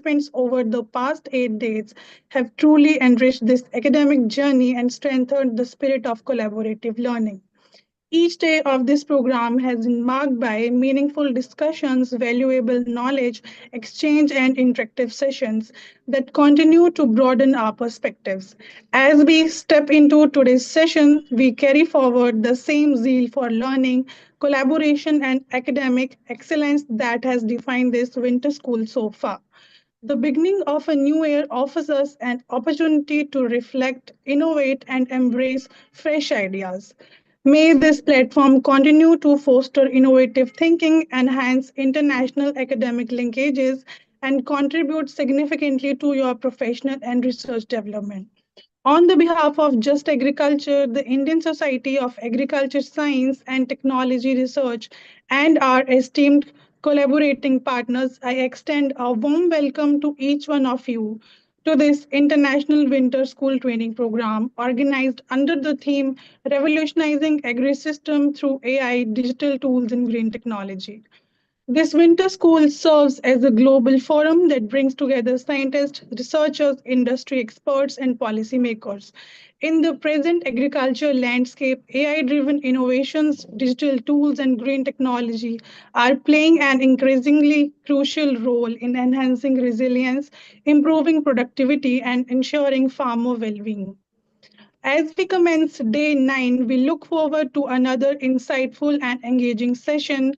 participants over the past 8 days have truly enriched this academic journey and strengthened the spirit of collaborative learning. Each day of this program has been marked by meaningful discussions, valuable knowledge exchange, and interactive sessions that continue to broaden our perspectives. As we step into today's session, we carry forward the same zeal for learning, collaboration, and academic excellence that has defined this winter school so far. The beginning of a new year offers us an opportunity to reflect, innovate, and embrace fresh ideas. May this platform continue to foster innovative thinking, enhance international academic linkages, and contribute significantly to your professional and research development. On the behalf of Just Agriculture, the Indian Society of Agriculture Science and Technology Research, and our esteemed collaborating partners, I extend a warm welcome to each one of you to this International Winter School Training Program organized under the theme Revolutionizing Agri-System through AI, Digital Tools, and Green Technology. This winter school serves as a global forum that brings together scientists, researchers, industry experts, and policymakers. In the present agriculture landscape, AI driven innovations, digital tools, and green technology are playing an increasingly crucial role in enhancing resilience, improving productivity, and ensuring farmer well being. As we commence day 9, we look forward to another insightful and engaging session.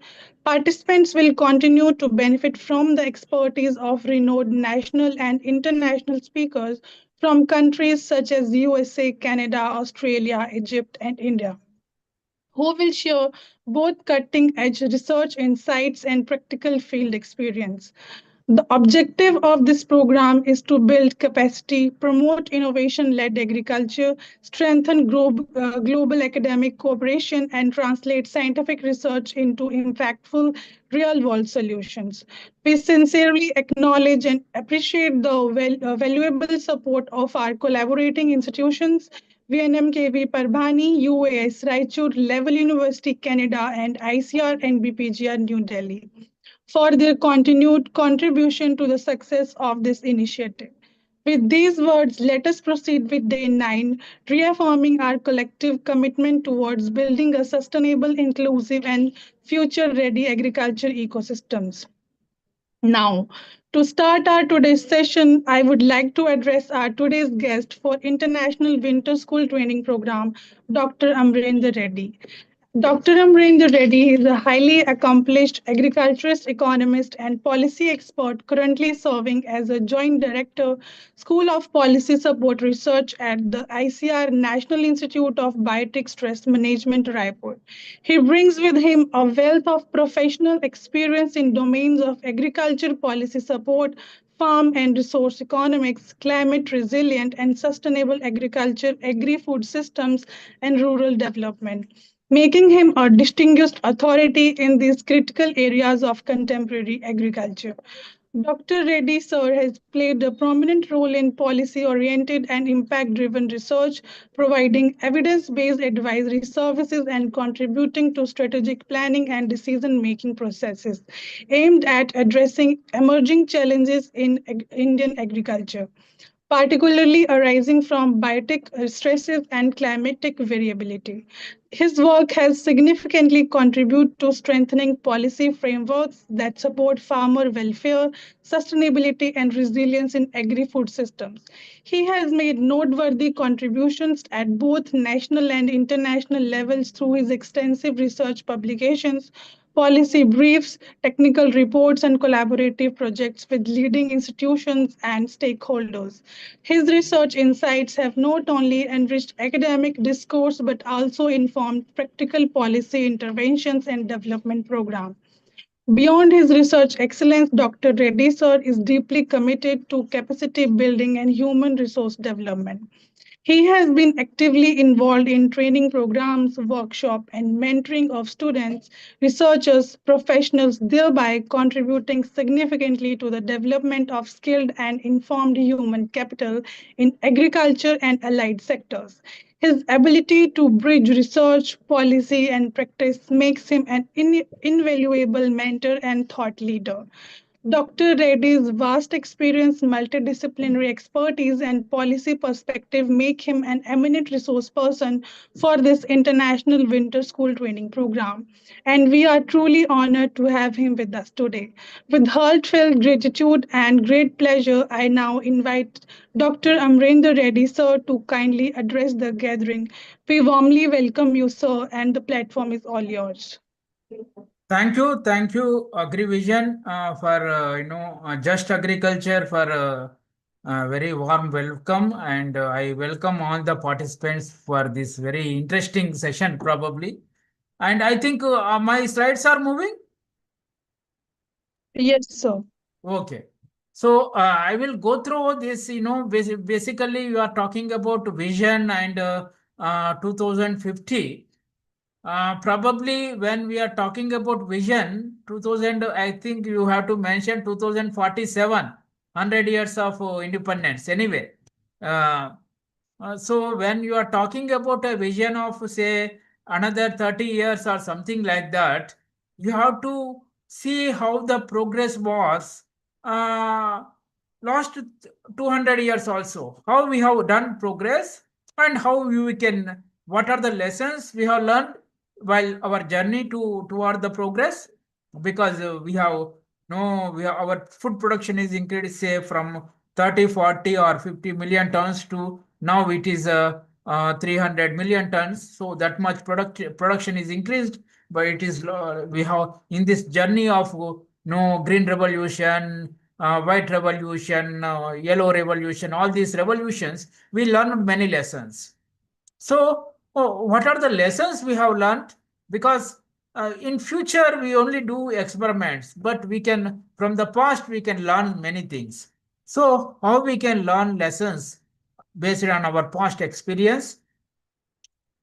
Participants will continue to benefit from the expertise of renowned national and international speakers from countries such as USA, Canada, Australia, Egypt, and India, who will share both cutting edge research insights and practical field experience. The objective of this program is to build capacity, promote innovation led agriculture, strengthen global academic cooperation, and translate scientific research into impactful real world solutions. We sincerely acknowledge and appreciate the valuable support of our collaborating institutions. VNMKV Parbhani, UAS Raichur, Level University Canada, and ICR and BPGR New Delhi for their continued contribution to the success of this initiative. With these words, let us proceed with day 9, reaffirming our collective commitment towards building a sustainable, inclusive, and future ready agriculture ecosystems. Now, to start our today's session, I would like to address our today's guest for International Winter School Training Program, Dr. Amrendra Reddy. Dr. Amrendra Reddy is a highly accomplished agriculturist, economist, and policy expert currently serving as a joint director, School of Policy Support Research at the ICR National Institute of Biotic Stress Management, Raipur. He brings with him a wealth of professional experience in domains of agriculture policy support, farm and resource economics, climate resilient and sustainable agriculture, agri-food systems, and rural development, making him a distinguished authority in these critical areas of contemporary agriculture. Dr. Reddy sir has played a prominent role in policy-oriented and impact-driven research, providing evidence-based advisory services and contributing to strategic planning and decision-making processes aimed at addressing emerging challenges in Indian agriculture, particularly arising from biotic stresses and climatic variability. His work has significantly contributed to strengthening policy frameworks that support farmer welfare, sustainability, and resilience in agri-food systems. He has made noteworthy contributions at both national and international levels through his extensive research publications, policy briefs, technical reports, and collaborative projects with leading institutions and stakeholders. His research insights have not only enriched academic discourse but also informed practical policy interventions and development programs. Beyond his research excellence, Dr. Reddy sir is deeply committed to capacity building and human resource development. He has been actively involved in training programs, workshops, and mentoring of students, researchers, professionals, thereby contributing significantly to the development of skilled and informed human capital in agriculture and allied sectors. His ability to bridge research, policy, and practice makes him an invaluable mentor and thought leader. Dr. Reddy's vast experience, multidisciplinary expertise, and policy perspective make him an eminent resource person for this international winter school training program. And we are truly honored to have him with us today. With heartfelt gratitude and great pleasure, I now invite Dr. Amrendra Reddy, sir, to kindly address the gathering. We warmly welcome you, sir, and the platform is all yours. Thank you, AgriVision, for just agriculture for very warm welcome, and I welcome all the participants for this very interesting session, probably. And I think my slides are moving. Yes, sir. Okay. So I will go through this. Basically, you are talking about vision and 2050. Probably when we are talking about vision 2000, I think you have to mention 2047, 100 years of independence. Anyway, uh, so when you are talking about a vision of say another 30 years or something like that, you have to see how the progress was uh, last 200 years also. How we have done progress and how we can, what are the lessons we have learned while our journey toward the progress, because we have no we have, our food production is increased say from 30, 40 or 50 million tons to now it is 300 million tons. So that much production is increased, but it is we have in this journey of no green revolution, white revolution, yellow revolution, all these revolutions, we learned many lessons. So, what are the lessons we have learned? Because in future we only do experiments, but we can from the past we can learn many things. So, how we can learn lessons based on our past experience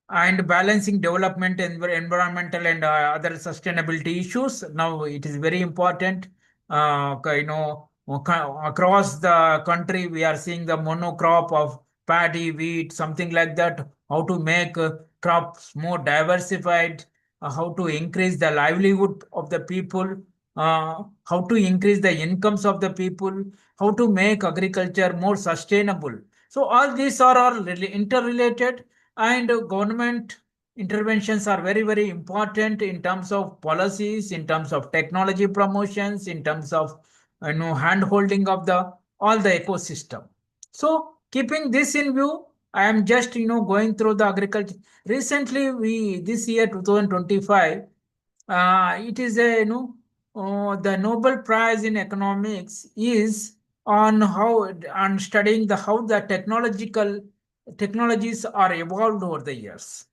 and balancing development and environmental and other sustainability issues. Now it is very important. Across the country, we are seeing the monocrop of paddy, wheat, something like that. How to make crops more diversified, how to increase the livelihood of the people, how to increase the incomes of the people, how to make agriculture more sustainable. So all these are all really interrelated, and government interventions are very, very important in terms of policies, in terms of technology promotions, in terms of hand holding of the all the ecosystem. So keeping this in view, I am just going through the agriculture. Recently, we this year 2025, it is a the Nobel Prize in economics is on how on studying the how the technologies are evolved over the years.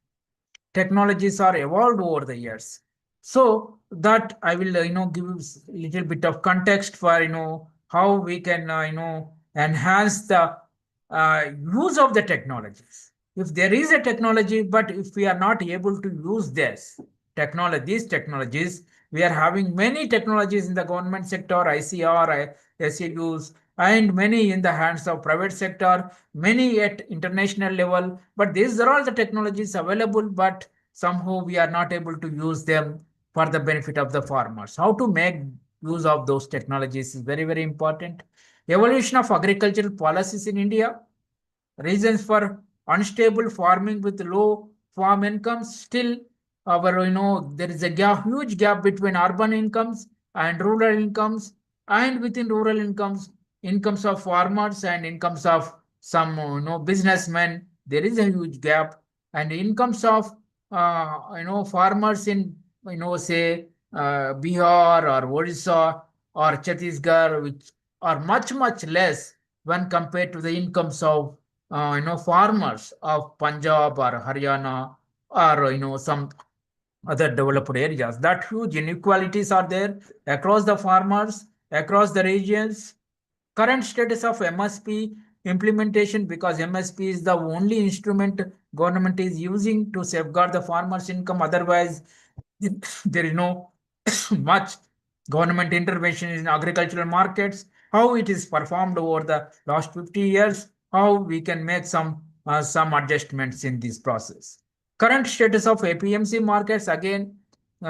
Technologies are evolved over the years. So that I will give a little bit of context for how we can enhance the use of the technologies. If there is a technology, but if we are not able to use these technologies, we are having many technologies in the government sector, ICR, SAUs, and many in the hands of private sector, many at international level. But these are all the technologies available, but somehow we are not able to use them for the benefit of the farmers. How to make use of those technologies is very, very important. Evolution of agricultural policies in India, reasons for unstable farming with low farm incomes. Still, our there is a huge gap between urban incomes and rural incomes, and within rural incomes of farmers and incomes of some businessmen. There is a huge gap, and incomes of farmers in say Bihar or Odisha or Chhattisgarh, which are much less when compared to the incomes of farmers of Punjab or Haryana or some other developed areas. That huge inequalities are there across the farmers, across the regions. Current status of MSP implementation, because MSP is the only instrument government is using to safeguard the farmers' income. Otherwise, there is no much government intervention in agricultural markets. How it is performed over the last 50 years, how we can make some adjustments in this process. Current status of APMC markets, again,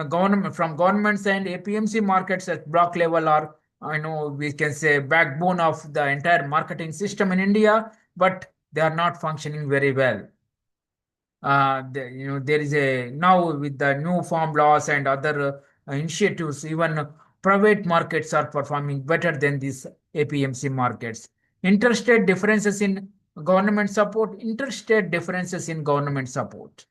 government from governments and APMC markets at block level are I know we can say backbone of the entire marketing system in India, but they are not functioning very well. There is a now with the new farm laws and other initiatives, even private markets are performing better than these APMC markets. Interstate differences in government support, interstate differences in government support.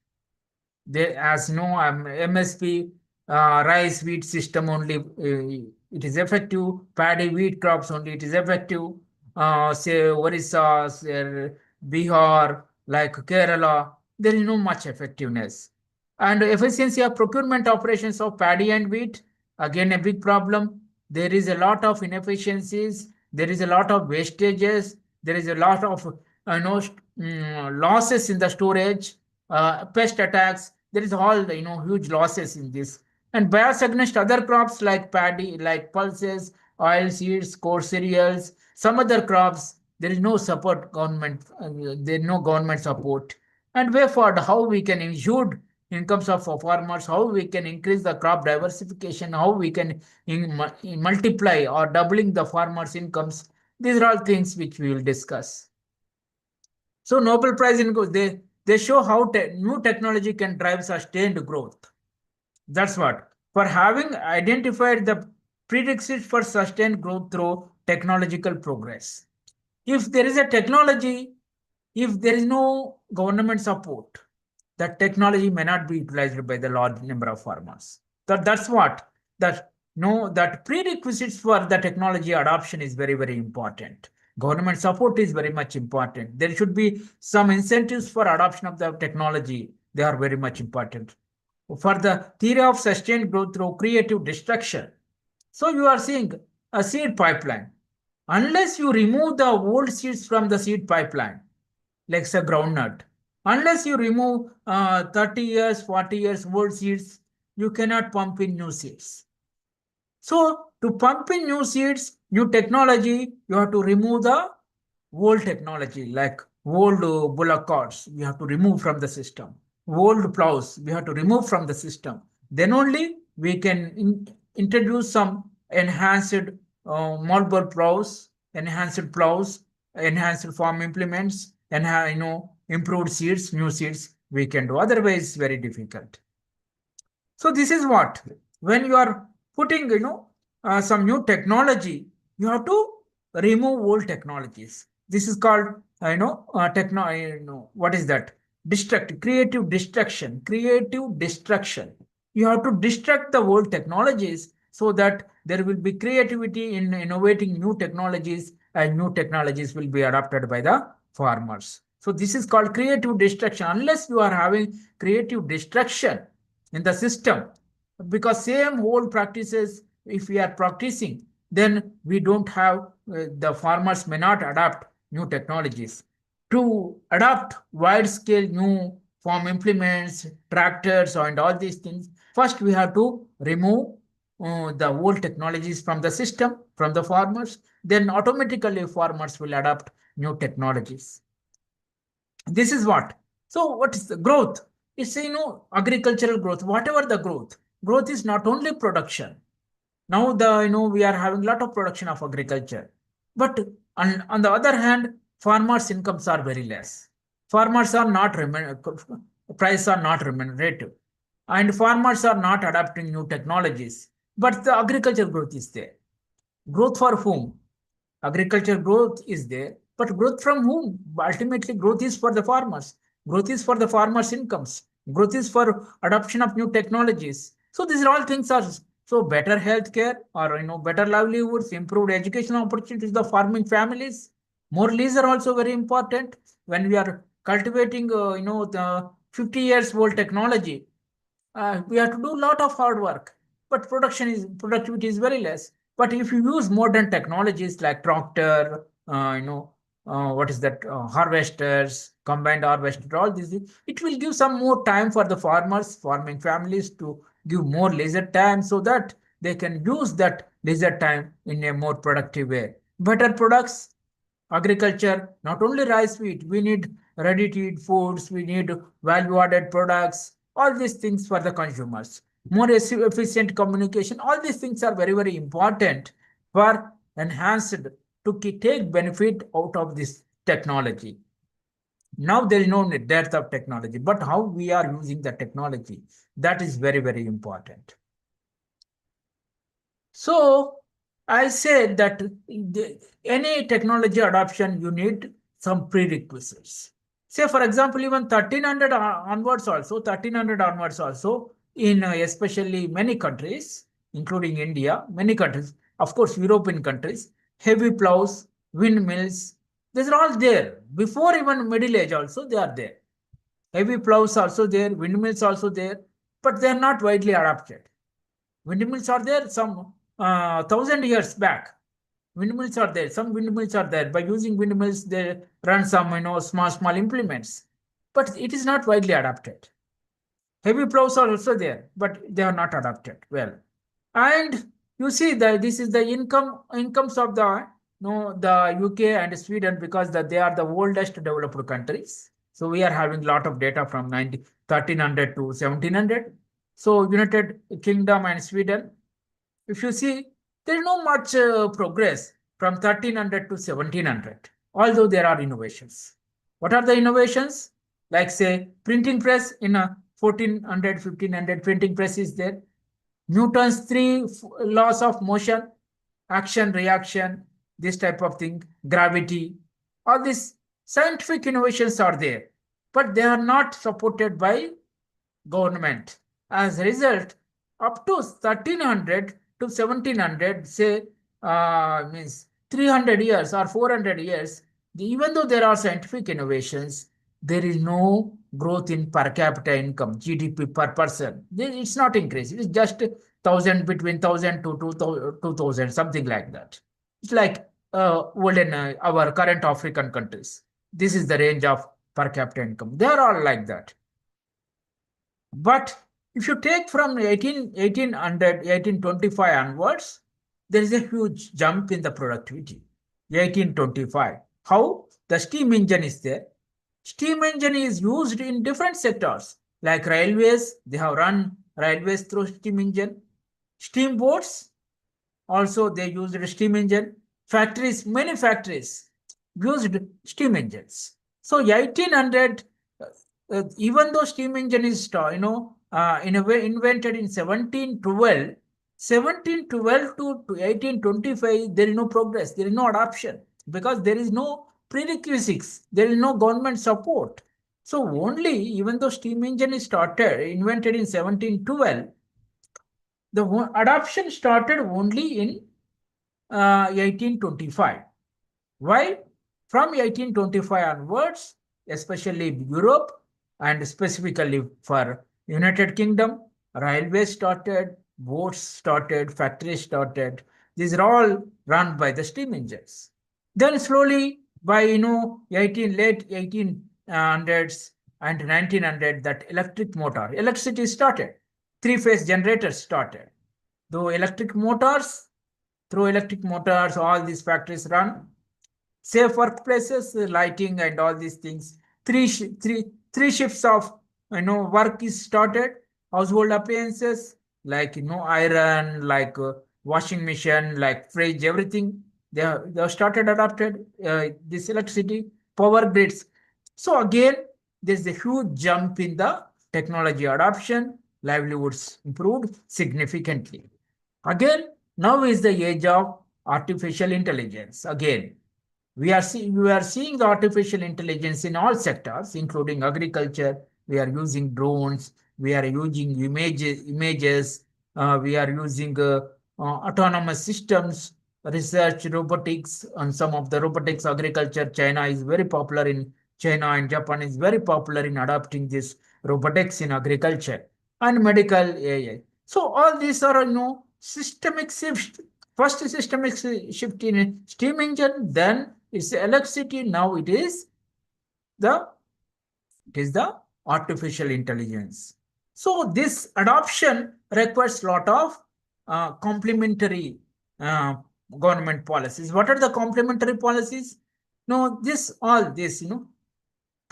They, as you know, MSP, rice wheat system only it is effective. Paddy wheat crops only it is effective. Say Orissa, say Bihar, like Kerala, there is no much effectiveness. And efficiency of procurement operations of paddy and wheat, again a big problem. There is a lot of inefficiencies. There is a lot of wastages. There is a lot of losses in the storage, pest attacks. There is all huge losses in this. And bias against other crops like paddy, like pulses, oil seeds, coarse cereals, some other crops. There is no support government. There is no government support. And way forward, how we can ensure incomes of farmers, how we can increase the crop diversification, how we can multiply or doubling the farmers' incomes. These are all things which we will discuss. So Nobel Prize in they show how new technology can drive sustained growth. That's what. For having identified the prerequisites for sustained growth through technological progress. If there is a technology, if there is no government support, that technology may not be utilized by the large number of farmers. That's what that no that prerequisites for the technology adoption is very, very important. Government support is very much important. There should be some incentives for adoption of the technology. They are very much important. For the theory of sustained growth through creative destruction. So you are seeing a seed pipeline. Unless you remove the old seeds from the seed pipeline, like say groundnut, unless you remove 30 years, 40 years old seeds, you cannot pump in new seeds. So to pump in new seeds, new technology, you have to remove the old technology like old bullock carts, we have to remove from the system. Old plows, we have to remove from the system. Then only we can introduce some enhanced multiple plows, enhanced farm implements, and improved seeds, new seeds we can do. Otherwise, it's very difficult. So this is what when you are putting some new technology, you have to remove old technologies. This is called what is that? Creative destruction, creative destruction. You have to destruct the old technologies so that there will be creativity in innovating new technologies, and new technologies will be adopted by the farmers. So this is called creative destruction. Unless you are having creative destruction in the system, because same old practices if we are practicing, then we don't have the farmers may not adapt new technologies. To adopt wide scale new farm implements, tractors, and all these things, first we have to remove the old technologies from the system, from the farmers. Then automatically farmers will adopt new technologies. This is what. So what is the growth? It's agricultural growth. Whatever the growth is not only production. Now we are having a lot of production of agriculture, but on the other hand, farmers' incomes are very less. Farmers are not prices are not remunerative, and farmers are not adapting new technologies. But the agriculture growth is there. Growth for whom? Agriculture growth is there, but growth from whom? Ultimately, growth is for the farmers. Growth is for the farmers' incomes. Growth is for adoption of new technologies. So these are all things are so better healthcare or better livelihoods, improved educational opportunities the farming families. More leaves are also very important when we are cultivating the 50 years old technology. We have to do a lot of hard work, but productivity is very less. But if you use modern technologies like tractor, what is that, harvesters, combined harvester, all these things, it will give some more time for the farmers, farming families to give more leisure time so that they can use that leisure time in a more productive way. Better products, agriculture, not only rice, wheat, we need ready to eat foods, we need value added products, all these things for the consumers. More efficient communication, all these things are very, very important for enhanced to take benefit out of this technology. Now there is no dearth of technology, but how we are using the technology, that is very, very important. So I said that any technology adoption, you need some prerequisites. Say, for example, even 1300 onwards also, 1300 onwards also, in especially many countries, including India, many countries, of course, European countries, heavy plows, windmills, these are all there. Before even middle age also, they are there. Heavy plows also there, windmills also there, but they are not widely adopted. Windmills are there some 1,000 years back. Windmills are there. Some windmills are there. By using windmills, they run some small implements, but it is not widely adopted. Heavy plows are also there, but they are not adopted well. And you see that this is the incomes of the the UK and Sweden, because they are the oldest developed countries. So we are having a lot of data from 1300 to 1700. So United Kingdom and Sweden, if you see, there is no much progress from 1300 to 1700, although there are innovations. What are the innovations? Like, say, printing press in a 1400, 1500, printing press is there. Newton's three laws of motion, action, reaction, this type of thing, gravity, all these scientific innovations are there, but they are not supported by government. As a result, up to 1300 to 1700, say, means 300 years or 400 years, even though there are scientific innovations, there is no growth in per capita income, GDP per person. It's not increasing. It's just 1,000, between 1,000 to 2,000, something like that. It's like olden, our current African countries. This is the range of per capita income. They are all like that. But if you take from 1800, 1825 onwards, there is a huge jump in the productivity. 1825. How? The steam engine is there. Steam engine is used in different sectors, like railways. They have run railways through steam engine. Steamboats, also they used steam engine. Factories, many factories used steam engines. So 1800, even though steam engine is in a way invented in 1712, 1712 to 1825, there is no progress, there is no adoption, because there is no prerequisites, there is no government support. So only, even though steam engine is invented in 1712, the adoption started only in 1825. Why? From 1825 onwards, especially Europe and specifically for United Kingdom, railways started, boats started, factories started. These are all run by the steam engines. Then slowly by late 1800s and 1900, that electricity started. Three-phase generators started. Though through electric motors, all these factories run. Safe workplaces, lighting and all these things. Three shifts of work is started. Household appliances like iron, like washing machine, like fridge, everything. They have started adopted this electricity, power grids. So again, there's a huge jump in the technology adoption. Livelihoods improved significantly. Again, now is the age of artificial intelligence. Again, we are seeing the artificial intelligence in all sectors, including agriculture. We are using drones. We are using images. We are using autonomous systems, research, robotics, and some of the robotics agriculture. China is very popular in China, and Japan is very popular in adopting this robotics in agriculture and medical AI. So all these are systemic shift. First systemic shift in steam engine, then it's electricity. Now the it is the artificial intelligence. So this adoption requires a lot of complementary uh, government policies. What are the complementary policies? No, all this,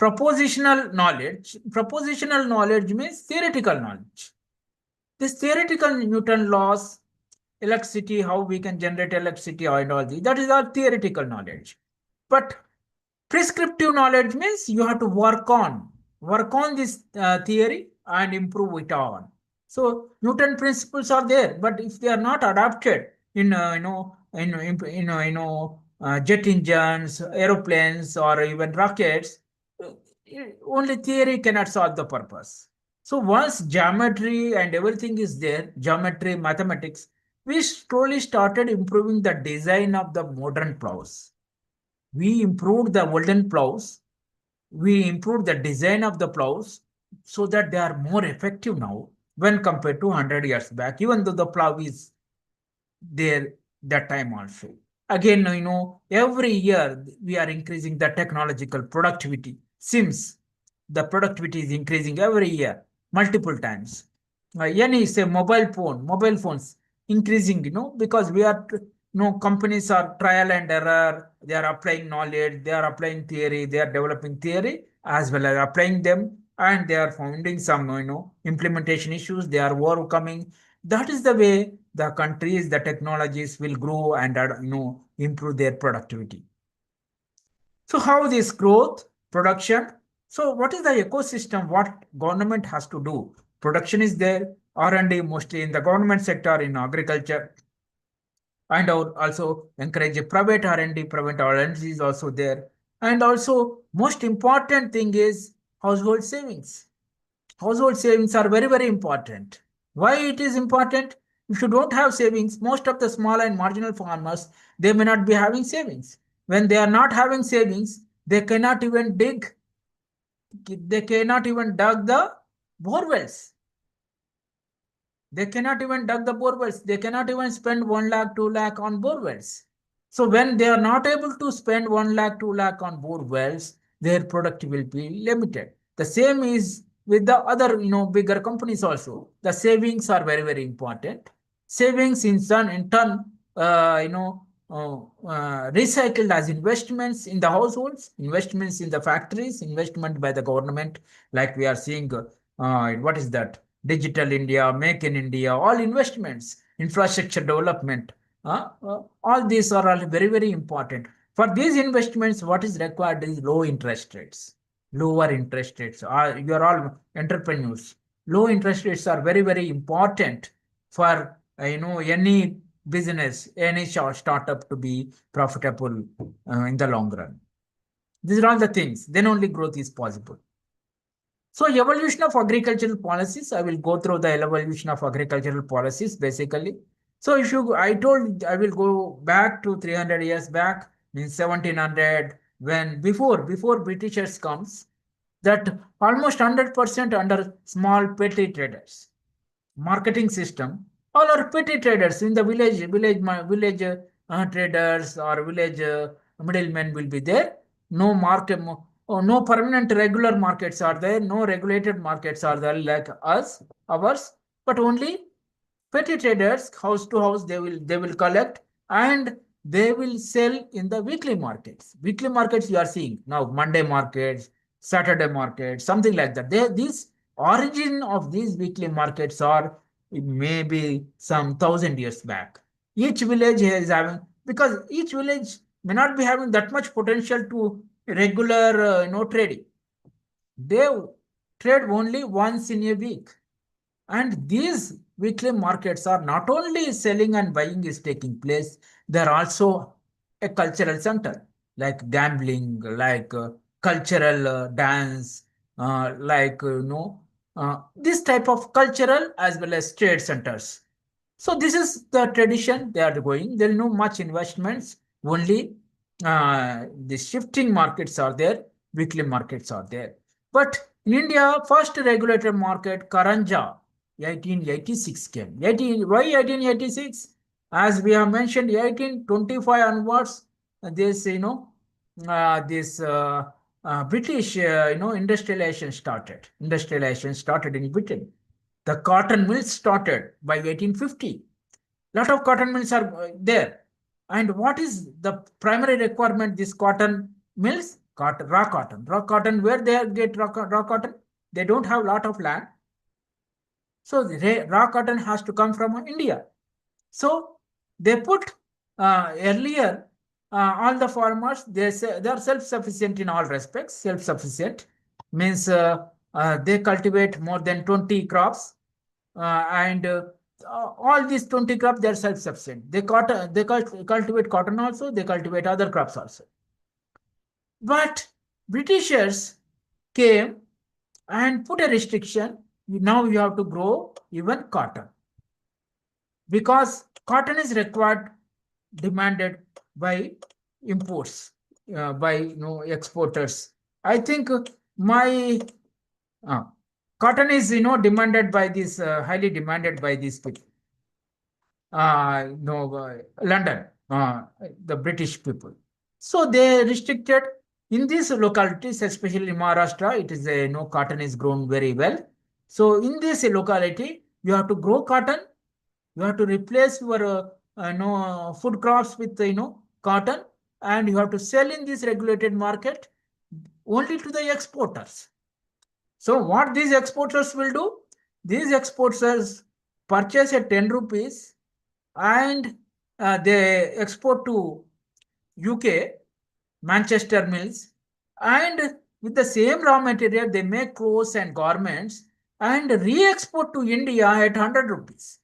propositional knowledge. Propositional knowledge means theoretical knowledge. This theoretical Newton laws, electricity, how we can generate electricity and all this. That is our theoretical knowledge. But prescriptive knowledge means you have to work on this theory and improve it on. So Newton principles are there, but if they are not adapted in jet engines, aeroplanes, or even rockets, uh, only theory cannot solve the purpose. So once geometry and everything is there, geometry, mathematics, we slowly started improving the design of the modern plows. We improved the olden plows, we improved the design of the plows so that they are more effective now when compared to 100 years back, even though the plow is there that time also. Again, every year we are increasing the technological productivity. Seems the productivity is increasing every year, multiple times. Any say mobile phones increasing, because we are, companies are trial and error. They are applying knowledge, they are applying theory, they are developing theory as well as applying them, and they are finding some, implementation issues. They are overcoming. That is the way the countries, the technologies will grow and improve their productivity. So how this growth, production? So what is the ecosystem? What government has to do? Production is there, R&D mostly in the government sector in agriculture, and also encourage a private R&D, private R&D is also there. And also most important thing is household savings. Household savings are very, very important. Why it is important? If you don't have savings, most of the small and marginal farmers, they may not be having savings. When they are not having savings, they cannot even dug the borewells. They cannot even dug the borewells. They cannot even spend 1 lakh, 2 lakh on borewells. So when they are not able to spend 1 lakh, 2 lakh on borewells, their product will be limited. The same is with the other, bigger companies also. The savings are very, very important. Savings in turn, recycled as investments in the households, investments in the factories, investment by the government, like we are seeing. What is that? Digital India, Make in India, all investments, infrastructure development. All these are all very, very important. For these investments, what is required is low interest rates. Lower interest rates. You are all entrepreneurs. Low interest rates are very, very important for any business, any startup to be profitable in the long run. These are all the things. Then only growth is possible. So evolution of agricultural policies, I will go through the evolution of agricultural policies basically. So I told I will go back to 300 years back, means 1700, when before Britishers comes, that almost 100% under small petty traders. Marketing system, all are petty traders in the village traders or village middlemen will be there. No market, no permanent regular markets are there. No regulated markets are there like ours, but only petty traders, house to house, they will collect and they will sell in the weekly markets. Weekly markets you are seeing now, Monday markets, Saturday markets, something like that. These origin of these weekly markets are maybe some 1,000 years back. Each village is having, because each village may not be having that much potential to regular trading. They trade only once in a week. And these weekly markets are not only selling and buying is taking place, they're also a cultural center, like gambling, like cultural dance, this type of cultural as well as trade centers. So this is the tradition they are going. There is no much investments. Only the shifting markets are there. Weekly markets are there. But in India, first regulated market, Karanja, 1886 came. Why 1886? As we have mentioned, 1825 onwards, this this British industrialization started. Industrialization started in Britain. The cotton mills started by 1850. Lot of cotton mills are there. And what is the primary requirement? This cotton mills, raw cotton. Raw cotton, where they get raw cotton? They don't have lot of land. So the raw cotton has to come from India. So They put earlier all the farmers they are self-sufficient in all respects. Self-sufficient means they cultivate more than 20 crops and all these 20 crops they are self-sufficient. They cultivate cotton also. They cultivate other crops also. But Britishers came and put a restriction. Now you have to grow even cotton because cotton is required, demanded by imports, by exporters. I think my uh, cotton is demanded by this highly demanded by these people. London, the British people. So they restricted in these localities, especially in Maharashtra. It is a cotton is grown very well. So in this locality, you have to grow cotton. You have to replace your food crops with cotton, and you have to sell in this regulated market only to the exporters. So what these exporters will do? These exporters purchase at 10 rupees and they export to UK, Manchester mills, and with the same raw material, they make clothes and garments and re-export to India at 100 rupees.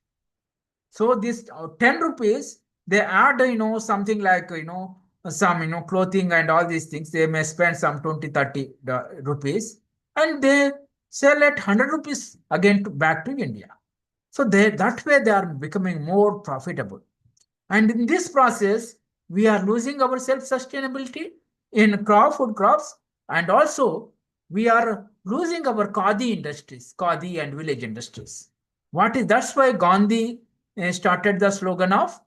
So this 10 rupees, they add, something like, some, clothing and all these things. They may spend some 20, 30 rupees and they sell at 100 rupees again back to India. So that way they are becoming more profitable. And in this process, we are losing our self-sustainability in food crops, and also we are losing our khadi industries, khadi and village industries. That's why Gandhi started the slogan of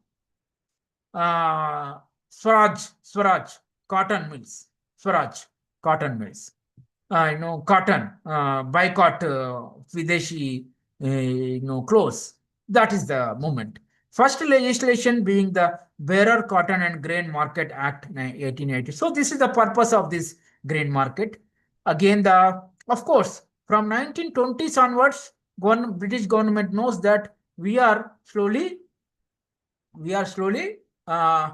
Swaraj, cotton mills, Swaraj, cotton mills. Cotton, boycott Videshi, clothes. That is the movement. First legislation being the Bearer Cotton and Grain Market Act 1880. So this is the purpose of this grain market. Again, of course, from 1920s onwards, British government knows that we are slowly uh,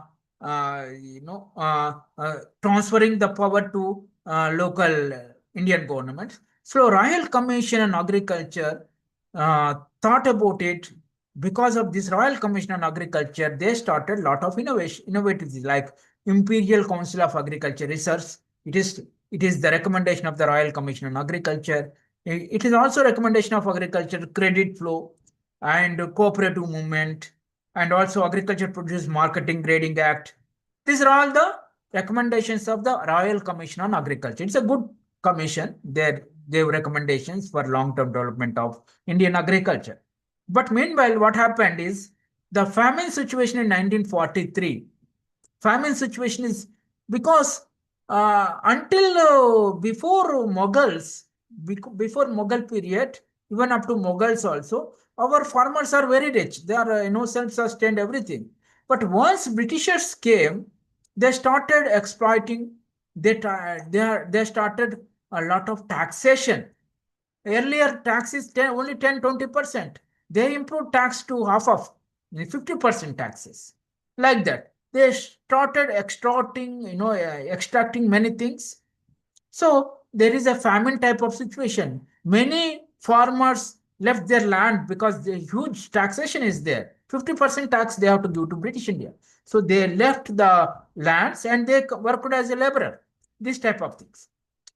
transferring the power to local Indian governments. So Royal Commission on Agriculture thought about it. Because of this Royal Commission on Agriculture, they started a lot of innovatives like Imperial Council of Agriculture Research. It is the recommendation of the Royal Commission on Agriculture. It is also recommendation of agriculture credit flow and cooperative movement, and also Agriculture Produce Marketing Grading Act. These are all the recommendations of the Royal Commission on Agriculture. It's a good commission. They gave recommendations for long-term development of Indian agriculture. But meanwhile, what happened is the famine situation in 1943. Famine situation is because until before Mughal period, even up to Mughals also, our farmers are very rich. They are self-sustained everything. But once Britishers came, they started exploiting. They started a lot of taxation. Earlier tax is only 10-20%. They improved tax to half of 50% taxes. Like that. They started extracting many things. So there is a famine type of situation. Many farmers left their land because the huge taxation is there. 50% tax they have to give to British India. So they left the lands and they worked as a laborer. This type of things.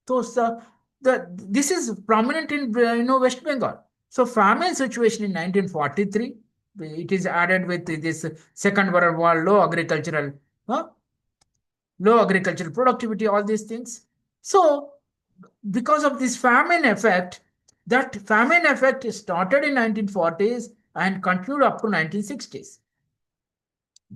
So this is prominent in West Bengal. So famine situation in 1943. It is added with this Second World War, low agricultural productivity, all these things. So because of this famine effect, that famine effect started in 1940s and continued up to 1960s.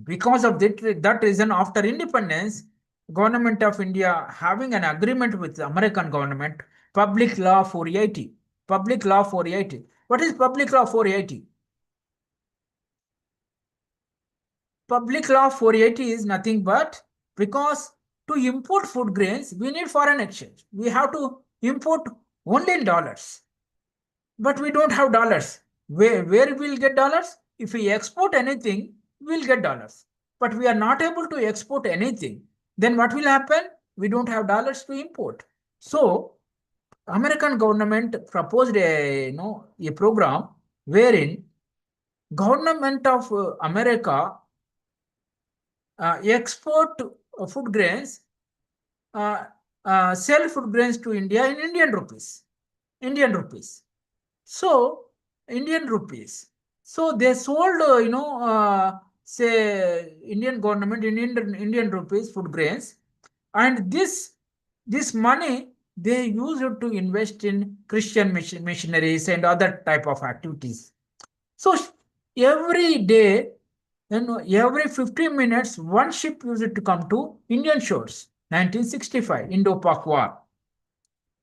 Because of that reason, after independence, government of India having an agreement with the American government, Public Law 480. Public Law 480. What is Public Law 480? Public Law 480 is nothing but because to import food grains, we need foreign exchange. We have to import only in dollars. But we don't have dollars. Where we'll get dollars? If we export anything, we'll get dollars. But we are not able to export anything. Then what will happen? We don't have dollars to import. So American government proposed a program wherein government of America export food grains, uh, sell food grains to India in Indian rupees. Indian rupees. So Indian rupees. So they sold, say Indian government in Indian rupees food grains, and this money they use it to invest in Christian missionaries and other type of activities. So every day, every 15 minutes, one ship used to come to Indian shores. 1965, Indo-Pak War.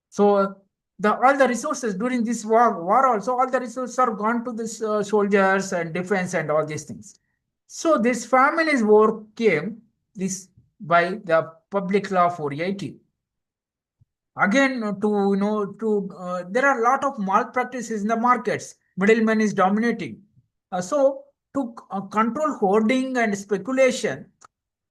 So all the resources during this war also, all the resources are gone to this soldiers and defense and all these things. So this famine is overcame this by the Public Law 480. Again, there are a lot of malpractices in the markets. Middleman is dominating. So to control hoarding and speculation,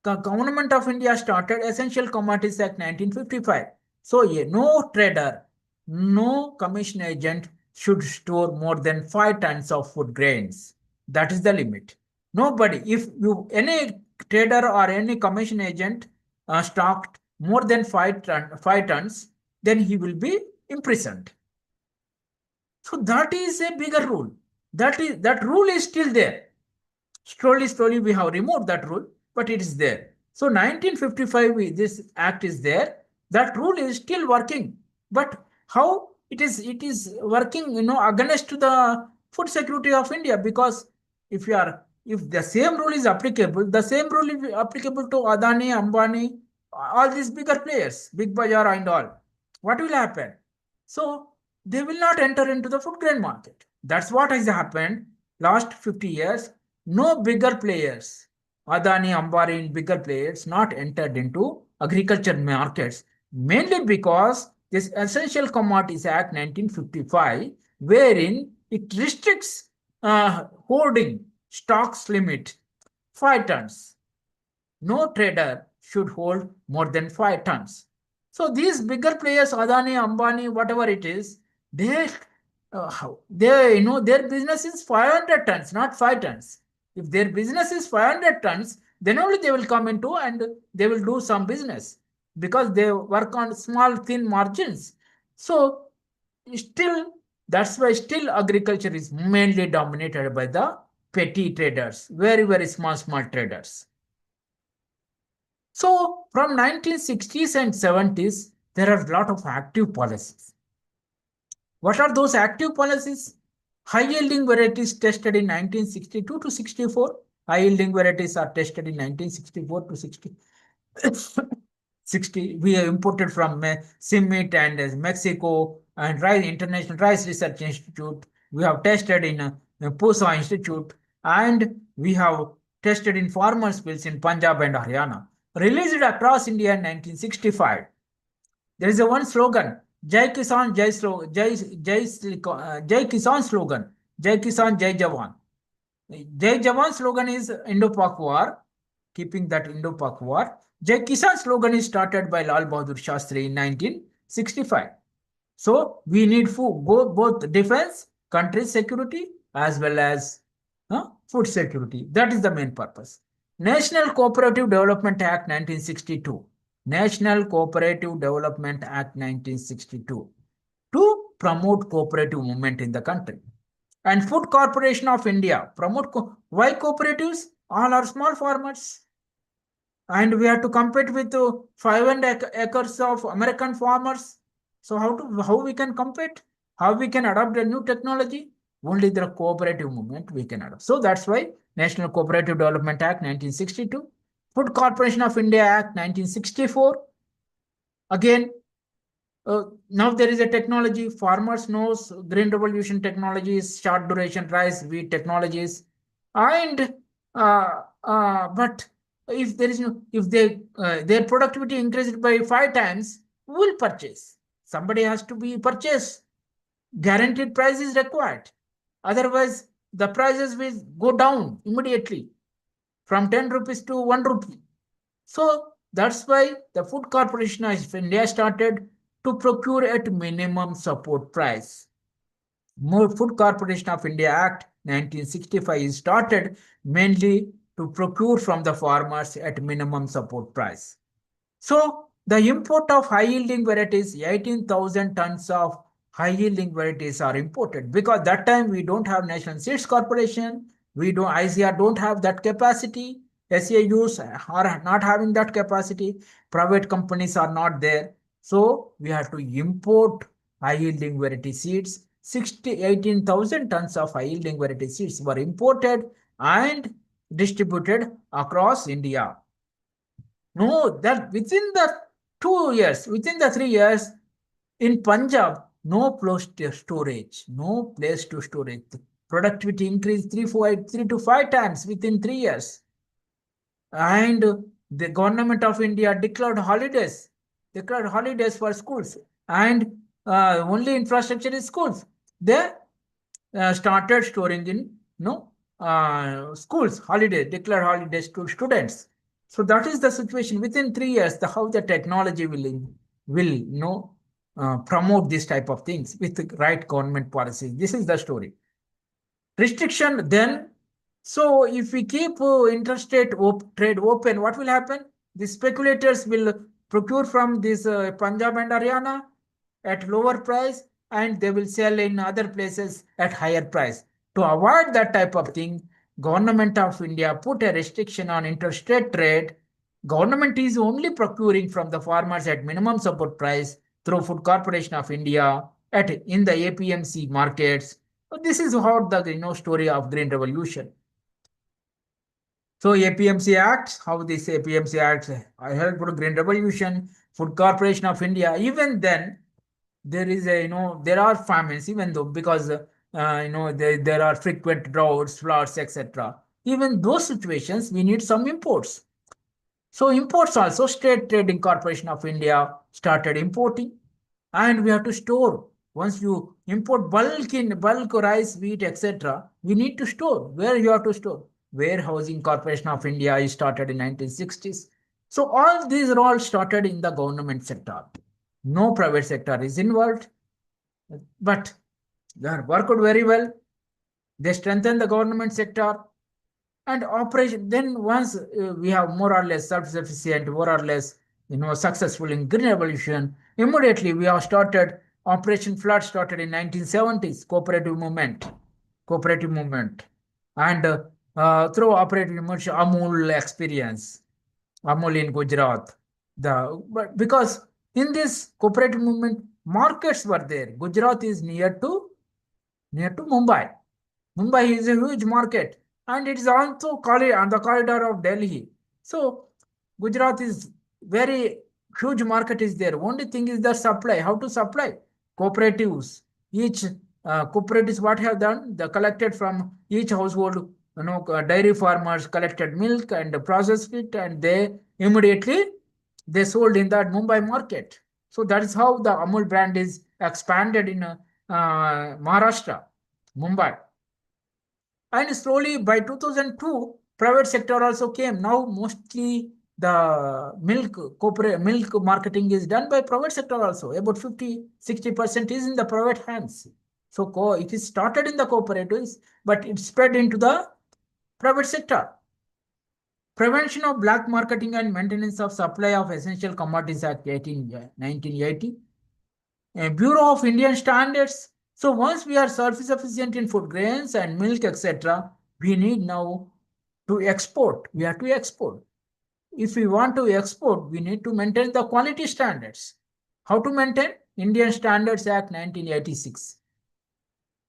the government of India started Essential Commodities Act 1955. So no trader, no commission agent should store more than 5 tons of food grains. That is the limit. Nobody, if you any trader or any commission agent stocked more than 5 tons, then he will be imprisoned. So that is a bigger rule. That rule is still there. Slowly we have removed that rule, but it is there. So 1955, this act is there. That rule is still working. But how it is working, against the food security of India, because if the same rule is applicable, the same rule is applicable to Adani, Ambani, all these bigger players, Big Bazaar and all. What will happen? So they will not enter into the food grain market. That's what has happened last 50 years. No bigger players, Adani, Ambari, bigger players, not entered into agriculture markets, mainly because this Essential Commodities Act 1955, wherein it restricts hoarding stocks limit 5 tons. No trader should hold more than 5 tons. So these bigger players, Adani, Ambani, whatever it is, they their business is 500 tons, not 5 tons. If their business is 500 tons, then only they will come into and they will do some business, because they work on small, thin margins. So still, that's why still agriculture is mainly dominated by the petty traders, very small traders. So from 1960s and 70s, there are a lot of active policies. What are those active policies? High yielding varieties tested in 1962 to 64. High yielding varieties are tested in 1964 to 60. We have imported from CIMMIT and Mexico and International Rice Research Institute. We have tested in PUSA Institute, and we have tested in farmers' fields in Punjab and Haryana. Released across India in 1965. There is a one slogan, Jai Kisan, Jai Kisan slogan, Jai Kisan, Jai Jawan. Jai Jawan slogan is Indo-Pak War, keeping that Indo-Pak War. Jai Kisan slogan is started by Lal Bahadur Shastri in 1965. So we need food, both defense, country security, as well as food security. That is the main purpose. National Cooperative Development Act 1962. National Cooperative Development Act 1962 to promote cooperative movement in the country. And Food Corporation of India promote why cooperatives? All are small farmers. And we have to compete with 500 acres of American farmers. So how we can compete? How we can adopt a new technology? Only the cooperative movement we can adopt. So that's why National Cooperative Development Act 1962, Food Corporation of India Act 1964. Again, now there is a technology, farmers knows green revolution technologies, short duration rice, wheat technologies, and but if there is no, if they their productivity increased by 5 times, who will purchase? Somebody has to be purchased. Guaranteed price is required. Otherwise, the prices will go down immediately. from 10 rupees to 1 rupee. So that's why the Food Corporation of India started to procure at minimum support price. More Food Corporation of India Act 1965 is started mainly to procure from the farmers at minimum support price. So the import of high yielding varieties, 18,000 tons of high yielding varieties are imported because that time we don't have National Seeds Corporation, we don't ICR don't have that capacity, SAUs are not having that capacity, private companies are not there. So we have to import high yielding variety seeds. 18,000 tons of high yielding variety seeds were imported and distributed across India. No, that within the 2 years, within the 3 years, in Punjab, no place to storage, no place to storage. Productivity increased 3 to 5 times within 3 years. And the government of India declared holidays for schools, and only infrastructure is schools. They started storing in schools declared holidays to students. So that is the situation within 3 years. How the technology will promote this type of things with the right government policies. This is the story. Restriction then. So if we keep interstate trade open, what will happen? The speculators will procure from this Punjab and Haryana at lower price, and they will sell in other places at higher price. To avoid that type of thing, Government of India put a restriction on interstate trade. Government is only procuring from the farmers at minimum support price through Food Corporation of India at in the APMC markets. So this is how the story of Green Revolution. So APMC Act, how this APMC Act helped Green Revolution, Food Corporation of India. Even then, there is there are famines, even though because there are frequent droughts, floods, etc. Even those situations, we need some imports. So imports also, State Trading Corporation of India started importing, and we have to store. Once you import bulk rice, wheat, etc., we need to store. Where you have to store? Warehousing Corporation of India is started in 1960s. So all these are all started in the government sector. No private sector is involved, but they worked very well. They strengthened the government sector and operation. Then once we have more or less self-sufficient, more or less successful in green revolution, immediately we have started Operation Flood started in 1970s, cooperative movement, and through operative movement, Amul experience, Amul in Gujarat. But because in this cooperative movement, markets were there. Gujarat is near to Mumbai. Mumbai is a huge market, and it is also on the corridor of Delhi. So Gujarat is very huge market is there. Only thing is the supply. How to supply? Cooperatives. Each cooperatives what have done? They collected from each household, dairy farmers collected milk and processed it, and they sold in that Mumbai market. So that is how the Amul brand is expanded in Maharashtra, Mumbai. And slowly by 2002, private sector also came. Now mostly the milk marketing is done by private sector also. About 50-60% is in the private hands. So it is started in the cooperatives, but it spread into the private sector. Prevention of black marketing and maintenance of supply of essential commodities Act 1980. Bureau of Indian Standards. So once we are self-sufficient in food grains and milk, etc., we need now to export. We have to export. If we want to export, we need to maintain the quality standards. How to maintain? Indian Standards Act 1986.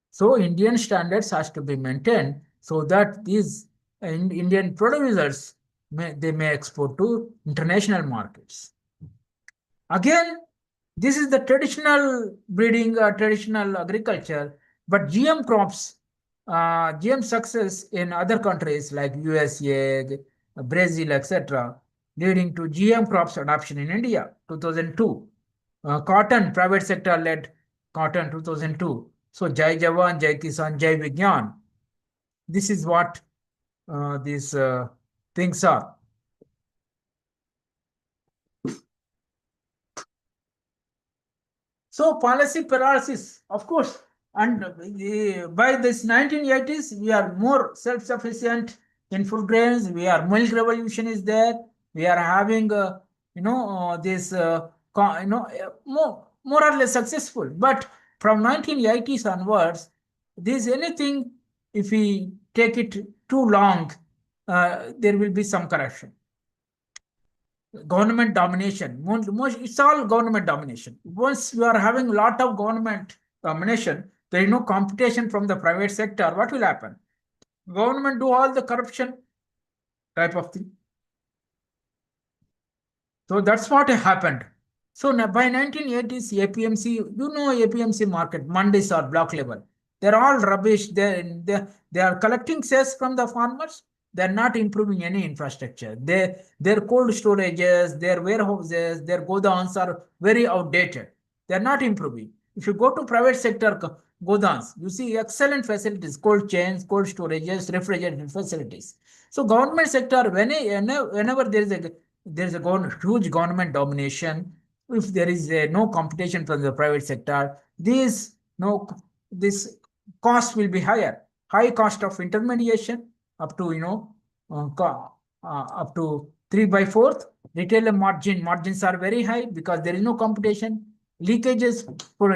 So Indian standards has to be maintained so that these Indian producers may export to international markets. Again, this is the traditional breeding, traditional agriculture, but GM crops, GM success in other countries like USA, Brazil, etc., leading to GM crops adoption in India, 2002. Cotton, private sector led cotton, 2002. So Jai Jawan, Jai Kisan, Jai Vigyan. This is what this things are. So policy paralysis, of course, and by this 1980s, we are more self-sufficient in food grains. We are milk revolution is there. We are having, this, more or less successful. But from 1980s onwards, this anything, if we take it too long, there will be some correction. Government domination. It's all government domination. Once you are having a lot of government domination, there is no competition from the private sector. What will happen? Government do all the corruption type of thing. So that's what happened. So now by 1980s, APMC, APMC market, mandis are block level. They're all rubbish. They are collecting cess from the farmers. They're not improving any infrastructure. Their cold storages, their warehouses, their godowns are very outdated. They're not improving. If you go to private sector godowns, you see excellent facilities, cold chains, cold storages, refrigerated facilities. So government sector, whenever there is a huge government domination, if there is no competition from the private sector, this cost will be higher. High cost of intermediation up to up to 3 by 4th. Retailer margins are very high because there is no competition. Leakages for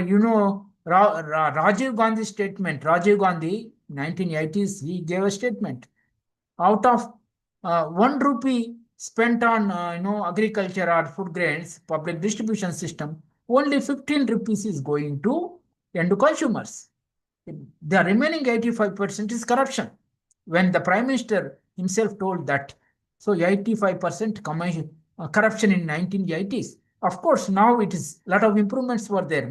Rajiv Gandhi statement. Rajiv Gandhi 1980s he gave a statement. Out of 1 rupee spent on agriculture or food grains public distribution system, only 15 rupees is going to end consumers. The remaining 85% is corruption. When the Prime Minister himself told that, so 85% corruption in 1980s. Of course, now it is a lot of improvements were there,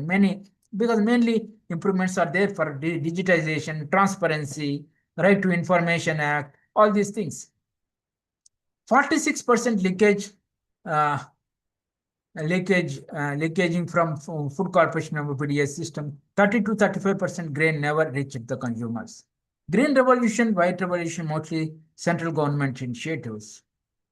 because mainly improvements are there for digitization, transparency, Right to Information Act, all these things. 46% leakaging from Food Corporation of PDS system. 30 to 35% grain never reached the consumers. Green Revolution, White Revolution, mostly central government initiatives.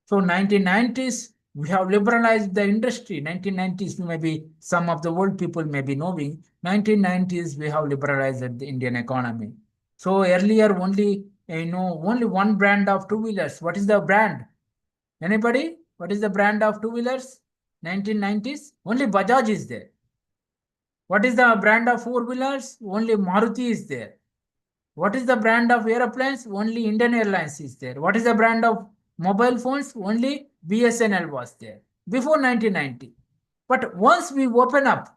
So 1990s, we have liberalized the industry. 1990s, maybe some of the world people may be knowing. 1990s, we have liberalized the Indian economy. So earlier, only one brand of two-wheelers. What is the brand? Anybody? What is the brand of two-wheelers? 1990s? Only Bajaj is there. What is the brand of four-wheelers? Only Maruti is there. What is the brand of airplanes? Only Indian Airlines is there. What is the brand of mobile phones? Only BSNL was there before 1990. But once we open up,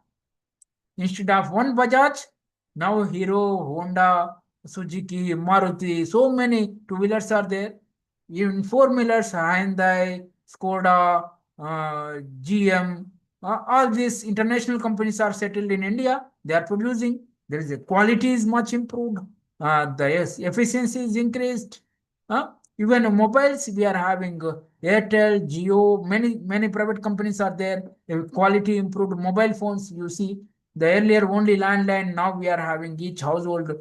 instead of one Bajaj, now Hero, Honda, Suzuki, Maruti, so many two-wheelers are there. Even four-wheelers, Hyundai, Skoda, GM, all these international companies are settled in India. They are producing. There is a quality is much improved. The efficiency is increased. Even mobiles, we are having Airtel, Jio, many private companies are there. Quality improved mobile phones, you see. The earlier only landline, now we are having each household,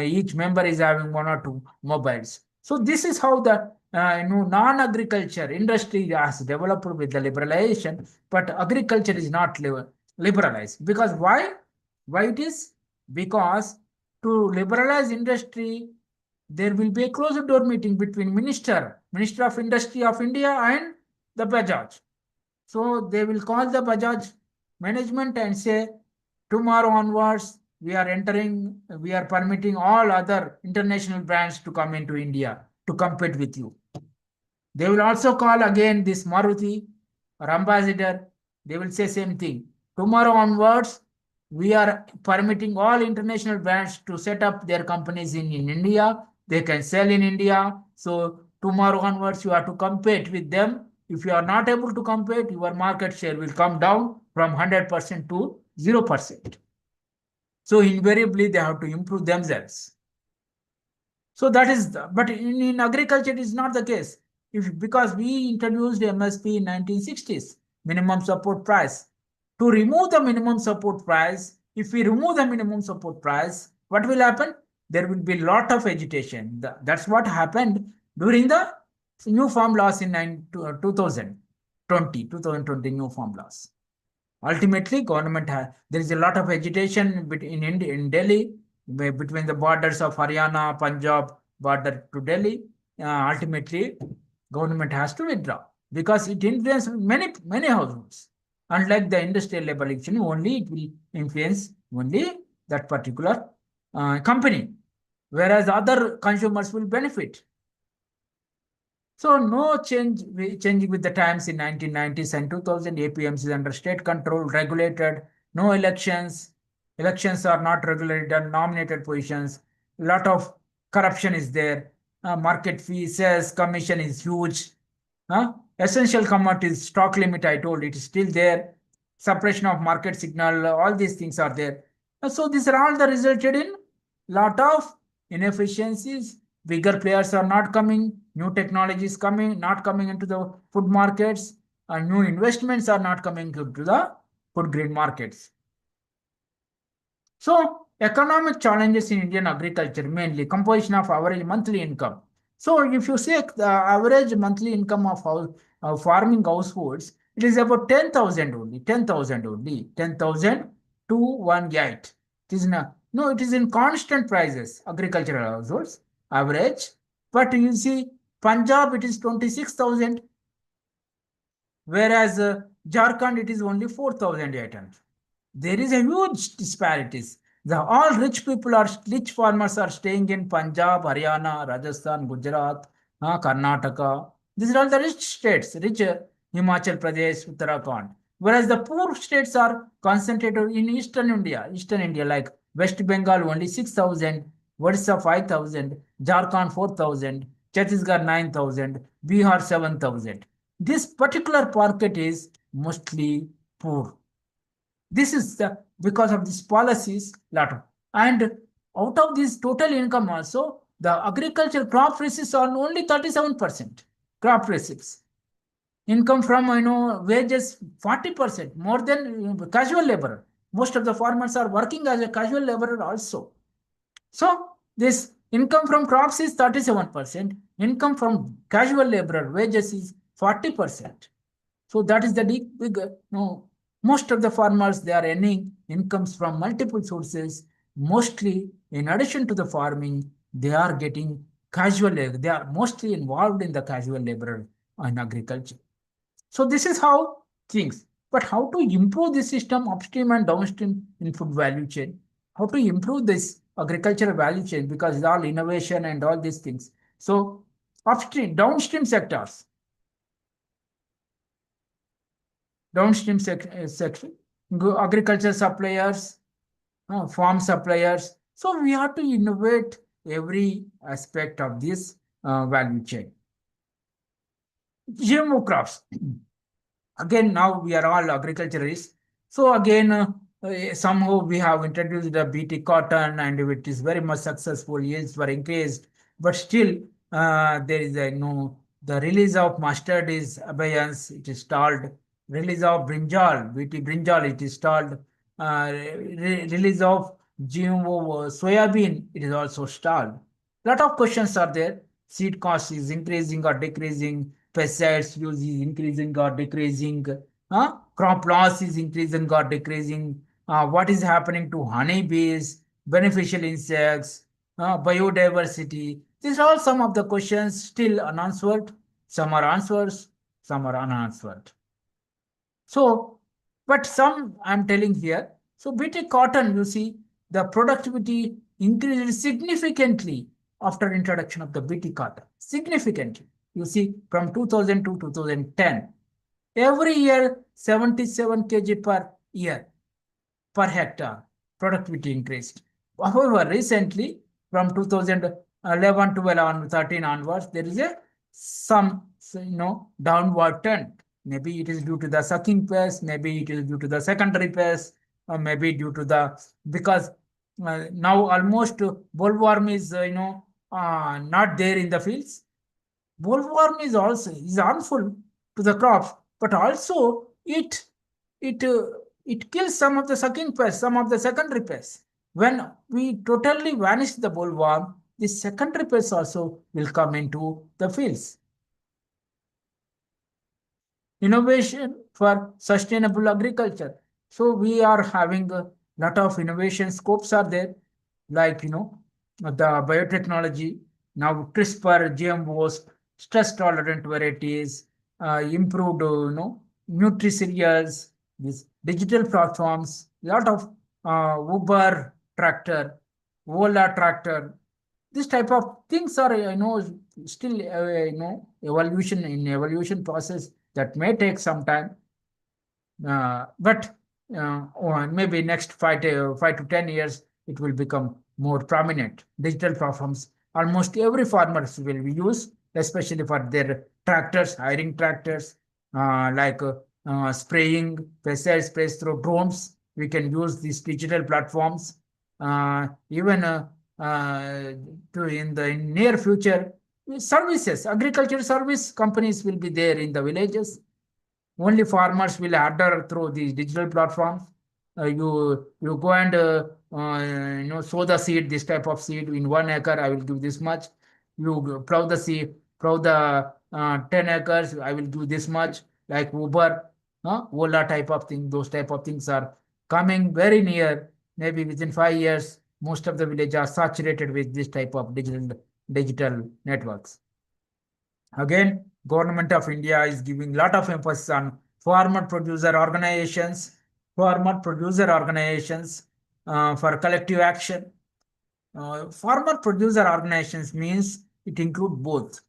each member is having one or two mobiles. So this is how the non-agriculture industry has developed with the liberalization, but agriculture is not liberalized. Because why? Why it is? Because to liberalize industry, there will be a closed door meeting between Minister of Industry of India and the Bajaj. So they will call the Bajaj management and say, tomorrow onwards, we are permitting all other international brands to come into India to compete with you. They will also call again this Maruti or ambassador. They will say same thing. Tomorrow onwards, we are permitting all international brands to set up their companies in India. They can sell in India. So tomorrow onwards, you have to compete with them. If you are not able to compete, your market share will come down from 100% to 0%. So invariably, they have to improve themselves. So that is, but in agriculture, it is not the case. Because we introduced MSP in 1960s, minimum support price. To remove the minimum support price, if we remove the minimum support price, what will happen? There will be a lot of agitation. That's what happened during the new farm laws in 2020 new farm laws. Ultimately, government has, there is a lot of agitation in Delhi, between the borders of Haryana, Punjab border to Delhi. Ultimately, government has to withdraw because it influences many households. Unlike the industrial labor election, only it will influence only that particular company, whereas other consumers will benefit. So no changing with the times in 1990s and 2000. APMs is under state control, regulated. No elections. Elections are not regulated. Nominated positions. A lot of corruption is there. Market fees, sales commission is huge. Essential commodities stock limit. I told it is still there. Suppression of market signal. All these things are there. So these are all the resulted in lot of inefficiencies. Bigger players are not coming, new technologies coming, not coming into the food markets, and new investments are not coming to the food grain markets. So economic challenges in Indian agriculture, mainly composition of average monthly income. So if you say the average monthly income of farming households, it is about 10,000 only, 10,000 only, 10,000 to 1 8. It is not, no, it is in constant prices, agricultural households, average. But you see, Punjab, it is 26,000, whereas Jharkhand, it is only 4,800. There is a huge disparities. The all rich farmers are staying in Punjab, Haryana, Rajasthan, Gujarat, Karnataka. These are all the rich states, rich Himachal Pradesh, Uttarakhand. Whereas the poor states are concentrated in Eastern India like West Bengal only 6,000, Odisha 5,000, Jharkhand 4,000, Chhattisgarh 9,000, Bihar 7,000. This particular market is mostly poor. This is the because of these policies lot of, and out of this total income also the agriculture crop receipts are only 37%. Crop receipts, income from wages 40%, more than casual labor. Most of the farmers are working as a casual laborer also. So this income from crops is 37%, income from casual laborer wages is 40%. So that is the big, no, most of the farmers, they are earning incomes from multiple sources. Mostly, in addition to the farming, they are getting casual labor. They are mostly involved in the casual labor in agriculture. So this is how things. But how to improve the system upstream and downstream in food value chain? How to improve this agricultural value chain, because it's all innovation and all these things. So upstream, downstream sectors, section, agriculture suppliers, farm suppliers. So we have to innovate every aspect of this value chain. GMO crops. Again, now we are all agriculturists. So again, somehow we have introduced the BT cotton and it is very much successful. Yields were increased, but still there is a the release of mustard is abeyance. It is stalled. Release of brinjal, BT brinjal, it is stalled. Release of GMO soybean, it is also stalled. Lot of questions are there. Seed cost is increasing or decreasing. Pesticides use is increasing or decreasing. Crop loss is increasing or decreasing. What is happening to honeybees, beneficial insects, biodiversity? These are all some of the questions still unanswered. Some are answers, some are unanswered. So, but some I'm telling here. So, BT cotton, you see, the productivity increased significantly after introduction of the BT cotton. Significantly. You see, from 2000 to 2010, every year 77 kg per year, per hectare, productivity increased. However, recently, from 2011, 12, 13 onwards, there is a some downward trend. Maybe it is due to the sucking pest, maybe it is due to the secondary pest, or maybe due to the because now almost bollworm is not there in the fields. Bollworm is also is harmful to the crops, but also it uh, it kills some of the sucking pests, some of the secondary pests. When we totally vanish the bollworm, the secondary pests also will come into the fields. innovation for sustainable agriculture. So we are having a lot of innovation scopes are there, like the biotechnology, now CRISPR, GMOs, stress tolerant varieties, improved nutricerials, these digital platforms, lot of Uber tractor, Ola tractor, this type of things are still evolution process that may take some time, but maybe next 5 to 10 years it will become more prominent. Digital platforms almost every farmers will use, especially for their tractors, hiring tractors, spraying pesticide sprays through drones. We can use these digital platforms. Even to in the near future, services, agriculture service companies will be there in the villages. Only farmers will order through these digital platforms. You go and sow the seed, this type of seed in 1 acre. I will give this much. You plow the seed, plow the 10 acres. I will do this much. Like Uber, Ola type of thing. Those type of things are coming very near. Maybe within 5 years, most of the villages are saturated with this type of digital networks. Again, Government of India is giving lot of emphasis on farmer producer organizations for collective action. Farmer producer organizations means it includes both.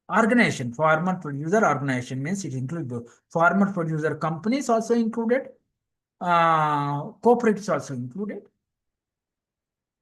Farmer producer organization means it includes both. Farmer producer companies also included, cooperatives also included.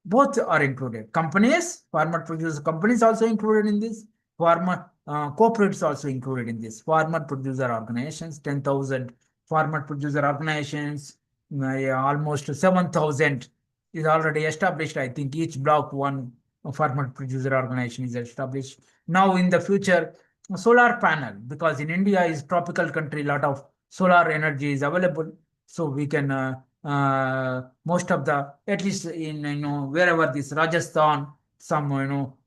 Both are included. Companies, farmer producer companies also included in this. Farmer cooperatives also included in this. Farmer producer organizations, 10,000 farmer producer organizations, almost 7,000 is already established. I think each block one farmer producer organization is established. Now in the future, solar panel, because in India is tropical country, lot of solar energy is available. So we can most of the, at least in wherever this Rajasthan, some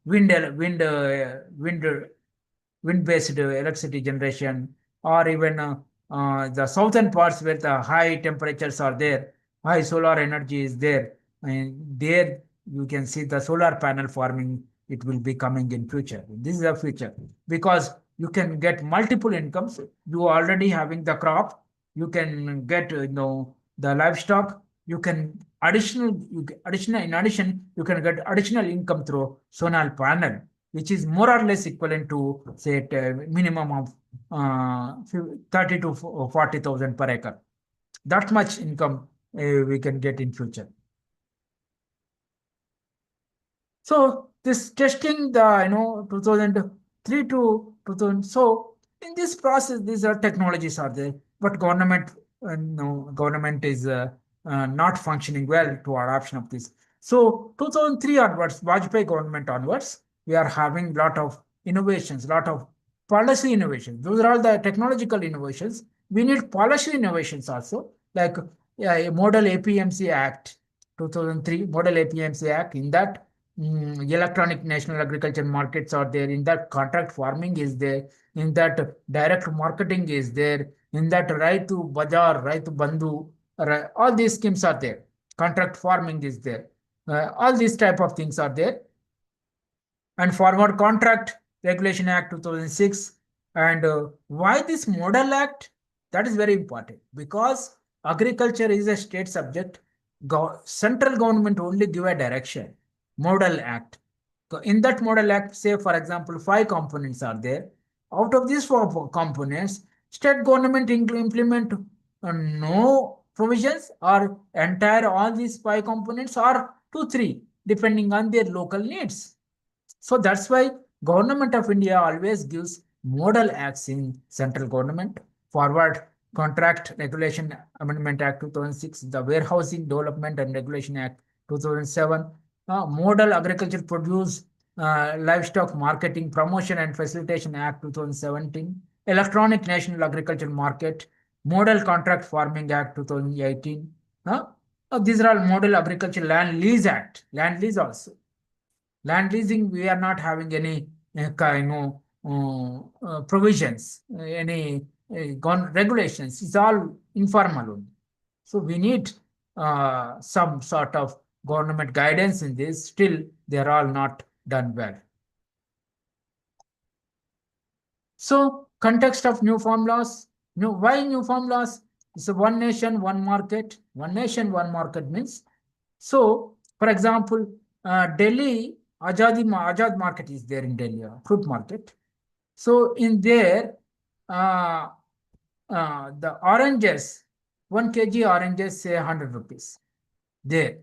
wind based electricity generation, or even the southern parts where the high temperatures are there, high solar energy is there, and there you can see the solar panel farming. It will be coming in future. This is the future, because you can get multiple incomes. You already having the crop, you can get the livestock. You can additional in addition you can get additional income through solar panel, which is more or less equivalent to say minimum of 30 to 40,000 per acre. That much income we can get in future. So this testing, the 2003 to 2000. So in this process, these are technologies are there, but government is not functioning well to adoption of this. So 2003 onwards, Vajpayee government onwards, we are having lot of innovations, lot of policy innovations. Those are all the technological innovations. We need policy innovations also, like a Model APMC Act, 2003 Model APMC Act. In that, electronic national agriculture markets are there. In that, contract farming is there. In that, direct marketing is there. In that, Raitu Bazaar, Raitu Bandhu, all these schemes are there. Contract farming is there. All these type of things are there. And Forward Contract Regulation Act 2006. And why this Model Act? That is very important, because agriculture is a state subject. Central government only give a direction. Model Act. So in that Model Act, say for example, 5 components are there. Out of these 4 components, state government implement no provisions, or entire all these 5 components, or 2, 3, depending on their local needs. So that's why Government of India always gives model acts in central government. Forward Contract Regulation Amendment Act 2006, the Warehousing Development and Regulation Act 2007, Model Agriculture Produce Livestock Marketing Promotion and Facilitation Act 2017, Electronic National Agriculture Market, Model Contract Farming Act 2018. These are all Model Agriculture Land Lease Act, land lease also. Land leasing, we are not having any provisions, any regulations. It's all informal only. So we need some sort of government guidance in this. Still, they are all not done well. So, context of new farm laws. Why new farm laws? It's a one nation, one market. One nation, one market means. So, for example, Delhi, Ajad market is there in Delhi, fruit market. So, in there, the oranges, 1 kg oranges, say 100 rupees there.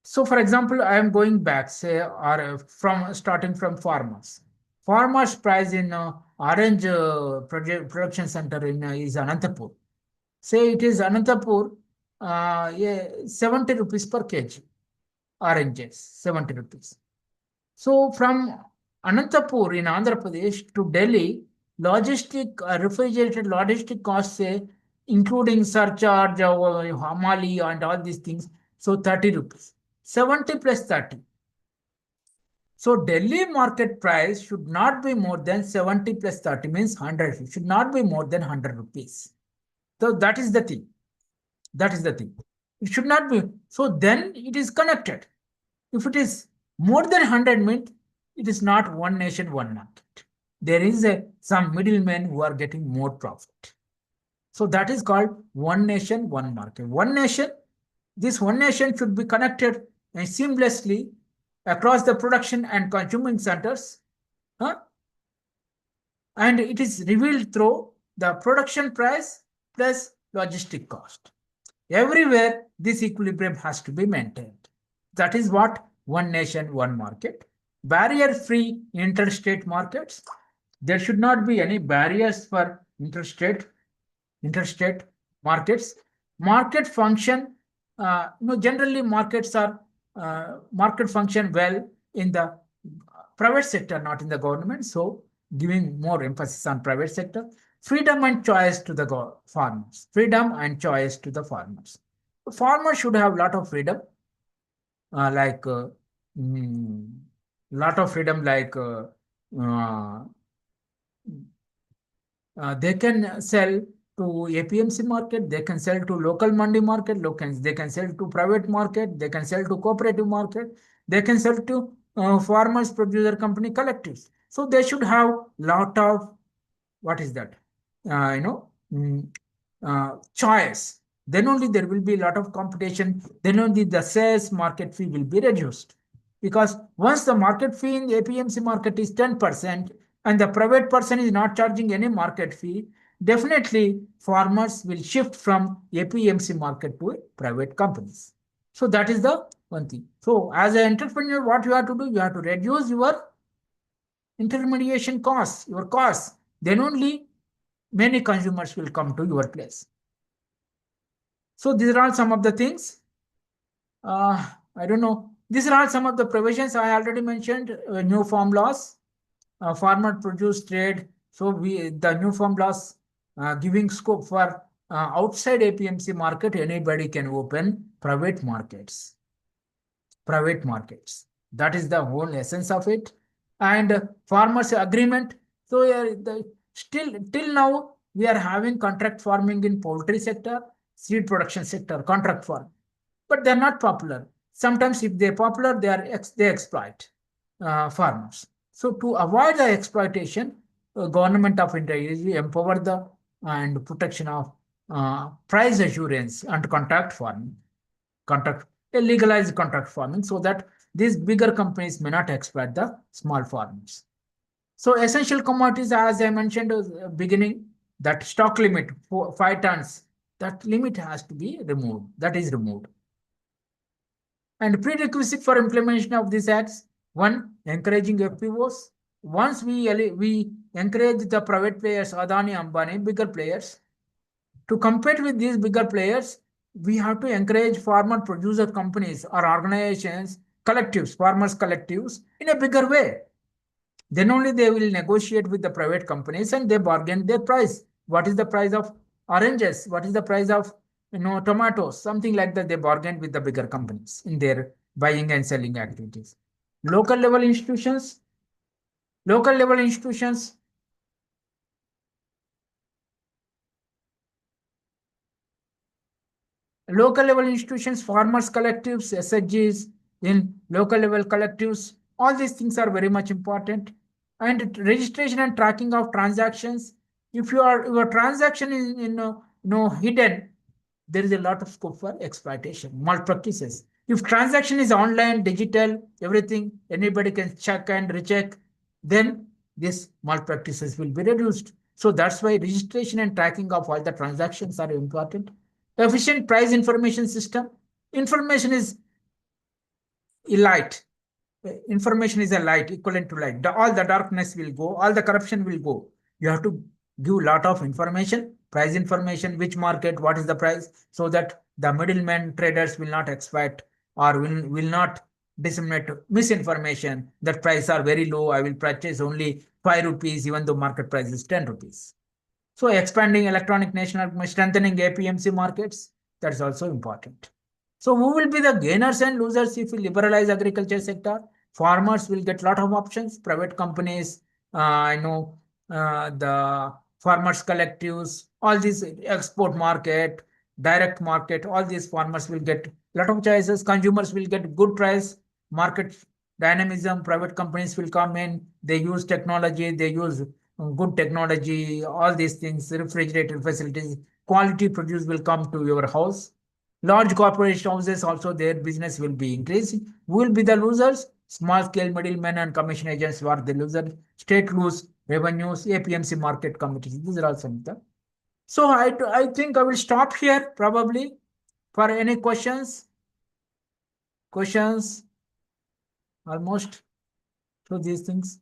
So, for example, I am going back, say, or starting from farmers. Farmers' price in orange production center is Anantapur. Say it is Anantapur, yeah, 70 rupees per kg. Oranges, 70 rupees. So from Anantapur in Andhra Pradesh to Delhi, refrigerated logistic costs, say, including surcharge, Hamali, and all these things, so 30 rupees. 70 plus 30. So Delhi market price should not be more than 70 plus 30 means 100. It should not be more than 100 rupees. So that is the thing. That is the thing. It should not be. So then it is connected. If it is more than 100 means it is not one nation, one market. There is some middlemen who are getting more profit. So that is called one nation, one market. One nation, this one nation should be connected seamlessly across the production and consuming centers. And it is revealed through the production price plus logistic cost. Everywhere, this equilibrium has to be maintained. That is what one nation, one market. Barrier-free interstate markets. There should not be any barriers for interstate markets. Market function, generally markets are market function well in the private sector, not in the government. So giving more emphasis on private sector. Freedom and choice to the farmers. Freedom and choice to the farmers. Farmers should have a lot of freedom, lot of freedom, like they can sell to APMC market, they can sell to local mandi market, they can sell to private market, they can sell to cooperative market, they can sell to farmers, producer company, collectives. So they should have lot of, what is that? Choice. Then only there will be a lot of competition. Then only the sales market fee will be reduced. Because once the market fee in the APMC market is 10% and the private person is not charging any market fee, definitely farmers will shift from APMC market to private companies. So that is the one thing. So as an entrepreneur, what you have to do, you have to reduce your intermediation costs, your costs. Then only many consumers will come to your place. So these are all some of the things. I don't know. These are all some of the provisions I already mentioned. New farm laws, farmer produce trade. So the new farm laws giving scope for outside APMC market, anybody can open private markets. Private markets. That is the whole essence of it. And farmers agreement. So till now we are having contract farming in poultry sector, seed production sector, contract farm, but they're not popular. Sometimes if they're popular, they exploit farmers. So to avoid the exploitation, government of India is empower the and protection of price assurance and contract farming, legalized contract farming, so that these bigger companies may not exploit the small farmers. So essential commodities, as I mentioned beginning, that stock limit, 5 tons, that limit has to be removed. That is removed. And prerequisite for implementation of these acts, one, encouraging FPOs. Once we encourage the private players, Adani, Ambani, bigger players, to compete with these bigger players, we have to encourage farmer producer companies or organizations, collectives, farmers collectives in a bigger way. Then only they will negotiate with the private companies and they bargain their price. What is the price of oranges? What is the price of tomatoes? Something like that. They bargain with the bigger companies in their buying and selling activities. Local level institutions. Local level institutions, farmers collectives, SHGs, in local level collectives, all these things are very much important. And registration and tracking of transactions. If your transaction is hidden, there is a lot of scope for exploitation, malpractices. If transaction is online, digital, everything, anybody can check and recheck, then this malpractices will be reduced. So that's why registration and tracking of all the transactions are important. Efficient price information system. Information is a light. Information is a light, equivalent to light. All the darkness will go, all the corruption will go. You have to give lot of information, price information, which market, what is the price, so that the middlemen traders will not exploit or will not disseminate misinformation that price are very low. I will purchase only 5 rupees, even though market price is 10 rupees. So expanding electronic national, strengthening APMC markets, that's also important. So who will be the gainers and losers if we liberalize agriculture sector? Farmers will get lot of options. Private companies, the farmers collectives, all these export market, direct market, all these farmers will get lot of choices. Consumers will get good price. Market dynamism. Private companies will come in. They use technology. They use good technology, all these things, refrigerated facilities, quality produce will come to your house. Large corporation houses also their business will be increasing. Who will be the losers? Small scale middlemen and commission agents were the losers. State lose revenues, APMC market committees. These are all some of them. So I think I will stop here probably for any questions. Questions almost. So these things.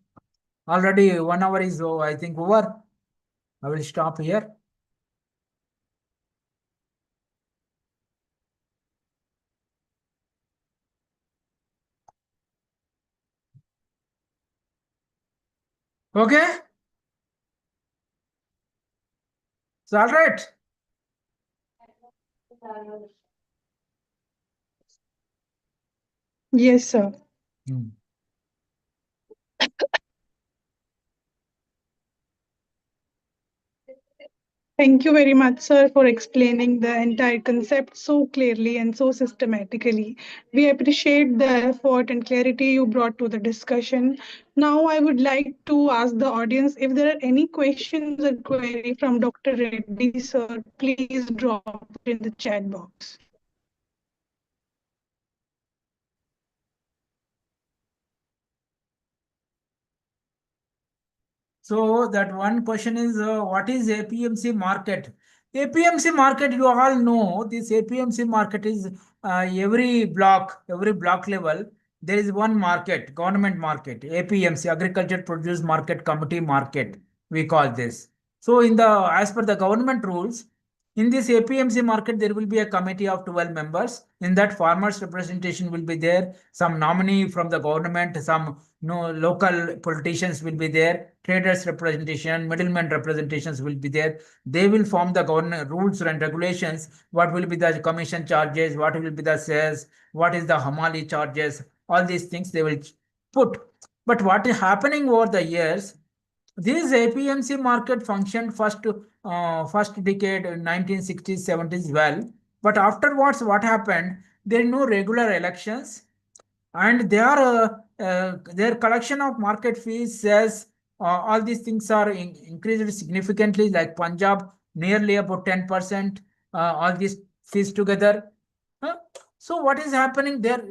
Already 1 hour is, I think, over. I will stop here. Okay. It's all right. Yes, sir. Thank you very much, sir, for explaining the entire concept so clearly and so systematically. We appreciate the effort and clarity you brought to the discussion. Now, I would like to ask the audience if there are any questions or query from Dr. Reddy, sir, please drop it in the chat box. So that one question is, what is APMC market? APMC market, you all know, this APMC market is every block level, there is one market, government market, APMC, Agriculture Produce Market Committee market, we call this. So as per the government rules, in this APMC market, there will be a committee of 12 members. In that, farmers representation will be there. Some nominee from the government, some local politicians will be there. Traders representation, middlemen representations will be there. They will form the government rules and regulations. What will be the commission charges? What will be the sales? What is the Hamali charges? All these things they will put. But what is happening over the years? This APMC market functioned first decade 1960s 70s well, but afterwards what happened? There are no regular elections, and their collection of market fees says all these things are increased significantly. Like Punjab, nearly about 10%. All these fees together. Huh? So what is happening there?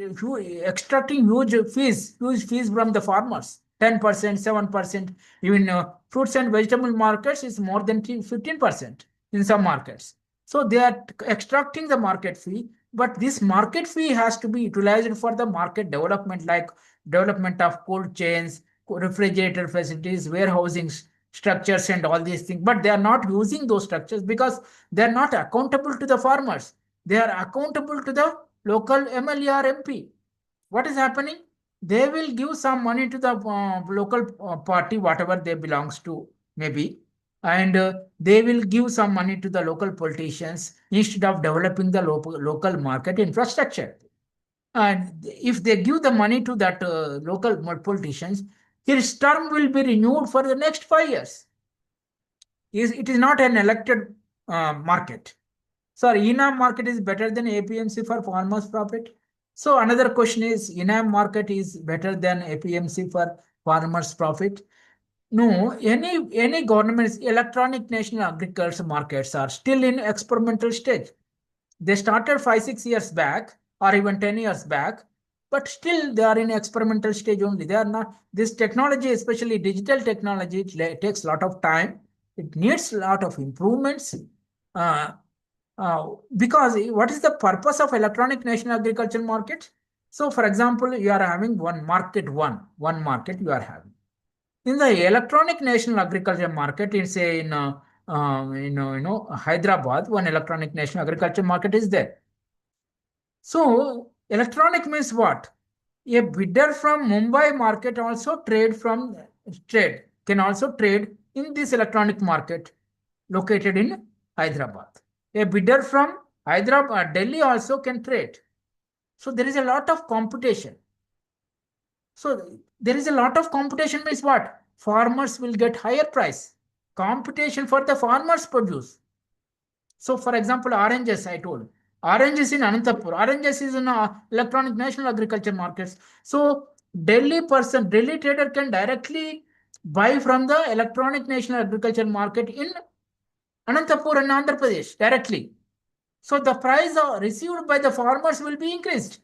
Extracting huge fees from the farmers. 10%, 7%. Even fruits and vegetable markets is more than 15% in some markets. So they are extracting the market fee, but this market fee has to be utilized for the market development, like development of cold chains, refrigerator facilities, warehousing structures, and all these things. But they are not using those structures because they are not accountable to the farmers. They are accountable to the local MLA or MP. What is happening? They will give some money to the local party, whatever they belongs to, maybe, and they will give some money to the local politicians instead of developing the local market infrastructure. And if they give the money to that local politicians, his term will be renewed for the next 5 years. It is not an elected market. Sorry, ENAM market is better than APMC for farmers' profit. So another question is, ENAM market is better than APMC for farmers' profit? No, any government's electronic national agriculture markets are still in experimental stage. They started 5 6 years back or even 10 years back, but still they are in experimental stage only. They are not, this technology, especially digital technology, it takes a lot of time. It needs a lot of improvements. Uh, because what is the purpose of electronic national agriculture market? So for example, you are having one market you are having. In the electronic national agriculture market, it's a Hyderabad, one electronic national agriculture market is there. So electronic means what? A bidder from Mumbai market also trade can also trade in this electronic market located in Hyderabad. A bidder from Hyderabad, Delhi also can trade. So there is a lot of competition. So there is a lot of competition means what? Farmers will get higher price. Competition for the farmers produce. So for example, oranges, I told. Oranges in Anantapur. Oranges is in electronic national agriculture markets. So Delhi trader can directly buy from the electronic national agriculture market in Anantapur and Andhra Pradesh directly. So the price received by the farmers will be increased.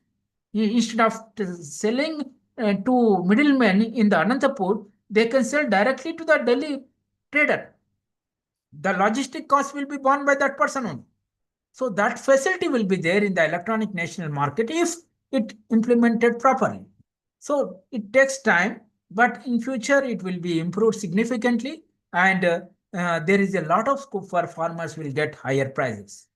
Instead of selling to middlemen in the Anantapur, they can sell directly to the Delhi trader. The logistic cost will be borne by that person only. So that facility will be there in the electronic national market if it implemented properly. So it takes time, but in future it will be improved significantly, and there is a lot of scope for farmers will get higher prices.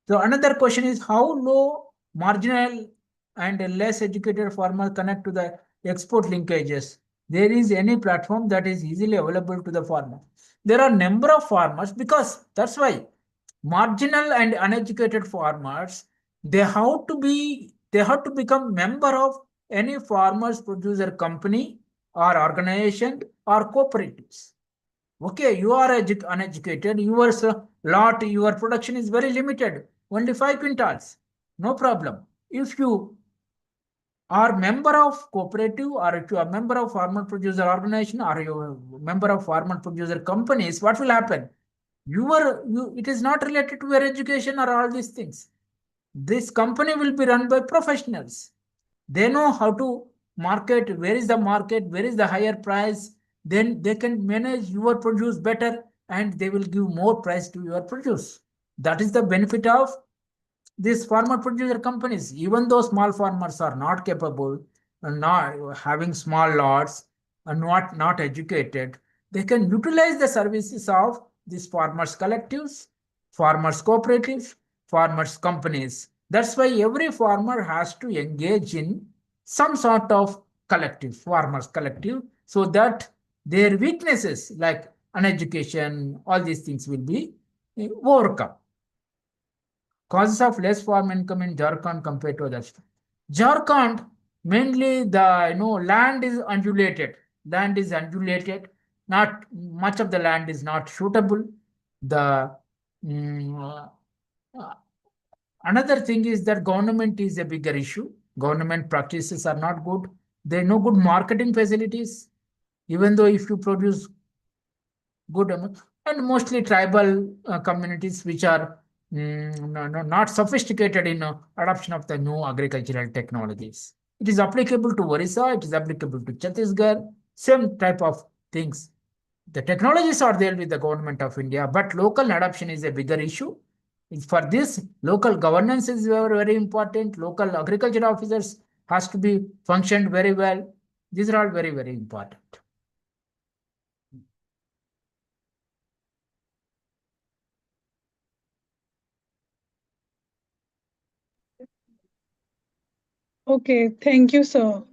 So another question is how low marginal and less educated farmers connect to the export linkages. There is any platform that is easily available to the farmer. There are number of farmers because that's why marginal and uneducated farmers they have to become member of any farmers producer company or organization or cooperatives. Okay, you are uneducated, your production is very limited, only 5 quintals. No problem. If you are member of cooperative or if you are member of farmer producer organization or you are member of farmer producer companies, what will happen? It is not related to your education or all these things. This company will be run by professionals. They know how to market, where is the market, where is the higher price, then they can manage your produce better and they will give more price to your produce. That is the benefit of these farmer producer companies. Even though small farmers are not capable, not having small lots, and not educated, they can utilize the services of these farmers collectives, farmers cooperatives, farmers companies. That's why every farmer has to engage in some sort of collective, farmers collective, so that their weaknesses like uneducation, all these things will be overcome. Causes of less farm income in Jharkhand compared to others. Jharkhand, mainly the land is undulated. Land is undulated. Not much of the land is not suitable. The mm, uh, Another thing is that government is a bigger issue. Government practices are not good. There are no good marketing facilities. Even though if you produce good amount, and mostly tribal communities which are not sophisticated in adoption of the new agricultural technologies. It is applicable to Orissa, it is applicable to Chhattisgarh, same type of things. The technologies are there with the government of India, but local adoption is a bigger issue. For this, local governance is very, very important. Local agriculture officers has to be functioned very well. These are all very, very important. Okay, thank you, sir.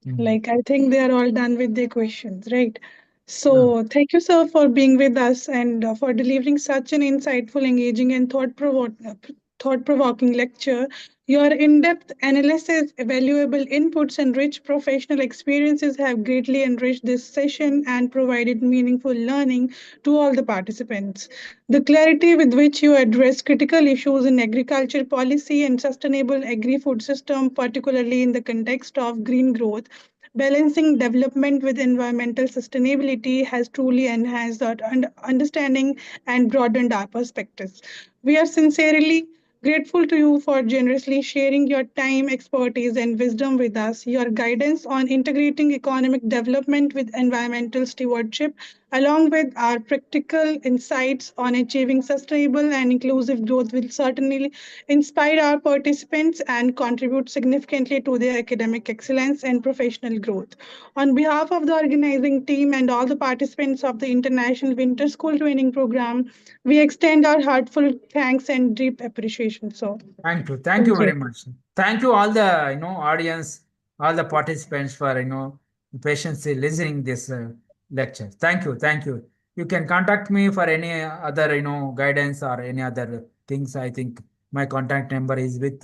Mm. Like, I think they are all done with their questions, right? Mm. So, thank you, sir, for being with us and for delivering such an insightful, engaging, and thought provoking thought-provoking lecture. Your in-depth analysis, valuable inputs, and rich professional experiences have greatly enriched this session and provided meaningful learning to all the participants. The clarity with which you address critical issues in agriculture policy and sustainable agri-food system, particularly in the context of green growth, balancing development with environmental sustainability, has truly enhanced our understanding and broadened our perspectives. We are sincerely grateful to you for generously sharing your time, expertise, and wisdom with us. Your guidance on integrating economic development with environmental stewardship, along with our practical insights on achieving sustainable and inclusive growth, will certainly inspire our participants and contribute significantly to their academic excellence and professional growth. On behalf of the organizing team and all the participants of the International Winter School Training Program, we extend our heartfelt thanks and deep appreciation. So, Thank you. Thank you thank very you. much. Thank you all the audience, all the participants for patiently listening this lecture. Thank you. Thank you. You can contact me for any other guidance or any other things. I think my contact number is with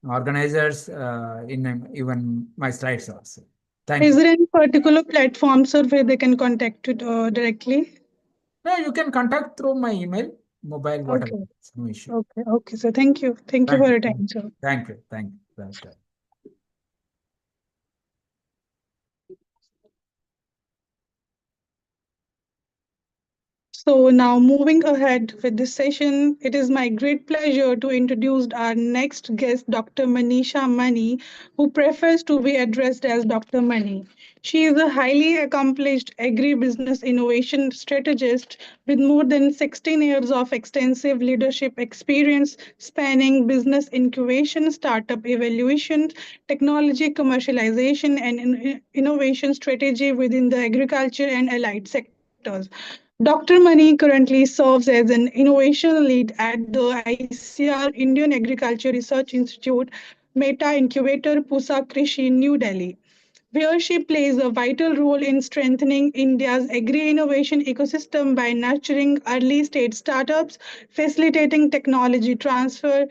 organizers in even my slides also. Thank Is you. there any particular platform, sir, where they can contact you directly? Yeah, you can contact through my email, mobile, whatever. Okay, It's no issue. okay, okay. So, thank you. Thank you Thank for you. your time, sir. Thank you. Thank you. Thank you. So now moving ahead with this session, it is my great pleasure to introduce our next guest, Dr. Manisha Mani, who prefers to be addressed as Dr. Mani. She is a highly accomplished agribusiness innovation strategist with more than 16 years of extensive leadership experience spanning business incubation, startup evaluation, technology commercialization, and innovation strategy within the agriculture and allied sectors. Dr. Mani currently serves as an innovation lead at the ICR Indian Agriculture Research Institute Meta Incubator Pusa Krishi, New Delhi, where she plays a vital role in strengthening India's agri innovation ecosystem by nurturing early stage startups, facilitating technology transfer,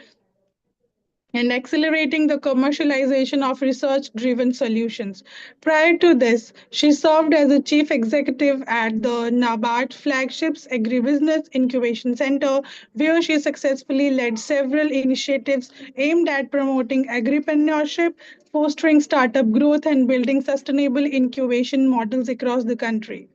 and accelerating the commercialization of research driven solutions. Prior to this, she served as a chief executive at the NABARD Flagships Agribusiness Incubation Center, where she successfully led several initiatives aimed at promoting agripreneurship, fostering startup growth, and building sustainable incubation models across the country.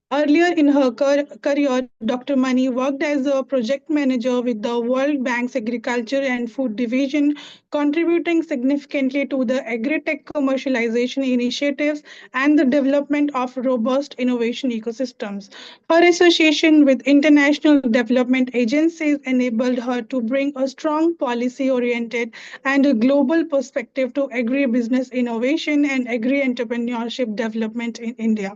Earlier in her career, Dr. Mani worked as a project manager with the World Bank's Agriculture and Food Division, contributing significantly to the agri-tech commercialization initiatives and the development of robust innovation ecosystems. Her association with international development agencies enabled her to bring a strong policy-oriented and a global perspective to agribusiness innovation and agri-entrepreneurship development in India.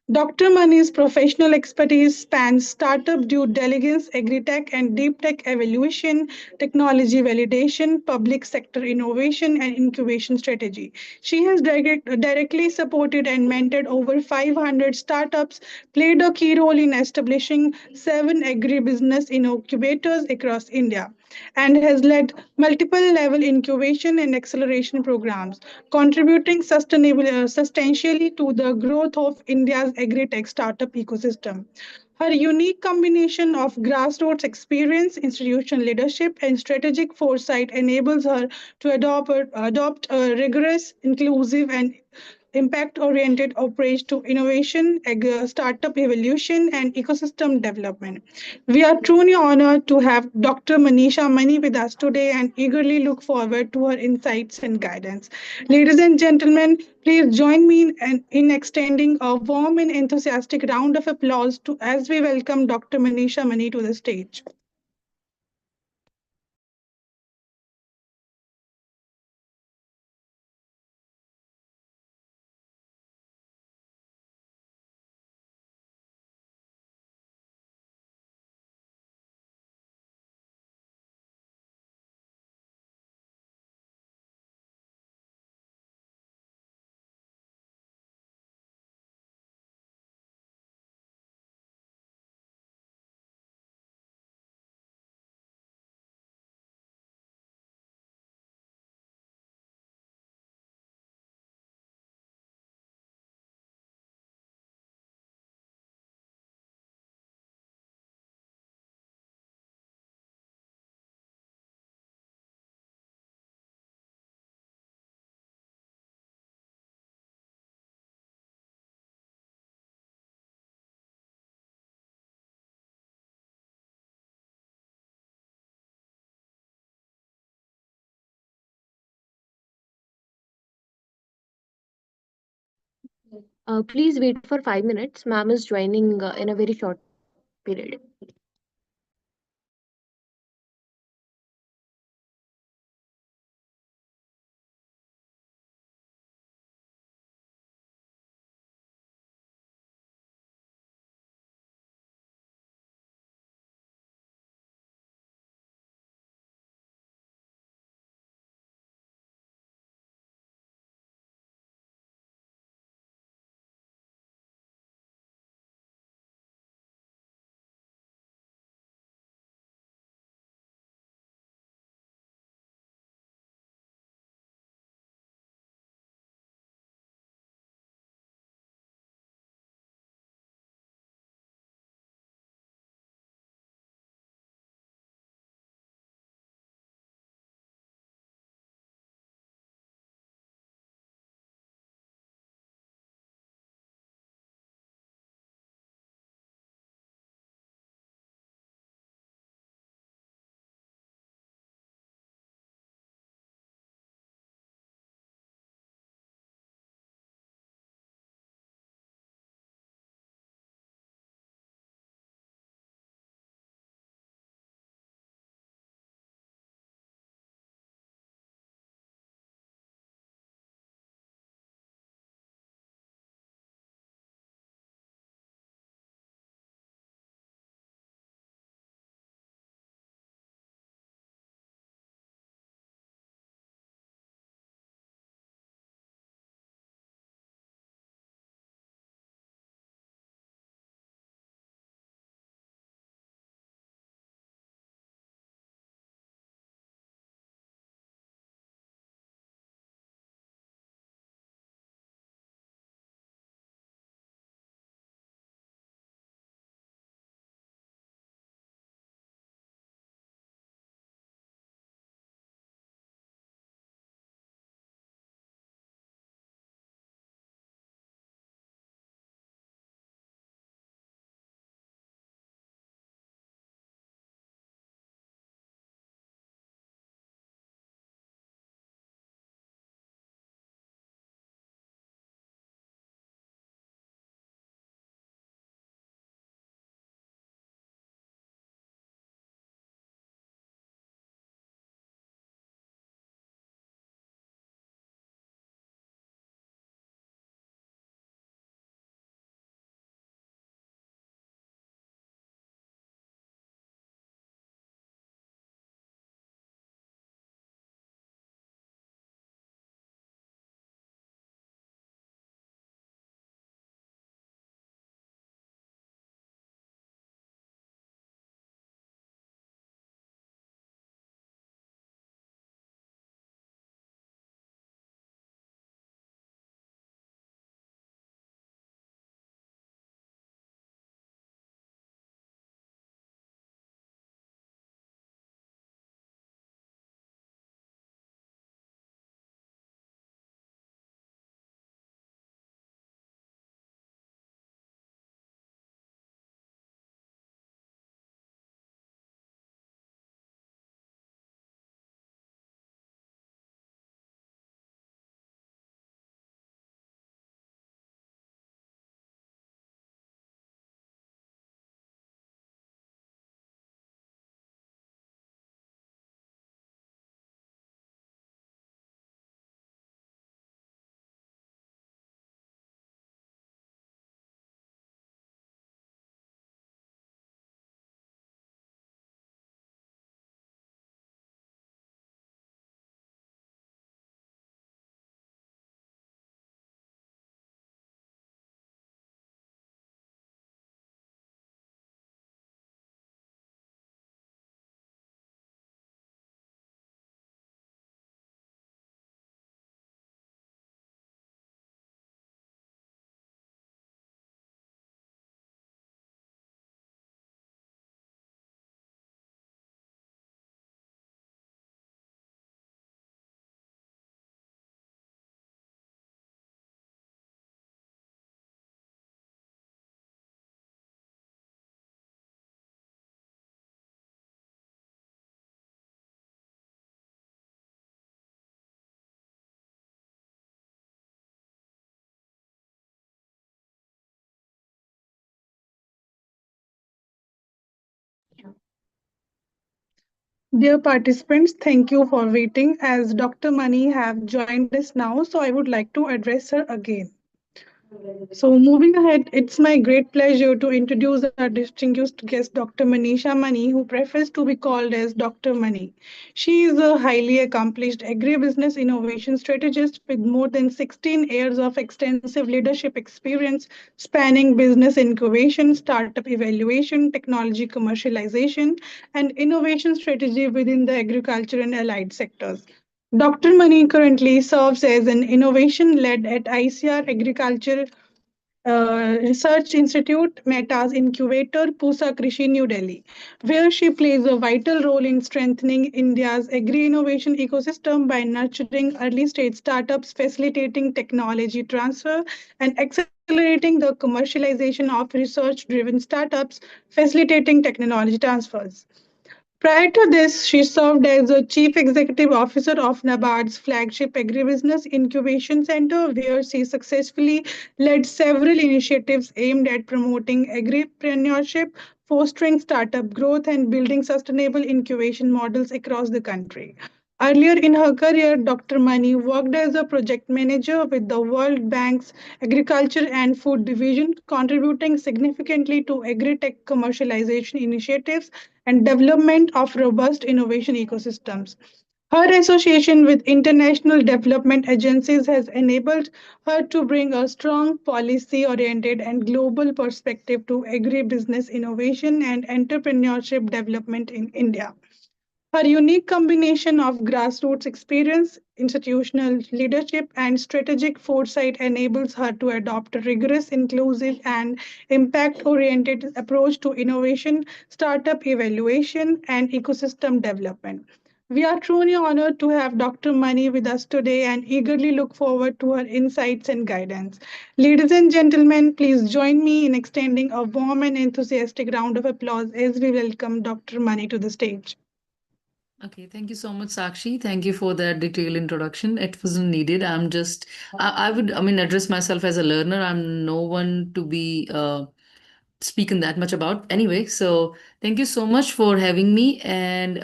Dr. Mani's professional expertise spans startup due diligence, agri-tech and deep tech evaluation, technology validation, public sector innovation, and incubation strategy. She has directly supported and mentored over 500 startups, played a key role in establishing seven agribusiness incubators across India, and has led multiple level incubation and acceleration programs, contributing substantially to the growth of India's agri-tech startup ecosystem. Her unique combination of grassroots experience, institutional leadership, and strategic foresight enables her to adopt a rigorous, inclusive, and impact oriented approach to innovation, startup evolution, and ecosystem development. We are truly honored to have Dr. Manisha Mani with us today and eagerly look forward to her insights and guidance. Ladies and gentlemen, please join me in extending a warm and enthusiastic round of applause to as we welcome Dr. Manisha Mani to the stage. Please wait for 5 minutes. Ma'am is joining in a very short period. Dear participants, thank you for waiting as Dr. Mani have joined us now, so I would like to address her again. So, moving ahead, it's my great pleasure to introduce our distinguished guest, Dr. Manisha Mani, who prefers to be called as Dr. Mani. She is a highly accomplished agribusiness innovation strategist with more than 16 years of extensive leadership experience spanning business incubation, startup evaluation, technology commercialization, and innovation strategy within the agriculture and allied sectors. Dr. Mani currently serves as an innovation led at ICR Agriculture Research Institute, Meta's incubator, Pusa Krishi, New Delhi, where she plays a vital role in strengthening India's agri innovation ecosystem by nurturing early stage startups, facilitating technology transfer, and accelerating the commercialization of research driven startups, facilitating technology transfers. Prior to this, she served as a Chief Executive Officer of NABARD's flagship agribusiness incubation center, where she successfully led several initiatives aimed at promoting agripreneurship, fostering startup growth, and building sustainable incubation models across the country. Earlier in her career, Dr. Mani worked as a project manager with the World Bank's Agriculture and Food Division, contributing significantly to agri-tech commercialization initiatives and development of robust innovation ecosystems. Her association with international development agencies has enabled her to bring a strong policy oriented and global perspective to agribusiness innovation and entrepreneurship development in India. Her unique combination of grassroots experience, institutional leadership, and strategic foresight enables her to adopt a rigorous, inclusive, and impact oriented approach to innovation, startup evaluation, and ecosystem development. We are truly honored to have Dr. Mani with us today and eagerly look forward to her insights and guidance. Ladies and gentlemen, please join me in extending a warm and enthusiastic round of applause as we welcome Dr. Mani to the stage. Okay, thank you so much, Sakshi. Thank you for that detailed introduction. It wasn't needed. I mean, address myself as a learner. I'm no one to be speaking that much about. Anyway, so thank you so much for having me. And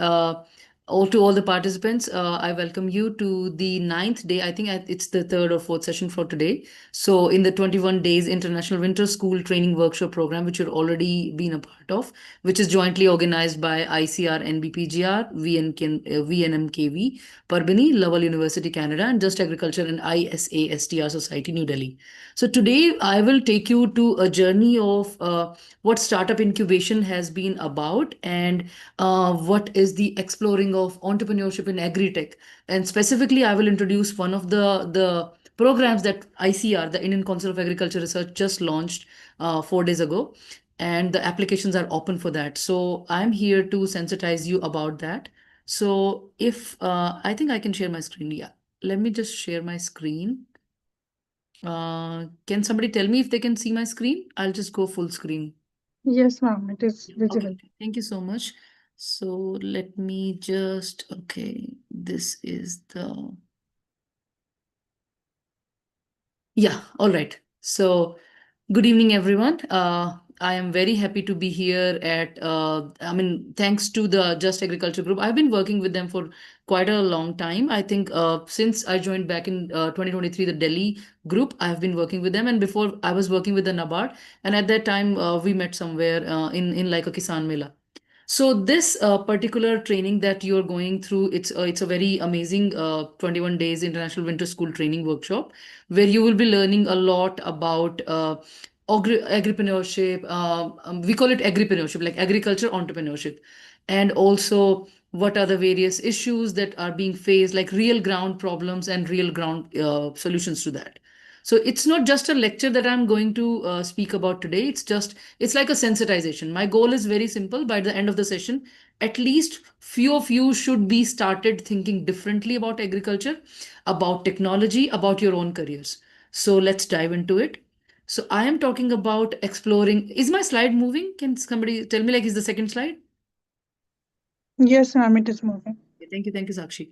all to all the participants, I welcome you to the ninth day. I think it's the third or fourth session for today. So in the 21 days International Winter School Training Workshop Program, which you've already been a part of, which is jointly organized by ICR, NBPGR, VNMKV, Parbini, Lowell University, Canada, and Just Agriculture and ISASTR Society, New Delhi. So today I will take you to a journey of what startup incubation has been about, and what is the exploring of entrepreneurship in agri-tech. And specifically, I will introduce one of the programs that ICR, the Indian Council of Agriculture Research, just launched 4 days ago. And the applications are open for that. So I'm here to sensitize you about that. So if I think I can share my screen. Yeah, let me just share my screen. Can somebody tell me if they can see my screen? I'll just go full screen. Yes, ma'am, it is visible. Okay, thank you so much. So let me just, okay, this is the, yeah, all right. So good evening, everyone. I am very happy to be here at, I mean, thanks to the Just Agriculture Group. I've been working with them for quite a long time. I think since I joined back in 2023, the Delhi group, I've been working with them. And before I was working with the NABARD. And at that time, we met somewhere in like a Kisan Mela. So this particular training that you're going through, it's a very amazing 21 days international winter school training workshop where you will be learning a lot about agripreneurship. We call it agripreneurship, like agriculture entrepreneurship, and also what are the various issues that are being faced, like real ground problems and real ground solutions to that. So it's not just a lecture that I'm going to speak about today. It's like a sensitization. My goal is very simple. By the end of the session, at least few of you should be started thinking differently about agriculture, about technology, about your own careers. So let's dive into it. So I am talking about exploring. Is my slide moving? Can somebody tell me, like, is the second slide? Yes, ma'am, it is moving. Okay, thank you, Sakshi.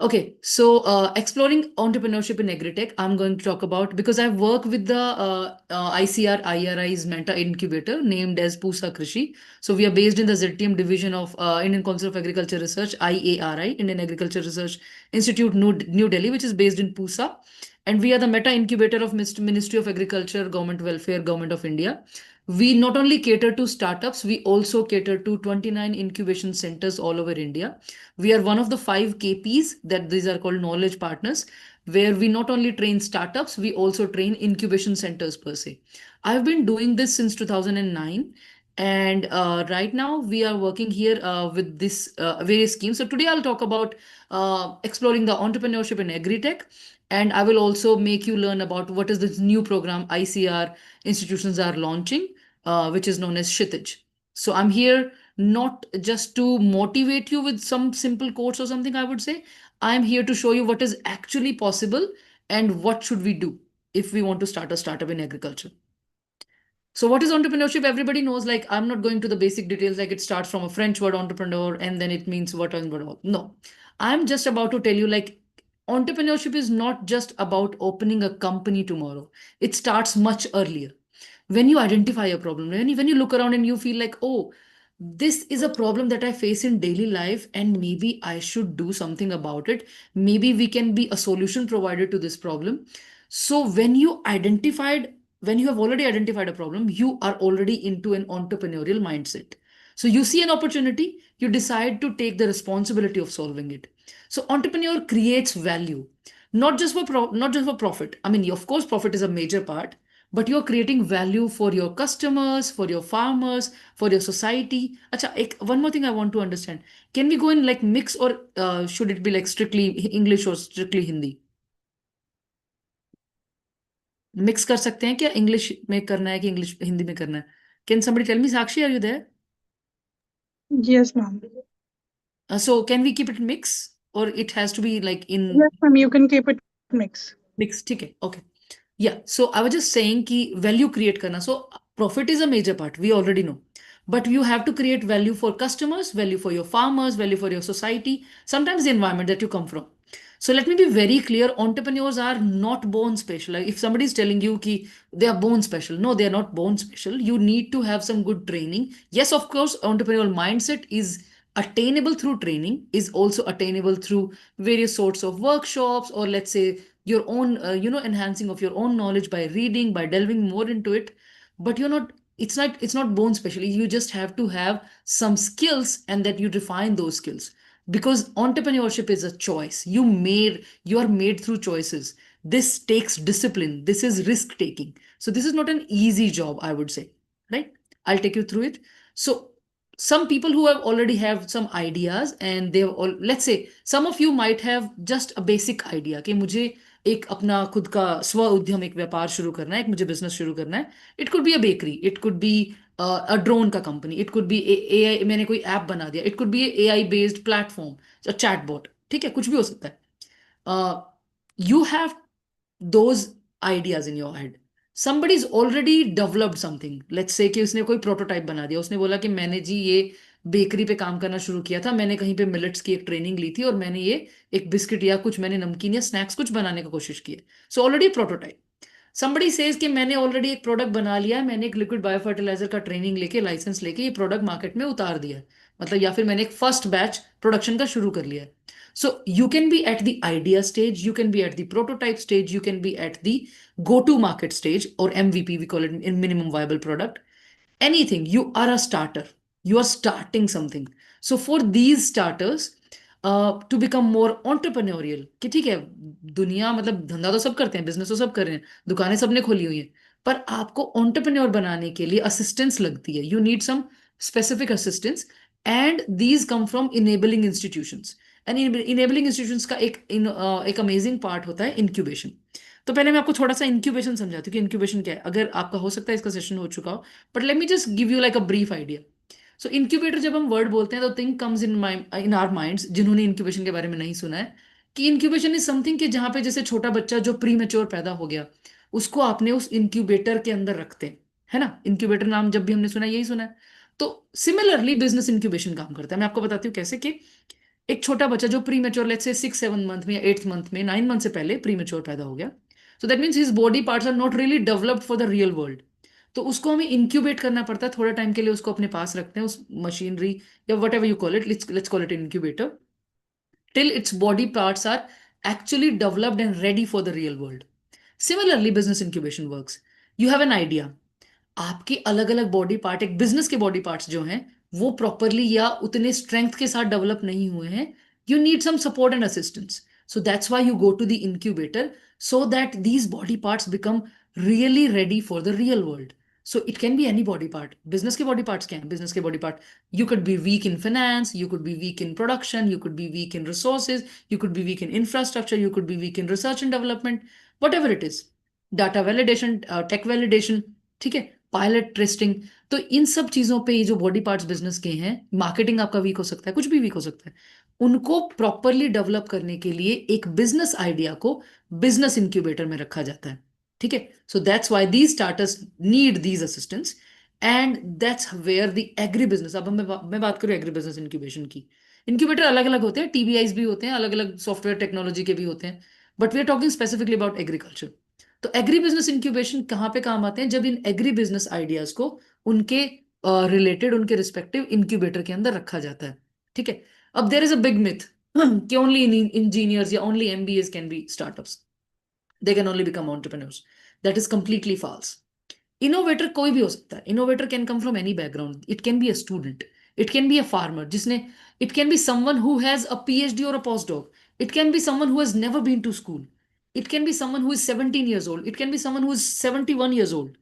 Okay, so exploring entrepreneurship in agritech, I'm going to talk about because I work with the ICR IRI's Meta Incubator named as Pusa Krishi. So we are based in the ZTM division of Indian Council of Agriculture Research, IARI, Indian Agriculture Research Institute, New Delhi, which is based in Pusa. And we are the Meta Incubator of Ministry of Agriculture, Government Welfare, Government of India. We not only cater to startups, we also cater to 29 incubation centers all over India. We are one of the 5 KPs that these are called knowledge partners, where we not only train startups, we also train incubation centers per se. I've been doing this since 2009. And right now we are working here with this various schemes. So today I'll talk about exploring the entrepreneurship in agri-tech. And I will also make you learn about what is this new program ICR institutions are launching, which is known as Shitij. So I'm here not just to motivate you with some simple quotes or something, I would say. I'm here to show you what is actually possible and what should we do if we want to start a startup in agriculture. So what is entrepreneurship? Everybody knows, like, I'm not going to the basic details, like it starts from a French word entrepreneur and then it means what and what all. No, I'm just about to tell you, like, entrepreneurship is not just about opening a company tomorrow. It starts much earlier. When you identify a problem, when you look around and you feel like, oh, this is a problem that I face in daily life and maybe I should do something about it. Maybe we can be a solution provider to this problem. So when you have already identified a problem, you are already into an entrepreneurial mindset. So you see an opportunity, you decide to take the responsibility of solving it. So entrepreneur creates value, not just for profit. I mean, of course, profit is a major part, but you're creating value for your customers, for your farmers, for your society. Acha, one more thing I want to understand. Can we go in like mix, or should it be like strictly English or strictly Hindi? Mix कर सकते हैं क्या? English में करना है कि English Hindi में करना है? Can somebody tell me? Sakshi, are you there? Yes, ma'am. So can we keep it mix, or it has to be like in Yes, ma'am. You can keep it mix. mix? ठीक है, okay. Yeah, so I was just saying कि value create करना. So profit is a major part, we already know. But you have to create value for customers, value for your farmers, value for your society, sometimes the environment that you come from. So let me be very clear, entrepreneurs are not born special. Like if somebody is telling you कि they are born special, no, they are not born special. You need to have some good training. Yes, of course, entrepreneurial mindset is attainable through training, is also attainable through various sorts of workshops, or let's say your own enhancing of your own knowledge by reading, by delving more into it. But it's not born specially. You just have to have some skills, and that you define those skills, because entrepreneurship is a choice. You are made through choices. This takes discipline. This is risk taking. So this is not an easy job, I would say, right? I'll take you through it. So some people who already have some ideas, and they all, let's say some of you might have just a basic idea कि मुझे एक अपना खुद का स्व उद्यम, एक व्यापार शुरू करना है, एक मुझे बिजनेस शुरू करना है. It could be a bakery, it could be a drone का company, it could be AI, मैंने कोई ऐप बना दिया, it could be AI based platform, chatbot, ठीक है, कुछ भी हो सकता है. You have those ideas in your head. Somebody's already developed something. Let's say कि उसने कोई प्रोटोटाइप बना दिया. उसने बोला कि मैंने जी ये बेकरी पे काम करना शुरू किया था, मैंने कहीं पे मिलेट्स की एक ट्रेनिंग ली थी, और मैंने ये एक बिस्किट या कुछ मैंने नमकीन या स्नैक्स कुछ बनाने की कोशिश की है. So already prototype. somebody says कि मैंने ऑलरेडी एक प्रोडक्ट बना लिया है, मैंने एक लिक्विड बायो फर्टिलाइजर का ट्रेनिंग लेके, लाइसेंस लेके ये प्रोडक्ट मार्केट में उतार दिया है, मतलब या फिर मैंने एक फर्स्ट बैच प्रोडक्शन का शुरू कर लिया है. So you can be at the idea stage, you can be at the prototype stage, you can be at the go-to-market stage, or MVP, we call it in minimum viable product. Anything, you are a starter. You are starting something. So for these starters, to become more entrepreneurial, कि ठीक है, दुनिया मतलब धंधा तो सब करते हैं, बिजनेस तो सब कर रहे हैं, दुकानें सबने खोली हुई हैं, पर आपको entrepreneur बनाने के लिए असिस्टेंस लगती है. You need some specific assistance, and these come from enabling institutions. And enabling institutions का एक अमेजिंग पार्ट होता है इंक्यूबेशन. तो पहले मैं आपको थोड़ा सा इंक्यूबेशन समझाती हूँ कि इंक्यूबेशन क्या है. अगर आपका हो सकता है इसका सेशन हो चुका हो, but let me just give you like a brief idea. So incubator जब हम वर्ड बोलते हैं तो think comes in our minds, जिन्होंने इंक्यूबेशन के बारे में नहीं सुना है, कि इंक्यूबेशन इज समथिंग कि जहाँ पे जैसे छोटा बच्चा जो प्री मेच्योर पैदा हो गया, उसको आपने उस इंक्यूबेटर के अंदर रखते हैं, है ना. इंक्यूबेटर नाम जब भी हमने सुना, यही सुना है. तो सिमिलरली बिजनेस इंक्यूबेशन काम करता है. मैं आपको बताती हूँ कैसे कि एक छोटा बच्चा जो pre mature, let's say 6-7 month में या 8th मंथ में 9 मंथ से पहले प्री मेच्योर पैदा हो गया, so that means his body parts are not really developed for the real world. तो उसको हमें इंक्यूबेट करना पड़ता है, थोड़ा टाइम के लिए उसको अपने पास रखते हैं, उस मशीनरी या what ever you call it, let's call it incubator, till its body parts are actually developed and ready for the real world. Similarly, business incubation works. You have an idea. आपके अलग अलग body part, एक business के body parts जो हैं वो properly या उतने स्ट्रेंथ के साथ डेवलप नहीं हुए हैं, you need some support and assistance, so that's why you go to the incubator, so that these body parts become really ready for the real world. So it can be any body part. Business के body parts क्या हैं? Business के body part, you could be weak in finance, you could be weak in production, you could be weak in resources, you could be weak in infrastructure, you could be weak in research and development, whatever it is. Data validation, tech validation, ठीक है, pilot testing. तो इन सब चीजों पे ये जो body parts business के हैं, मार्केटिंग आपका वीक हो सकता है, कुछ भी वीक हो सकता है, उनको प्रॉपरली डेवलप करने के लिए एक बिजनेस आइडिया को बिजनेस इंक्यूबेटर में रखा जाता है. ठीक है, so that's why these starters need these assistants, and that's where the agri business. अब मैं बात करूँ एग्री बिजनेस इंक्यूबेशन की. इंक्यूबेटर अलग अलग होते हैं, टीबीआईज भी होते हैं, अलग अलग सॉफ्टवेयर टेक्नोलॉजी के भी होते हैं, but we are talking specifically about agriculture. तो एग्री बिजनेस इंक्यूबेशन कहाँ पे काम आते हैं? जब इन एग्री बिजनेस आइडियाज को उनके रिलेटेड उनके रिस्पेक्टिव इंक्यूबेटर के अंदर रखा जाता है. ठीक है, अब there is a big myth कि ओनली इंजीनियर्स या only MBAs can be startups, they can only become entrepreneurs. That is completely false. Innovator कोई भी हो सकता है. Innovator can come from any background. It can be a student, it can be a farmer जिसने, it can be someone who has a PhD or a postdoc, it can be someone who has never been to school, it can be someone who is 17 years old, it can be someone who is 71 years old.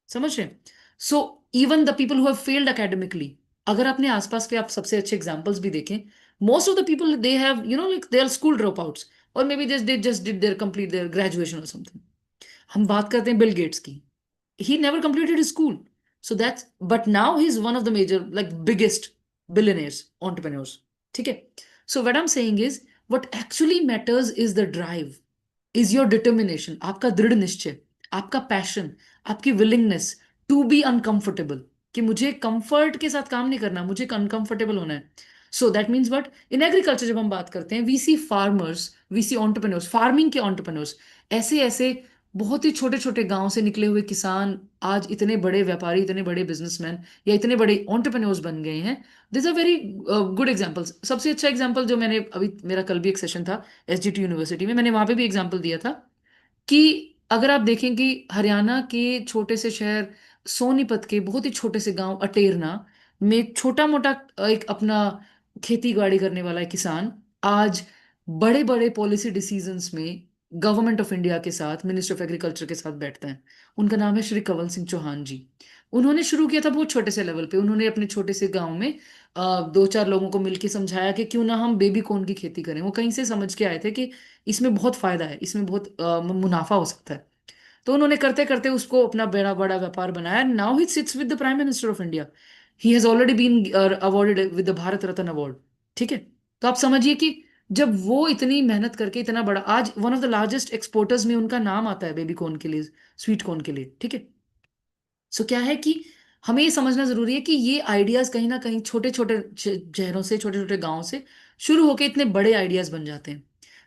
समझ रहे हैं? So even the people who have failed academically, अगर अपने आसपास के आप सबसे अच्छे एग्जाम्पल्स भी देखें, most of the people they have, you know, like they are school dropouts, or maybe they just did their complete their graduation or something. हम बात करते हैं बिल गेट्स की, he never completed his school, so that's, but now he's one of the major, like biggest billionaires, entrepreneurs. ठीक है, so what I'm saying is what actually matters is the drive, is your determination, आपका दृढ़ निश्चय, आपका passion, आपकी willingness to be uncomfortable, कि मुझे comfort के साथ काम नहीं करना, मुझे अनकंफर्टेबल होना है. So that means what, in agriculture जब हम बात करते हैं, we see farmers, we see entrepreneurs, farming के एंटरप्रेन्योर्स, ऐसे ऐसे बहुत ही छोटे छोटे गांव से निकले हुए किसान आज इतने बड़े व्यापारी, इतने बड़े बिजनेसमैन या इतने बड़े एंटरप्रेन्योर्स बन गए हैं. This are very good examples. सबसे अच्छा एग्जांपल जो मैंने अभी, मेरा कल भी एक सेशन था एसजीटी यूनिवर्सिटी में, मैंने वहां पे भी एग्जांपल दिया था कि अगर आप देखें कि हरियाणा के छोटे से शहर सोनीपत के बहुत ही छोटे से गांव अटेरना में छोटा मोटा एक अपना खेती बाड़ी करने वाला एक किसान आज बड़े बड़े पॉलिसी डिसीजंस में गवर्नमेंट ऑफ इंडिया के साथ, मिनिस्टर ऑफ एग्रीकल्चर के साथ बैठते हैं. उनका नाम है श्री कंवल सिंह चौहान जी. उन्होंने शुरू किया था बहुत छोटे से लेवल पे. उन्होंने अपने छोटे से गांव में 2-4 लोगों को मिलकर समझाया कि क्यों ना हम बेबी कॉर्न की खेती करें. वो कहीं से समझ के आए थे कि इसमें बहुत फायदा है, इसमें बहुत मुनाफा हो सकता है. तो उन्होंने करते करते उसको अपना बड़ा बड़ा व्यापार बनाया. Now he sits with the prime minister of India. He has already been awarded with the Bharat Ratna award. ठीक है, तो आप समझिए कि जब वो इतनी मेहनत करके इतना बड़ा, आज one of the largest exporters में उनका नाम आता है बेबी कॉर्न के लिए, स्वीट कॉर्न के लिए. ठीक है, सो क्या है कि हमें ये समझना जरूरी है कि ये आइडियाज कहीं ना कहीं छोटे छोटे शहरों से, छोटे छोटे गांव से शुरू होकर इतने बड़े आइडियाज बन जाते हैं.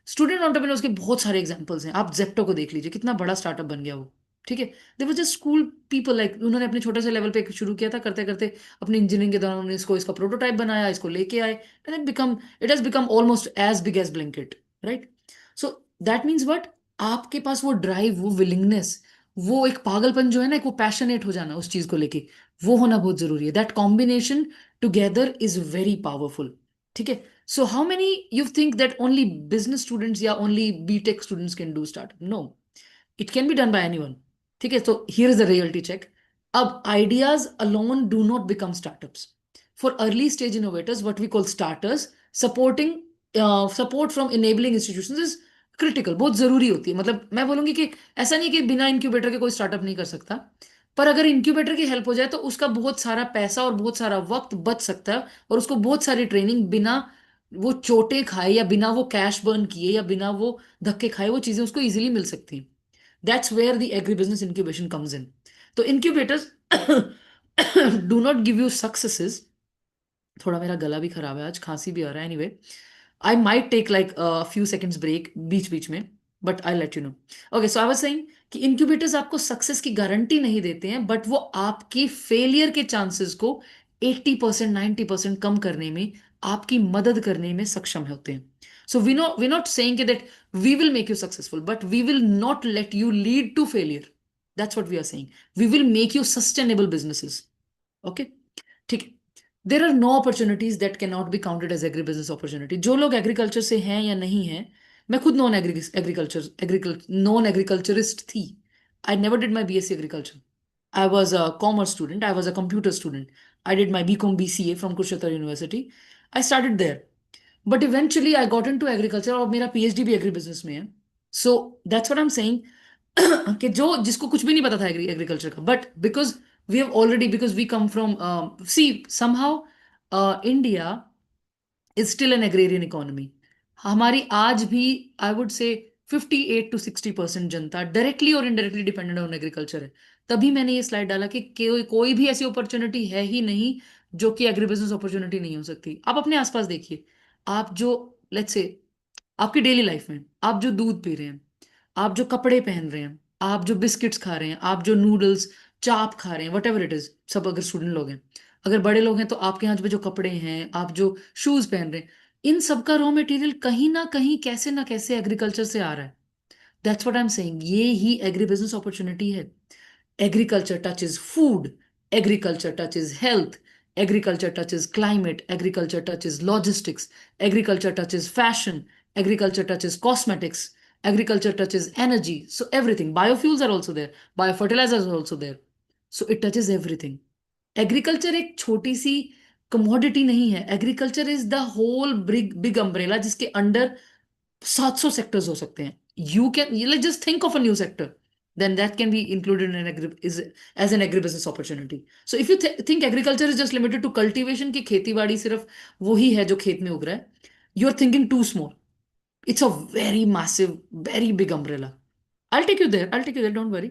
स्टूडेंट एंटरप्रेन्योर्स के बहुत सारे एग्जांपल्स हैं. आप जेप्टो को देख लीजिए, कितना बड़ा स्टार्टअप बन गया वो. ठीक है, they was just school people, like उन्होंने अपने छोटे से लेवल पे शुरू किया था, करते करते अपनी इंजीनियरिंग के दौरान उन्होंने इसका प्रोटोटाइप बनाया, इसको लेके आए, and it has become almost as big as Blinkit. Right, so that means what, आपके पास वो ड्राइव, वो विलिंगनेस, वो एक पागलपन जो है ना, एक वो पैशनेट हो जाना उस चीज को लेके, वो होना बहुत जरूरी है. That combination together is very powerful. ठीक है, so how many you think that only business students या only BTech students can do startup? No, it can be done by anyone. ठीक है, so here is the reality check. अब ideas alone do not become startups. For early stage innovators, what we call starters, support from enabling institutions is critical, बहुत जरूरी होती है. मतलब मैं बोलूंगी कि ऐसा नहीं कि बिना इंक्यूबेटर के कोई स्टार्टअप नहीं कर सकता, पर अगर इंक्यूबेटर की हेल्प हो जाए तो उसका बहुत सारा पैसा और बहुत सारा वक्त बच सकता है, और उसको बहुत सारी ट्रेनिंग बिना वो चोटें खाए या बिना वो कैश बर्न किए या बिना वो धक्के खाए वो चीजें उसको इजीली मिल सकती हैं. That's where the agri business incubation comes in. तो incubators do not give you successes. थोड़ा मेरा गला भी खराब है आज, खांसी भी आ रहा है. Anyway, I might take like a few seconds break बीच बीच में, but I'll let you know. Okay, so I was saying कि incubators आपको सक्सेस की गारंटी नहीं देते हैं, बट वो आपकी फेलियर के चांसेस को 80% 90% कम करने में, आपकी मदद करने में सक्षम होते हैं. So we're not saying that we will make you successful, but we will not let you lead to failure. That's what we are saying. We will make you sustainable businesses. Okay, ठीक है. There are no opportunities that can not be counted as agri business opportunity. जो लोग agriculture से हैं या नहीं हैं, मैं खुद नॉन एग्रीकल्चरिस्ट थी. I never did my BSc agriculture. I was a commerce student, I was a computer student. I did my BCom BCA from Kurukshetra university. I started there, but eventually I got in to agriculture, और मेरा PhD भी agri business में है. So that's what I am saying कि जो जिसको कुछ भी नहीं पता था एग्रीकल्चर का, but because we have already, because we come from see, somehow India is still an agrarian economy. हमारी आज भी आई वुड से 58 to 60% जनता डायरेक्टली और इनडायरेक्टली डिपेंडेंट ऑन एग्रीकल्चर है. तभी मैंने ये स्लाइड डाला कि कोई भी ऐसी अपॉर्चुनिटी है ही नहीं जो कि एग्री बिजनेस अपॉर्चुनिटी नहीं हो सकती. आप अपने आसपास देखिए, आप जो लेट्स से आपकी डेली लाइफ में आप जो दूध पी रहे हैं, आप जो कपड़े पहन रहे हैं, आप जो बिस्किट्स खा रहे हैं, आप जो नूडल्स चाप खा रहे हैं, वट एवर इट इज, सब अगर स्टूडेंट लोग हैं, अगर बड़े लोग हैं तो आपके यहाँ जो कपड़े हैं, आप जो शूज पहन रहे हैं, इन सब का रॉ मटेरियल कहीं ना कहीं कैसे ना कैसे एग्रीकल्चर से आ रहा है. That's what I am saying. ये ही एग्री बिजनेस अपॉर्चुनिटी है. Agriculture touches food, agriculture touches health, agriculture touches climate, agriculture touches logistics, agriculture touches fashion, agriculture touches cosmetics, agriculture touches energy. So everything. Biofuels are also there, biofertilizers are also there. So it touches everything. Agriculture एक छोटी सी commodity नहीं है. Agriculture is the whole big umbrella जिसके under 700 sectors हो सकते हैं. You can like just think of a new sector, then that can be included in as an agribusiness opportunity. So if you think agriculture is just limited to cultivation, कि खेती बाड़ी सिर्फ वही है जो खेत में उग रहा है, you are thinking too small. It's a very massive, very big umbrella. I'll take you there. Don't worry.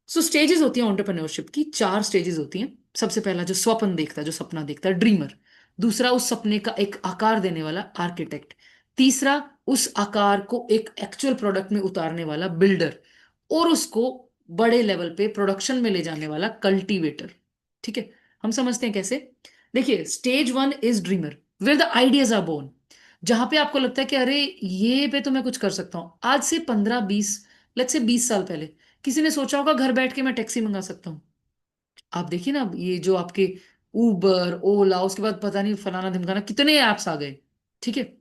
So stages होती हैं एंटरप्रेन्योरशिप की. 4 स्टेजेस होती हैं. सबसे पहला जो स्वप्न देखता है, जो सपना देखता है, ड्रीमर. दूसरा उस सपने का एक आकार देने वाला, आर्किटेक्ट. तीसरा उस आकार को एक एक्चुअल प्रोडक्ट में उतारने वाला, बिल्डर. और उसको बड़े लेवल पे प्रोडक्शन में ले जाने वाला, कल्टीवेटर. ठीक है, हम समझते हैं कैसे. देखिए, stage 1 is dreamer, where the ideas are born. जहां पे आपको लगता है कि अरे ये पे तो मैं कुछ कर सकता हूं. आज से 15-20, लेट्स से 20 साल पहले किसी ने सोचा होगा घर बैठ के मैं टैक्सी मंगा सकता हूँ. आप देखिए ना, ये जो आपके उबर, ओला, उसके बाद पता नहीं फलाना ढिमकाना कितने ऐप्स आ गए. ठीक है,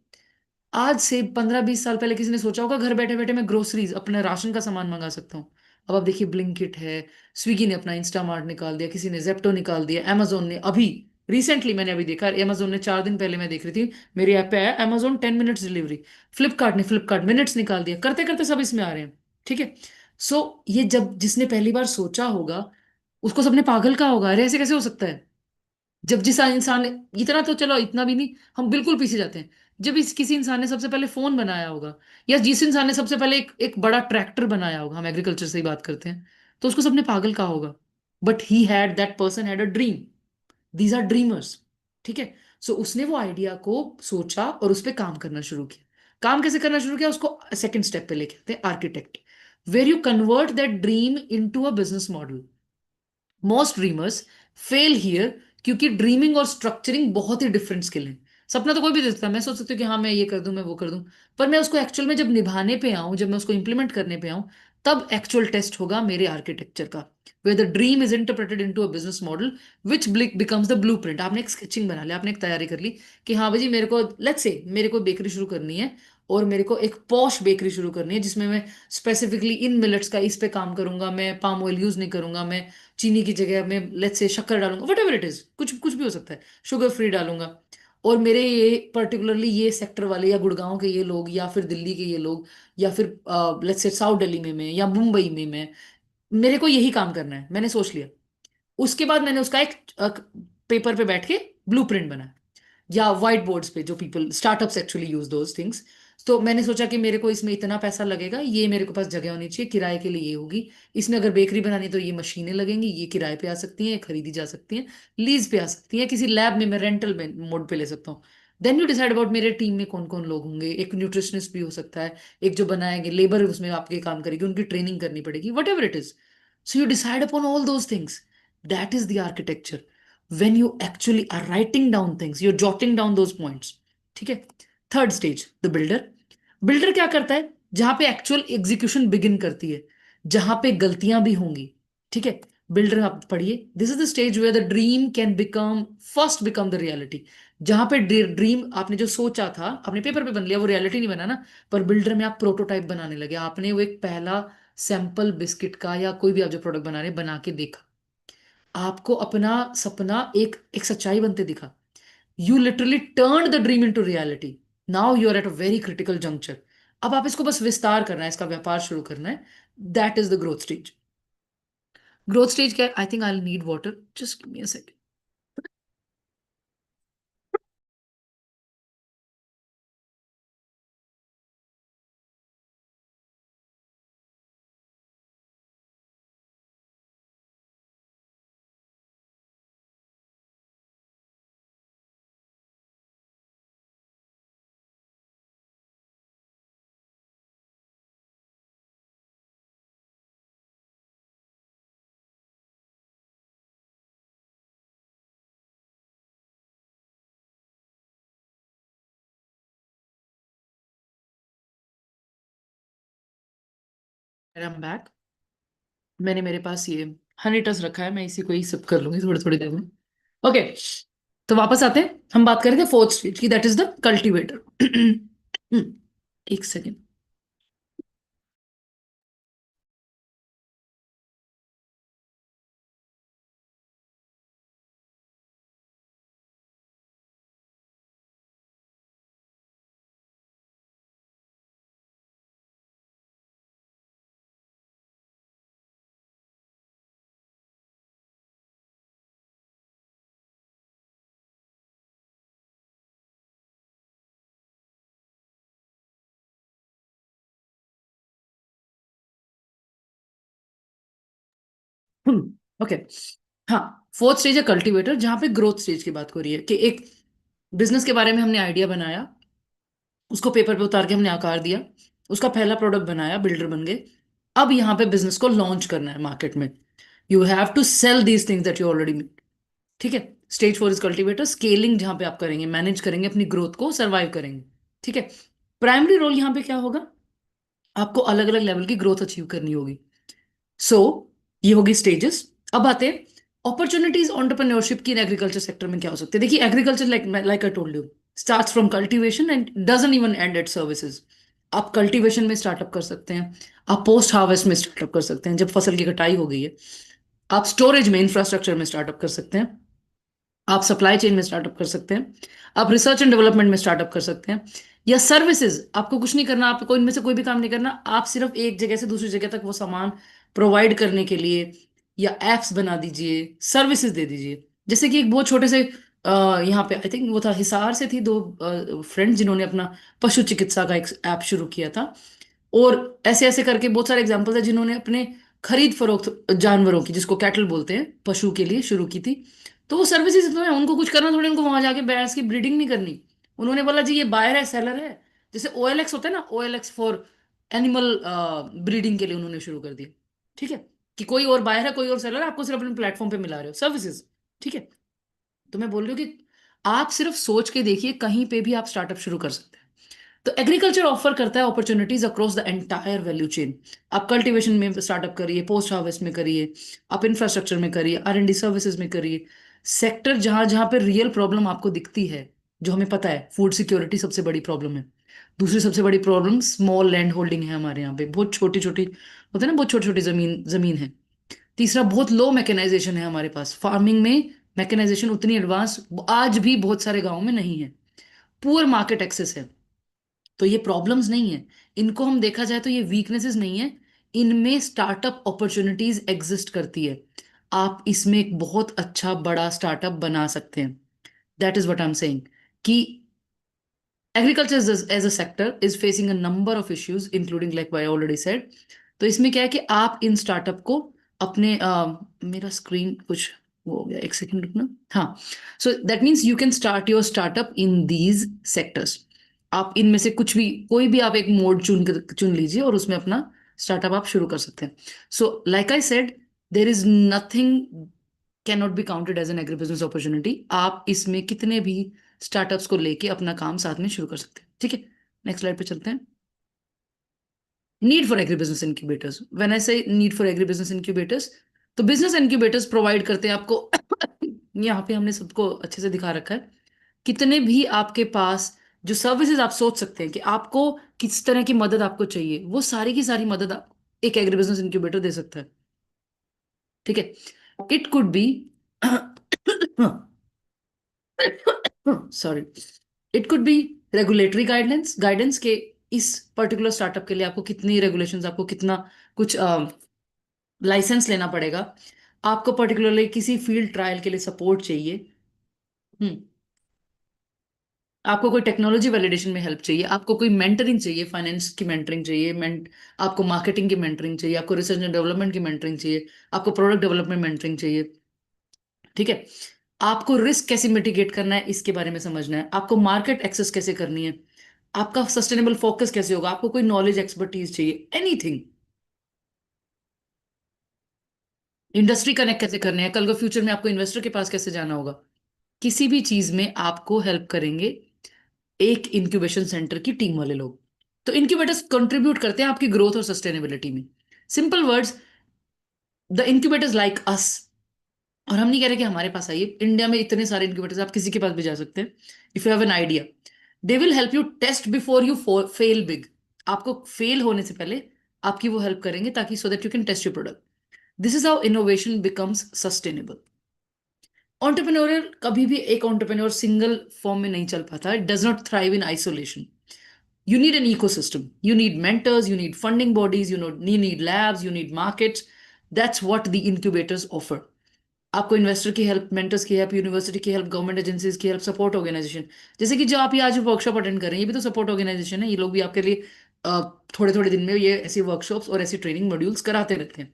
आज से 15-20 साल पहले किसी ने सोचा होगा घर बैठे बैठे मैं ग्रोसरीज, अपने राशन का सामान मंगा सकता हूँ. अब आप देखिए, ब्लिंकिट है, स्विगी ने अपना इंस्टामार्ट निकाल दिया, किसी ने जेप्टो निकाल दिया, अमेजोन ने अभी रिसेंटली, मैंने अभी देखा, अमेजोन ने 4 दिन पहले मैं देख रही थी, मेरी ऐप पे आया अमेजोन 10 मिनट्स डिलीवरी. फ्लिपकार्ट ने फ्लिपकार्ट मिनट्स निकाल दिया. करते करते सब इसमें आ रहे हैं. ठीक है, सो ये जब जिसने पहली बार सोचा होगा उसको सबने पागल कहा होगा, अरे ऐसे कैसे हो सकता है. जब जिस इंसान ने, इतना तो चलो इतना भी नहीं, हम बिल्कुल पीछे जाते हैं, जब इस किसी इंसान ने सबसे पहले फोन बनाया होगा, या जिस इंसान ने सबसे पहले एक बड़ा ट्रैक्टर बनाया होगा, हम एग्रीकल्चर से ही बात करते हैं, तो उसको सबने पागल कहा होगा. But he had, that person had a dream. These are dreamers. ठीक है, सो उसने वो आइडिया को सोचा और उस पर काम करना शुरू किया. काम कैसे करना शुरू किया, उसको सेकंड स्टेप पे लेके आते हैं, architect, where you convert that dream into a business model. Most dreamers fail here, क्योंकि ड्रीमिंग और स्ट्रक्चरिंग बहुत ही डिफरेंट स्किल है. सपना तो कोई भी देता है, मैं सोच सकती हूँ कि हाँ मैं ये कर दूं, मैं वो कर दूं, पर मैं उसको एक्चुअल में जब निभाने पे आऊं, जब मैं उसको इंप्लीमेंट करने पे आऊं, तब एक्चुअल टेस्ट होगा मेरे आर्किटेक्चर का, where the dream is interpreted into a business model which becomes the blueprint. आपने एक स्केचिंग बना लिया, आपने एक तैयारी कर ली कि हाँ भाई जी, मेरे को लेट्स से मेरे को बेकरी शुरू करनी है, और मेरे को एक पॉश बेकरी शुरू करनी है जिसमें मैं स्पेसिफिकली इन मिलेट्स का इस पे काम करूंगा, मैं पाम ऑयल यूज नहीं करूंगा, मैं चीनी की जगह में लेट्स से शक्कर डालूंगा, वट एवर इट इज, कुछ कुछ भी हो सकता है, शुगर फ्री डालूंगा. और मेरे ये पर्टिकुलरली ये सेक्टर वाले, या गुड़गांव के ये लोग, या फिर दिल्ली के ये लोग, या फिर लेट्स से साउथ दिल्ली में मैं, या मुंबई में मैं, मेरे को यही काम करना है, मैंने सोच लिया. उसके बाद मैंने उसका एक पेपर पे बैठ के ब्लूप्रिंट बनाया, या व्हाइट बोर्ड्स पे, जो people startups actually use those things. तो मैंने सोचा कि मेरे को इसमें इतना पैसा लगेगा, ये मेरे को पास जगह होनी चाहिए, किराए के लिए ये होगी, इसमें अगर बेकरी बनानी तो ये मशीनें लगेंगी, ये किराए पे आ सकती हैं, खरीदी जा सकती हैं, लीज पे आ सकती हैं, किसी लैब में मैं रेंटल में मोड पे ले सकता हूँ. देन यू डिसाइड अबाउट मेरे टीम में कौन कौन लोग होंगे, एक न्यूट्रिशनिस्ट भी हो सकता है, एक जो बनाएंगे, लेबर उसमें आपके काम करेगी, उनकी ट्रेनिंग करनी पड़ेगी, what ever it is. So you decide upon all those things. That is the architecture. when you actually are writing down things, you're jotting down those points. ठीक है. Third stage, the builder. Builder क्या करता है, जहां पे actual execution begin करती है, जहां पे गलतियां भी होंगी. ठीक है. बिल्डर आप पढ़िए, this is the stage where the dream can become first become the reality. जहां पे ड्रीम आपने जो सोचा था, आपने पेपर पे बन लिया, वो रियलिटी नहीं बना ना, पर बिल्डर में आप प्रोटोटाइप बनाने लगे, आपने वो एक पहला सैंपल बिस्किट का या कोई भी आप जो प्रोडक्ट बना रहे बना के देखा, आपको अपना सपना एक एक सच्चाई बनते दिखा. You literally turn the dream into reality. Now you are at a very critical juncture. अब आप इसको बस विस्तार करना है, इसका व्यापार शुरू करना है. That is the growth stage. Growth stage क्या है? I think I need water, just give me a second. I am back. मैंने मेरे पास ये हनी टच रखा है, मैं इसी को ही सिप कर लूंगी थोड़ी थोड़ी देर में. ओके. तो वापस आते हैं, हम बात करेंगे फोर्थ स्टेज की, दैट इज द कल्टीवेटर. एक सेकेंड. ओके. हाँ, फोर्थ स्टेज है कल्टीवेटर, जहां पे ग्रोथ स्टेज की बात हो रही है कि एक बिजनेस के बारे में हमने आइडिया बनाया, उसको पेपर पे उतार के हमने आकार दिया, उसका पहला प्रोडक्ट बनाया, बिल्डर बन गए. अब यहाँ पे बिजनेस को लॉन्च करना है मार्केट में. You have to sell these things that you already made. ठीक है. Stage four is cultivator, scaling, जहां पे आप करेंगे, मैनेज करेंगे अपनी ग्रोथ को, सर्वाइव करेंगे. ठीक है. प्राइमरी रोल यहाँ पे क्या होगा, आपको अलग अलग लेवल की ग्रोथ अचीव करनी होगी. सो ये होगी स्टेजेस. अब आते हैं अपॉर्चुनिटीज एंटरप्रेन्योरशिप की इन एग्रीकल्चर सेक्टर में क्या हो सकते हैं. देखिए, agriculture like I told you starts from cultivation and doesn't even end at services. आप कल्टीवेशन में स्टार्टअप कर सकते हैं, आप पोस्ट हार्वेस्ट में स्टार्टअप कर सकते हैं, जब फसल की कटाई हो गई है. आप स्टोरेज में, इंफ्रास्ट्रक्चर में स्टार्टअप कर सकते हैं, आप सप्लाई चेन में स्टार्टअप कर सकते हैं, आप रिसर्च एंड डेवलपमेंट में स्टार्टअप कर सकते हैं, या सर्विसेज. आपको कुछ नहीं करना, आपको इनमें से कोई भी काम नहीं करना, आप सिर्फ एक जगह से दूसरी जगह तक वो सामान प्रोवाइड करने के लिए या एप्स बना दीजिए, सर्विसेज दे दीजिए. जैसे कि एक बहुत छोटे से यहाँ पे आई थिंक वो था, हिसार से थी दो फ्रेंड्स जिन्होंने अपना पशु चिकित्सा का एक ऐप शुरू किया था. और ऐसे ऐसे करके बहुत सारे एग्जांपल्स है जिन्होंने अपने खरीद फरोख्त जानवरों की, जिसको कैटल बोलते हैं, पशु के लिए शुरू की थी. तो वो सर्विसेज तो है, उनको कुछ करना थोड़ी, उनको वहां जाके भैंस की ब्रीडिंग नहीं करनी. उन्होंने बोला जी ये बायर है, सेलर है. जैसे OLX होता है ना, OLX फॉर एनिमल ब्रीडिंग के लिए उन्होंने शुरू कर दिया. ठीक है. कि कोई और बायर है, कोई और सेलर है, आपको सिर्फ अपने प्लेटफॉर्म पे मिला रहे हो सर्विसेज. ठीक है. तो मैं बोल रही हूँ कि आप सिर्फ सोच के देखिए, कहीं पे भी आप स्टार्टअप शुरू कर सकते हैं. तो एग्रीकल्चर ऑफर करता है opportunities across the entire value chain. आप कल्टीवेशन में स्टार्टअप करिए, पोस्ट हार्वेस्ट में करिए, आप इंफ्रास्ट्रक्चर में करिए, R&D सर्विसेज में करिए. सेक्टर जहां जहां पे रियल प्रॉब्लम आपको दिखती है, जो हमें पता है, फूड सिक्योरिटी सबसे बड़ी प्रॉब्लम है. दूसरी सबसे बड़ी प्रॉब्लम स्मॉल लैंड होल्डिंग है हमारे यहाँ पे, बहुत छोटी छोटी होते हैं ना, बहुत छोटी छोटी जमीन जमीन है. तीसरा, बहुत लो मैकेनाइजेशन है हमारे पास. फार्मिंग में मैकेनाइजेशन उतनी एडवांस आज भी बहुत सारे गाँव में नहीं है. पुअर मार्केट एक्सेस है. तो ये प्रॉब्लम्स नहीं है, इनको हम देखा जाए तो ये वीकनेसेस नहीं है, इनमें स्टार्टअप अपॉर्चुनिटीज एग्जिस्ट करती है. आप इसमें एक बहुत अच्छा बड़ा स्टार्टअप बना सकते हैं. That is what I am saying कि agriculture as a sector is facing a number of issues including like I already said. तो इसमें क्या है कि आप इन स्टार्टअप को अपने मेरा स्क्रीन कुछ वो हो गया, एक सेकंड रुकना। हाँ, सो that means you can start your startup in these sectors. आप इनमें से कुछ भी, कोई भी आप एक मोड चुन लीजिए और उसमें अपना स्टार्टअप आप शुरू कर सकते हैं। So like I said, there is nothing can not be counted as an agri business opportunity. आप इसमें कितने भी स्टार्टअप्स को लेके अपना काम साथ में शुरू कर सकते हैं। ठीक है, नेक्स्ट स्लाइड पे चलते हैं। Need for agri business incubators, when I say need for agri business incubators, तो बिजनेस इंक्यूबेटर्स प्रोवाइड करते हैं आपको यहाँ पे हमने सबको अच्छे से दिखा रखा है। कितने भी आपके पास जो सर्विसेज आप सोच सकते हैं कि आपको किस तरह की मदद आपको चाहिए, वो सारी की सारी मदद एक एग्री बिजनेस इंक्यूबेटर दे सकता है। ठीक है, it could B sorry, it could B regulatory guidance के इस पर्टिकुलर स्टार्टअप के लिए आपको कितनी रेगुलेशंस, आपको कितना कुछ लाइसेंस लेना पड़ेगा, आपको पर्टिकुलरली किसी फील्ड ट्रायल के लिए सपोर्ट चाहिए, आपको कोई टेक्नोलॉजी वैलिडेशन में हेल्प चाहिए, आपको कोई मेंटरिंग चाहिए, फाइनेंस की मेंटरिंग चाहिए, आपको मार्केटिंग की मेंटरिंग चाहिए, आपको रिसर्च एंड डेवलपमेंट की मेंटरिंग चाहिए, आपको प्रोडक्ट डेवलपमेंट मेंटरिंग चाहिए। ठीक है, आपको रिस्क कैसे मिटिगेट करना है इसके बारे में समझना है, आपको मार्केट एक्सेस कैसे करनी है, आपका सस्टेनेबल फोकस कैसे होगा, आपको कोई नॉलेज एक्सपर्टीज चाहिए, एनीथिंग, इंडस्ट्री कनेक्ट कैसे करने हैं, कल को फ्यूचर में आपको इन्वेस्टर के पास कैसे जाना होगा, किसी भी चीज में आपको हेल्प करेंगे एक इंक्यूबेशन सेंटर की टीम वाले लोग। तो इंक्यूबेटर्स कंट्रीब्यूट करते हैं आपकी ग्रोथ और सस्टेनेबिलिटी में। Simple words, the incubators like us. और हम नहीं कह रहे कि हमारे पास आइए, इंडिया में इतने सारे इंक्यूबेटर्स, आप किसी के पास भी जा सकते हैं। If you have an idea, they will help you test before you fail big. आपको फेल होने से पहले आपकी वो हेल्प करेंगे ताकि so that you can test your product. This is how innovation becomes sustainable. Entrepreneurial, कभी भी एक ऑन्टरप्रेन्योर सिंगल फॉर्म में नहीं चल पाता, it does not thrive in isolation. You need an ecosystem. You need mentors, you need funding bodies, you need labs, you need markets. That's what the incubators offer. आपको investor की help, mentors की help, university की help, government agencies की help, support organisation, जैसे कि जो आप ये आज वर्कशॉप अटेंड कर रहे हैं, ये भी तो सपोर्ट ऑर्गेनाइजेशन है। ये लोग भी आपके लिए थोड़े थोड़े दिन में ये ऐसी वर्कशॉप्स और ऐसी ट्रेनिंग मॉड्यूल्स कराते रहते हैं।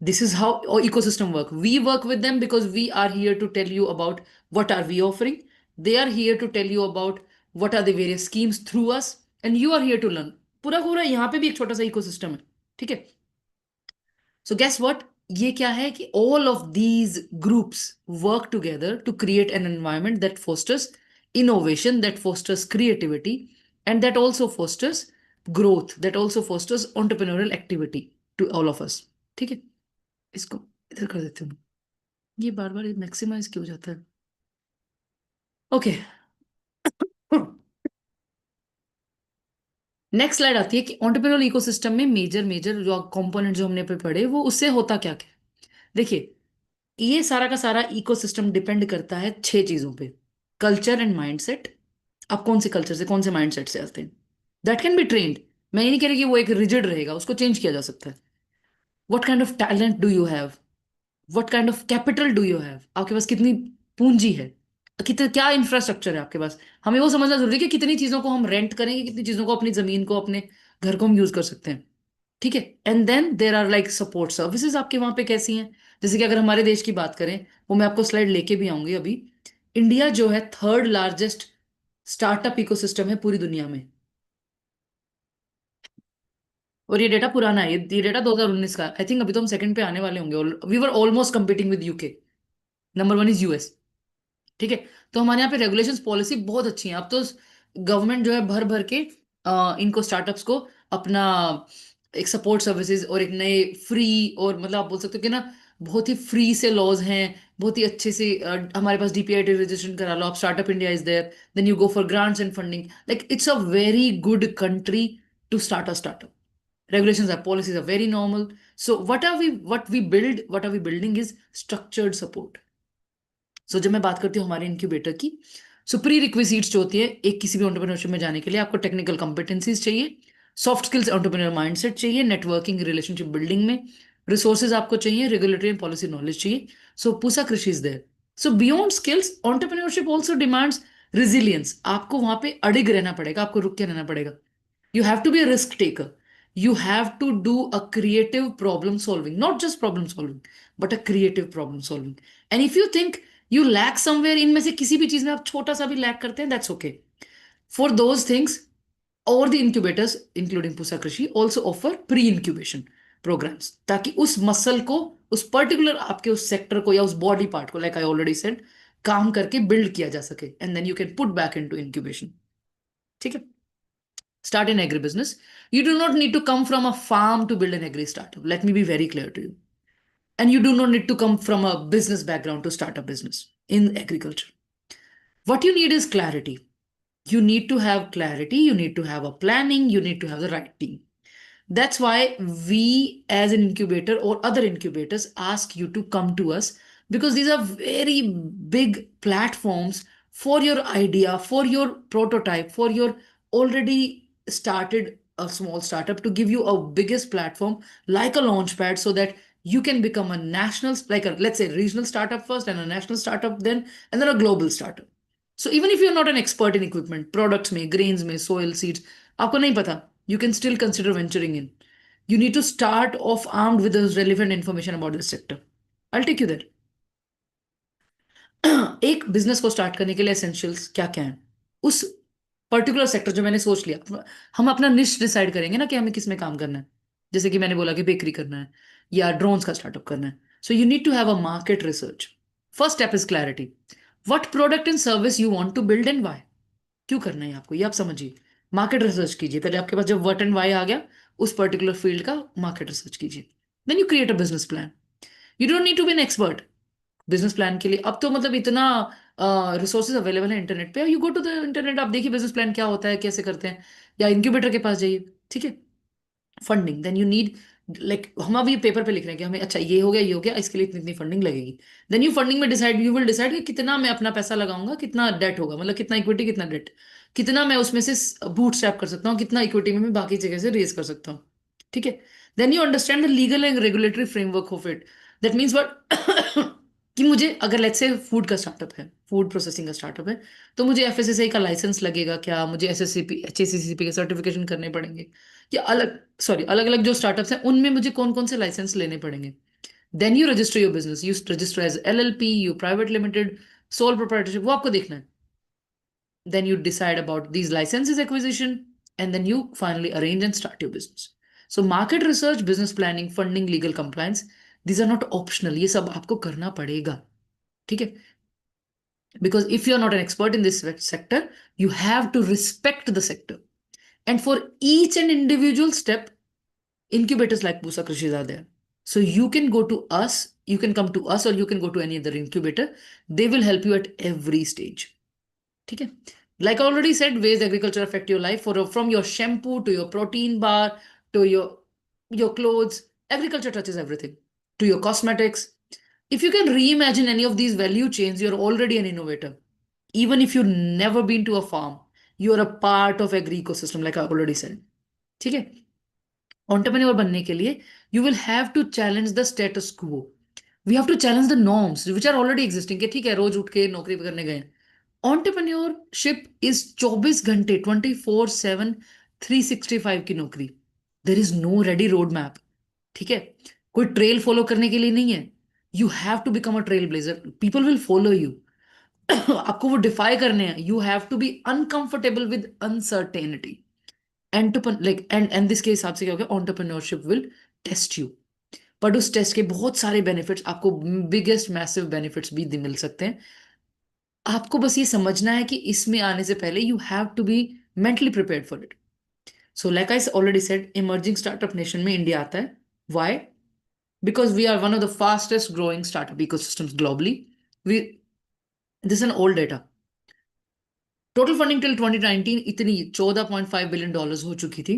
This is how our ecosystem work. We work with them because we are here to tell you about what are we offering. They are here to tell you about what are the various schemes through us, and you are here to learn. पूरा पूरा यहाँ पे भी एक छोटा सा ecosystem है। ठीक है, सो गेस व्हाट, ये क्या है कि all of these groups work together to create an environment that fosters innovation, that fosters creativity, and that also fosters growth, that also fosters entrepreneurial activity to all of us. ठीक है, इसको इधर कर देती हूँ, ये बार बार मैक्सिमाइज क्यों हो जाता है। ओके, नेक्स्ट स्लाइड आती है कि एंटरप्रेन्योरल इकोसिस्टम में मेजर मेजर जो कंपोनेंट जो हमने पे पढ़े, वो उससे होता क्या क्या। देखिए, ये सारा का सारा इकोसिस्टम डिपेंड करता है 6 चीजों पे। कल्चर एंड माइंडसेट, आप कौन से कल्चर से, कौन से माइंडसेट से आते हैं, दैट कैन बी ट्रेन्ड। मैं ये नहीं कह रही कि वो एक रिजिड रहेगा, उसको चेंज किया जा सकता है। What kind of talent do you have, what kind of capital do you have, आपके पास कितनी पूंजी है, कितना क्या इंफ्रास्ट्रक्चर है आपके पास। हमें वो समझना जरूरी है कि कितनी चीजों को हम रेंट करेंगे, कितनी चीजों को अपनी जमीन को, अपने घर को हम यूज कर सकते हैं। ठीक है, and then there are like support services आपके वहां पे कैसी हैं। जैसे कि अगर हमारे देश की बात करें, वो मैं आपको स्लाइड लेके भी आऊंगी अभी। इंडिया जो है थर्ड लार्जेस्ट स्टार्टअप इकोसिस्टम है पूरी दुनिया में, और ये डेटा पुराना है, ये डेटा 2019 का। आई थिंक अभी तो हम सेकंड पे आने वाले होंगे। We were almost competing with UK. Number 1 is US. ठीक है, तो हमारे यहाँ पे रेगुलेशंस पॉलिसी बहुत अच्छी है। अब तो गवर्नमेंट जो है भर भर के इनको स्टार्टअप्स को अपना एक सपोर्ट सर्विसेज और एक नए फ्री, और मतलब आप बोल सकते हो कि ना बहुत ही फ्री से लॉज हैं, बहुत ही अच्छे से हमारे पास डीपीआई रजिस्ट्रेशन करा लो, आप startup India is there, then you go for grants and funding. Like it's a very good country to start a startup. Regulations are, policies are very normal. So what we building is structured support. So जब मैं बात करती हूँ हमारे incubator की, सो pre requisites जो होती है एक किसी भी एंटरप्रेन्योरशिप में जाने के लिए, आपको टेक्निकल कॉम्पिटेंसीज चाहिए, सॉफ्ट स्किल्स, एंटरप्रेन्योर माइंडसेट चाहिए, नेटवर्किंग, रिलेशनशिप बिल्डिंग में रिसोर्सेज आपको चाहिए, रेगुलेटरी एंड पॉलिसी नॉलेज चाहिए। So Pusa Krishi is there. So beyond skills, entrepreneurship also demands resilience. आपको वहां पे अडिग रहना पड़ेगा, आपको रुक के रहना पड़ेगा। You have to be a risk taker. You have to do a creative problem solving, not just problem solving, but a creative problem solving. And if you think you lack somewhere, इनमें से किसी भी चीज में आप छोटा सा भी lack करते हैं, that's okay. For those things, or the incubators, including Pusa Krishi, also offer pre-incubation programs, ताकि उस मसल को, उस पर्टिकुलर आपके उस सेक्टर को या उस बॉडी पार्ट को, like I already said, काम करके बिल्ड किया जा सके, and then you can put back into incubation. ठीक है? Start an agribusiness. You do not need to come from a farm to build an agri startup. Let me be very clear to you. And you do not need to come from a business background to start a business in agriculture. What you need is clarity. You need to have clarity. You need to have a planning. You need to have the right team. That's why we, as an incubator or other incubators, ask you to come to us, because these are very big platforms for your idea, for your prototype, for your already started a small startup, to give you a biggest platform like a launchpad, so that you can become a national, like a, let's say, regional startup first, and a national startup then, and then a global startup. So even if you're not an expert in equipment, products में, grains में, soil, seeds, आपको नहीं पता, you can still consider venturing in. You need to start off armed with the relevant information about this sector. I'll take you there. एक business को start करने के लिए एसेंशियल्स क्या क्या हैं, उस पर्टिकुलर सेक्टर जो मैंने सोच लिया, हम अपना निश डिसाइड करेंगे ना कि हमें किस में काम करना है. जैसे कि मैंने बोला कि बेकरी करना है या ड्रोन्स का स्टार्टअप करना है. So you need to have a market research. First step is clarity. What product and service you want to build and why. क्यों करना है आपको, ये आप समझिए. मार्केट रिसर्च कीजिए. पहले आपके पास जब व्हाट एंड व्हाई आ गया, उस पर्टिकुलर फील्ड का मार्केट रिसर्च कीजिए. Then you create a business plan. You don't need to be an expert business plan के लिए. अब तो मतलब इतना रिसोर्सेज अवेलेबल है इंटरनेट पे. You go to the internet, आप देखिए बिजनेस प्लान क्या होता है, कैसे करते हैं, या इंक्यूबेटर के पास जाइए. ठीक है. Funding, then you need, like हम अभी पेपर पे लिख रहे हैं कि हमें अच्छा ये हो गया, ये हो गया, इसके लिए इतनी इतनी फंडिंग लगेगी. देन यू फंडिंग में डिसाइड, यू विल डिसाइड कि कितना मैं अपना पैसा लगाऊंगा, कितना डेट होगा, मतलब कितना इक्विटी, कितना डेट, कितना मैं उसमें से बूट स्ट्रैप कर सकता हूँ, कितना इक्विटी में मैं बाकी जगह से रेज कर सकता हूँ. ठीक है. Then you understand the legal and regulatory framework of it. That means what कि मुझे अगर लेट्स से फूड का स्टार्टअप है, फूड प्रोसेसिंग का स्टार्टअप है, तो मुझे एफएसएसआई का लाइसेंस लगेगा क्या, मुझे एसएससीपी एचएसीसीपी के सर्टिफिकेशन करने पड़ेंगे, या अलग अलग जो स्टार्टअप्स हैं उनमें मुझे कौन कौन से लाइसेंस लेने पड़ेंगे. Then you register your business. You register as LLP, you private limited, sole proprietorship, वो आपको देखना है. Then you decide about these licenses acquisition, and then you finally arrange and start your business. So market research, business planning, funding, legal compliance, these are not optional. ये सब आपको करना पड़ेगा. ठीक है. Because if you're not an expert in this sector, you have to respect the sector. And for each and individual step, incubators like Pusa Krishis are there. So you can go to us, you can come to us, or you can go to any other incubator. They will help you at every stage. ठीक है. Like I already said, ways agriculture affect your life, from your shampoo to your protein bar to your clothes. Agriculture touches everything. To your cosmetics. If you can reimagine any of these value chains, you're already an innovator. Even if you've never been to a farm, you're a part of agri ecosystem, like I already said. ठीक है. Entrepreneur बनने के लिए, you will have to challenge the status quo. We have to challenge the norms which are already existing. कि ठीक है, रोज उठ के नौकरी करने गए. Entrepreneurship is 24 घंटे 24/7 365 की नौकरी. There is no ready road map. ठीक है. कोई ट्रेल फॉलो करने के लिए नहीं है. You have to become a trailblazer. People will follow you. आपको वो डिफाई करने हैं. You have to be uncomfortable with uncertainty. And this के हिसाब से क्या होगा, entrepreneurship will test you. But उस टेस्ट के बहुत सारे बेनिफिट्स, आपको बिगेस्ट मैसिव बेनिफिट्स भी मिल सकते हैं. आपको बस ये समझना है कि इसमें आने से पहले you have to be mentally prepared for it. So like I already said, emerging startup nation में इंडिया आता है. Why? Because we are one of the fastest growing startup ecosystems globally. This an old data. Total funding till 2019 इतनी $14.5 billion हो चुकी थी,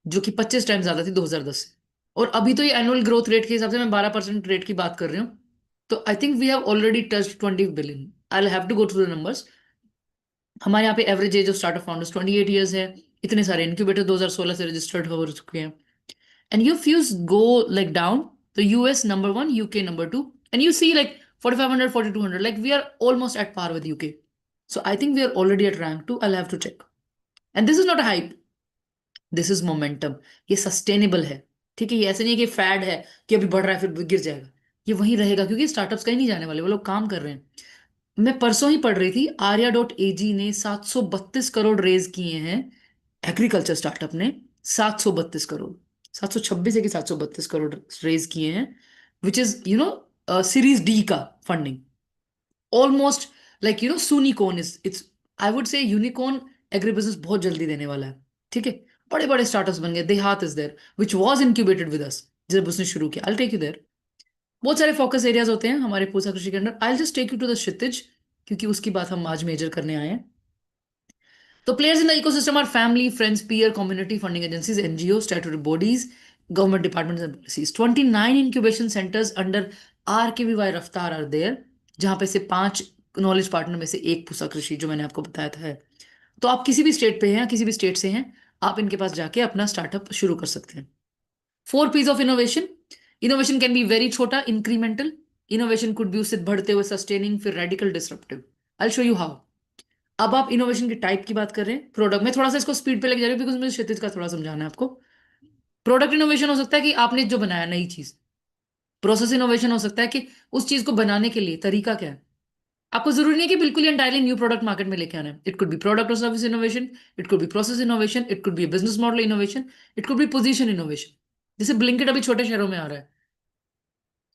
जो कि 25 time ज्यादा थी 2010 से. और अभी तो ये एनुअल ग्रोथ रेट के हिसाब से मैं 12% रेट की बात कर रही हूँ. तो I think we have already touched 20 billion. I have to go through the numbers. हमारे यहाँ पे average age of startup founders 28 years है. इतने सारे इंक्यूबेटर 2016 से रजिस्टर्ड हो चुके हैं. And you fuse go like down, तो US number 1, UK number 2, and you see like 4500 4200, like we are almost at par with UK. So I think we are already at rank 2. I'll have to check. And this is not a hype. This is momentum, ये sustainable है, ठीक है। ये ऐसे नहीं है कि fed है कि अभी बढ़ रहा है फिर गिर जाएगा, ये वहीं रहेगा, क्योंकि स्टार्टअप्स कहीं नहीं जाने वाले, वो लोग काम कर रहे हैं। मैं परसों ही पढ़ रही थी, आर्या.एजी ने 732 करोड़ रेज किए हैं, एग्रीकल्चर स्टार्टअप ने 732 करोड़, 726 है कि 732 करोड़ रेज किए हैं, विच इज सीरीज डी का funding, almost like soonicorn is it's, I would say unicorn agri business बहुत जल्दी देने वाला है, ठीक है। बड़े बड़े स्टार्टअप्स बन गए, DeHaat is there which was incubated with us, जब उसने शुरू किया, आई टेक यू देयर। बहुत सारे फोकस एरियाज होते हैं हमारे पूसा कृषि के अंदर, I just take you to the Kshitij, क्योंकि उसकी बात हम आज मेजर करने आए हैं। तो players in the ecosystem are family, friends, peer, community, funding agencies, NGOs, statutory bodies, government departments and policies. 29 incubation centers under RKVY Raftar are there, जहां पे से 5 नॉलेज पार्टनर में से एक पूसा कृषि जो मैंने आपको बताया था है। तो आप किसी भी स्टेट पे हैं या किसी भी स्टेट से हैं, आप इनके पास जाके अपना स्टार्टअप शुरू कर सकते हैं। 4 P's of innovation. Innovation can be very छोटा, इंक्रीमेंटल। इनोवेशन कुड बी उससे बढ़ते हुए सस्टेनिंग, फिर radical disruptive. I show you how. अब आप इनोवेशन के टाइप की बात कर रहे हैं, प्रोडक्ट में थोड़ा सा इसको स्पीड पे लेके जा रही हूँ बिकॉज मुझे क्षितिज का थोड़ा समझाना है आपको। प्रोडक्ट इनोवेशन हो सकता है कि आपने जो बनाया नई चीज, प्रोसेस इनोवेशन हो सकता है कि उस चीज को बनाने के लिए तरीका क्या है। आपको जरूरी नहीं है कि बिल्कुल ही एंटायरली न्यू प्रोडक्ट मार्केट में लेके आना है। इट कुड बी प्रोडक्ट और service innovation, it could be process innovation, it could B business model innovation, it could B position innovation. जैसे ब्लिंकिट अभी छोटे शहरों में आ रहा है,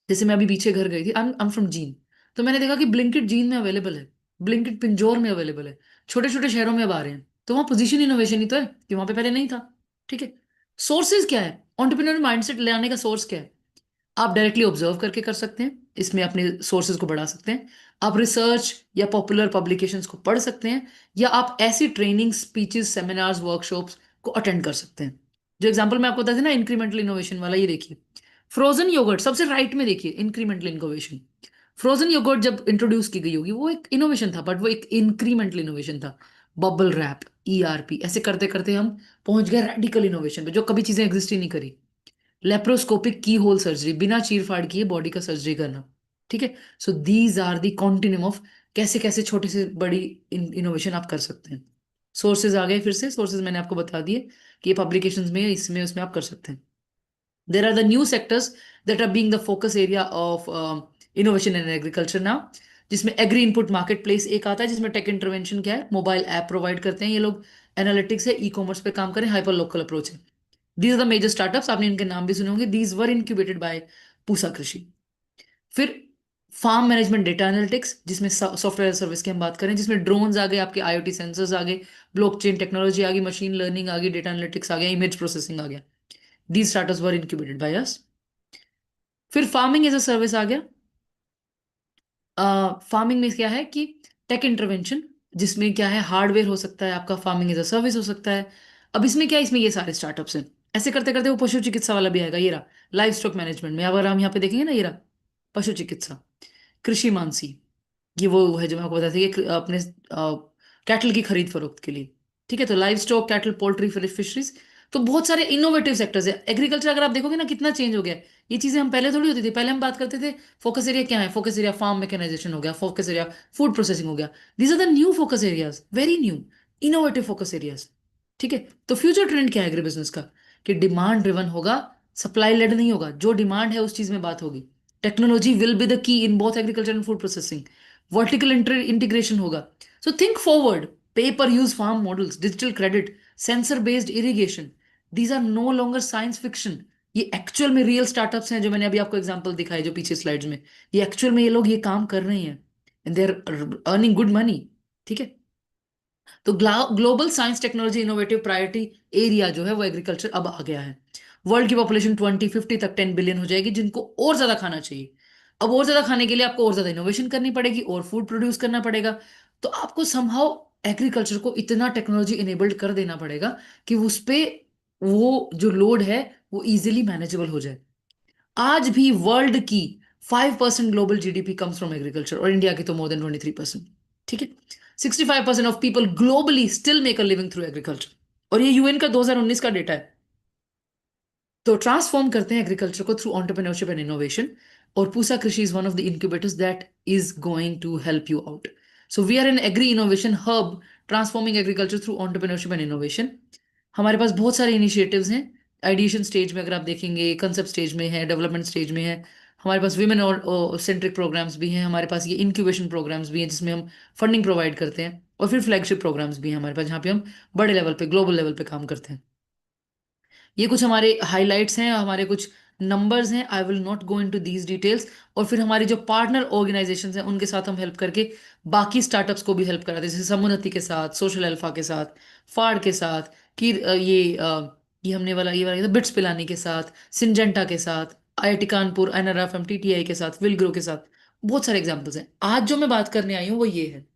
जैसे मैं अभी पीछे घर गई थी, आई एम फ्रॉम जीन, तो मैंने देखा कि ब्लिंकिट जीन में अवेलेबल है, ब्लिंकिट पिंजौर में अवेलेबल है, छोटे छोटे शहरों में अब आ रहे हैं। तो वहां पोजीशन इनोवेशन ही तो है कि वहां पे पहले नहीं था, ठीक है। सोर्सेज क्या है, एंटरप्रेन्योर माइंडसेट लाने का सोर्स क्या है। आप डायरेक्टली ऑब्जर्व करके कर सकते हैं, इसमें अपने सोर्सेज को बढ़ा सकते हैं। आप रिसर्च या पॉपुलर पब्लिकेशंस को पढ़ सकते हैं, या आप ऐसी ट्रेनिंग, स्पीचेस, सेमिनार्स, वर्कशॉप्स को अटेंड कर सकते हैं। जो एग्जांपल मैं आपको बताती थी ना इंक्रीमेंटल इनोवेशन वाला, ये देखिए फ्रोजन योगर्ट सबसे राइट में देखिए, इंक्रीमेंटल इनोवेशन। फ्रोजन योगर्ट जब इंट्रोड्यूस की गई होगी वो एक इनोवेशन था, बट वो एक इंक्रीमेंटल इनोवेशन था। बबल रैप, ईआरपी, ऐसे करते करते हम पहुंच गए रेडिकल इनोवेशन पे, जो कभी चीजें एग्जिस्ट ही नहीं करी। लेप्रोस्कोपिक की होल सर्जरी, बिना चीर फाड़ किए बॉडी का सर्जरी करना, ठीक है। So these are the continuum of कैसे कैसे छोटे से बड़ी इनोवेशन आप कर सकते हैं। सोर्सेज आ गए, फिर से सोर्सेज मैंने आपको बता दिए कि ये पब्लिकेशंस में, इसमें उसमें आप कर सकते हैं। There are the new sectors that are being the focus area of innovation in agriculture now, जिसमें एग्री इनपुट मार्केट प्लेस एक आता है, जिसमें टेक इंटरवेंशन क्या है, मोबाइल ऐप प्रोवाइड करते हैं ये लोग, एनालिटिक्स है, ई कॉमर्स पे काम करें, हाइपर लोकल अप्रोच है। These are the major startups, आपने इनके नाम भी सुने होंगे। These were incubated by Pusa Krishi. फिर फार्म मैनेजमेंट डेटा एनालिटिक्स, जिसमें सॉफ्टवेयर सर्विस की हम बात करें, जिसमें ड्रोन्स आ गए, आपके आईओटी सेंसर्स आ गए, ब्लॉकचेन टेक्नोलॉजी आ गई, मशीन लर्निंग आ गई, डेटा एनालिटिक्स आ गया, इमेज प्रोसेसिंग आ गया। These startups were incubated by us. फिर फार्मिंग एज अ सर्विस आ गया। फार्मिंग में क्या है कि टेक इंटरवेंशन, जिसमें क्या है हार्डवेयर हो सकता है आपका, फार्मिंग एज अ सर्विस हो सकता है। अब इसमें क्या है, इसमें ये सारे स्टार्टअप्स हैं। ऐसे करते करते वो पशु चिकित्सा वाला भी आएगा, ये रहा लाइव स्टॉक मैनेजमेंट में, अगर हम यहाँ पे देखेंगे ना, ये रहा पशु चिकित्सा, कृषि मानसी, ये वो है जो मैं आपको बताती थी कि अपने कैटल की खरीद फरोख्त के लिए, ठीक है। तो live stock, cattle, poultry, fisheries, तो बहुत सारे इनोवेटिव सेक्टर्स है। एग्रीकल्चर अगर आप देखोगे ना कितना चेंज हो गया है, ये चीजें हम पहले थोड़ी होती थी। पहले हम बात करते थे फोकस एरिया क्या है, फोकस एरिया फार्म मैकेनाइजेशन हो गया, फोकस एरिया फूड प्रोसेसिंग हो गया। These are the new focus areas, very new innovative focus areas, ठीक है। तो फ्यूचर ट्रेंड क्या है एग्री बिजनेस का, कि डिमांड ड्रिवन होगा, सप्लाई लेड नहीं होगा। जो डिमांड है उस चीज में बात होगी। Technology will be the key in both agriculture and food processing. Vertical integration होगा। So think forward, pay per use farm models, digital credit, sensor based irrigation, these are no longer science fiction. ये actual में real startups हैं, जो मैंने अभी आपको example दिखाए जो पीछे स्लाइड्स में, ये एक्चुअल में ये लोग ये काम कर रहे हैं, and they are earning good money, ठीक है। तो global science technology innovative priority area जो है वो एग्रीकल्चर अब आ गया है। वर्ल्ड की पॉपुलेशन 2050 तक 10 बिलियन हो जाएगी, जिनको और ज्यादा खाना चाहिए। अब और ज्यादा खाने के लिए आपको और ज्यादा इनोवेशन करनी पड़ेगी और फूड प्रोड्यूस करना पड़ेगा। तो आपको समहाउ एग्रीकल्चर को इतना टेक्नोलॉजी इनेबल्ड कर देना पड़ेगा कि उस पे वो जो लोड है वो इजिली मैनेजेबल हो जाए। आज भी वर्ल्ड की 5% global GDP comes from agriculture, और इंडिया की तो मोर देन 23%, ठीक है। 65% of people globally still make a living through agriculture, और ये यूएन का 2019 का डेटा है। तो ट्रांसफॉर्म करते हैं एग्रीकल्चर को थ्रू एंटरप्रेन्योरशिप एंड इनोवेशन, और Pusa Krishi is one of the incubators that is going to help you out. So we are an agri innovation hub transforming agriculture through entrepreneurship and innovation. हमारे पास बहुत सारे initiatives हैं। Ideation stage में अगर आप देखेंगे, कंसेप्ट स्टेज में है, डेवलपमेंट स्टेज में है। हमारे पास विमेन और सेंट्रिक प्रोग्राम्स भी हैं, हमारे पास ये इंक्यूबेशन प्रोग्राम्स भी हैं जिसमें हम फंडिंग प्रोवाइड करते हैं, और फिर फ्लैगशिप प्रोग्राम्स भी हैं हमारे पास जहाँ पे हम बड़े लेवल पे, ग्लोबल लेवल पे काम करते हैं। ये कुछ हमारे हाइलाइट्स हैं, हमारे कुछ नंबर्स हैं। I will not go into these details. और फिर हमारी जो पार्टनर ऑर्गेनाइजेशंस हैं उनके साथ हम हेल्प करके बाकी स्टार्टअप्स को भी हेल्प कराते हैं, जैसे समुन्नति के साथ, सोशल अल्फा के साथ, फाड़ के साथ, कि ये हमने वाला ये वाला बिट्स पिलानी के साथ, सिंजेंटा के साथ, आईआईटी कानपुर, एनआरएफ टीटीआई के साथ, विल ग्रो के साथ। बहुत सारे एग्जाम्पल्स हैं। आज जो मैं बात करने आई हूँ वो ये है,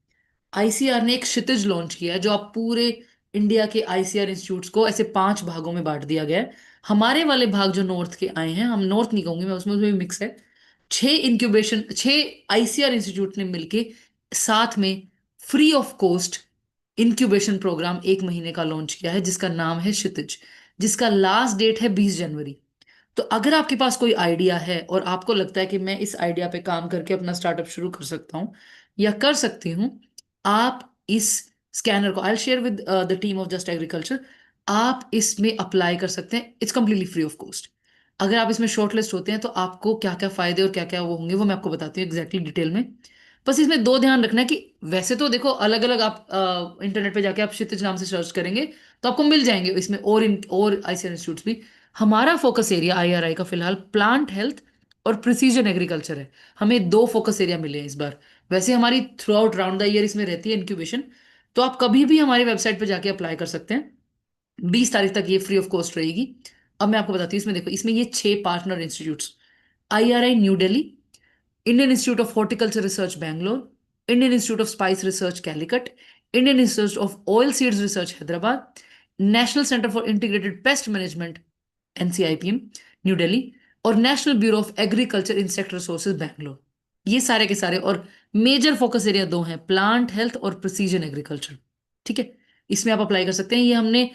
आईसीआर ने एक क्षितिज लॉन्च किया है, जो आप पूरे इंडिया के आईसीआर इंस्टीट्यूट्स को ऐसे 5 भागों में बांट दिया गया है। हमारे वाले भाग जो नॉर्थ के आए हैं, हम नॉर्थ नहीं कहूंगी मैं, उसमें भी मिक्स है। 6 आईसीआर इंस्टीट्यूट ने मिलके साथ में free of cost incubation program 1 महीने का लॉन्च किया है, जिसका नाम है क्षितिज, जिसका लास्ट डेट है 20 जनवरी। तो अगर आपके पास कोई आइडिया है और आपको लगता है कि मैं इस आइडिया पे काम करके अपना स्टार्टअप शुरू कर सकता हूँ या कर सकती हूँ, आप इस स्कैनर को, I share with the team of just agriculture, आप इसमें अप्लाई कर सकते हैं। It's completely free of cost. अगर आप इसमें शॉर्टलिस्ट होते हैं तो आपको क्या क्या फायदे और क्या क्या वो होंगे वो मैं आपको बताती हूँ एग्जैक्टली डिटेल में। बस इसमें 2 ध्यान रखना है कि वैसे तो देखो अलग अलग आप इंटरनेट पे जाके आप क्षितिज नाम से सर्च करेंगे तो आपको मिल जाएंगे इसमें और आईसीआर इंस्टीट्यूट्स भी। हमारा फोकस एरिया आईआरआई का फिलहाल प्लांट हेल्थ और प्रिसीजन एग्रीकल्चर है। हमें 2 फोकस एरिया मिले हैं इस बार। वैसे हमारी through out round the year इसमें रहती है इंक्यूबेशन, तो आप कभी भी हमारी वेबसाइट पे जाके अप्लाई कर सकते हैं। 20 तारीख तक ये फ्री ऑफ कॉस्ट रहेगी। अब मैं आपको बताती हूँ, इसमें देखो, इसमें ये 6 partner institutes: IRI New Delhi, Indian institute of horticulture research Bangalore, Indian institute of spice research Calicut, Indian institute of oil seeds research Hyderabad, national centre for integrated pest management NCIPM New Delhi, और national bureau of agriculture insect resources Bangalore. ये सारे के सारे, और major focus area 2 हैं, plant health और precision agriculture. ठीक है, इसमें आप अप्लाई कर सकते हैं। ये हमने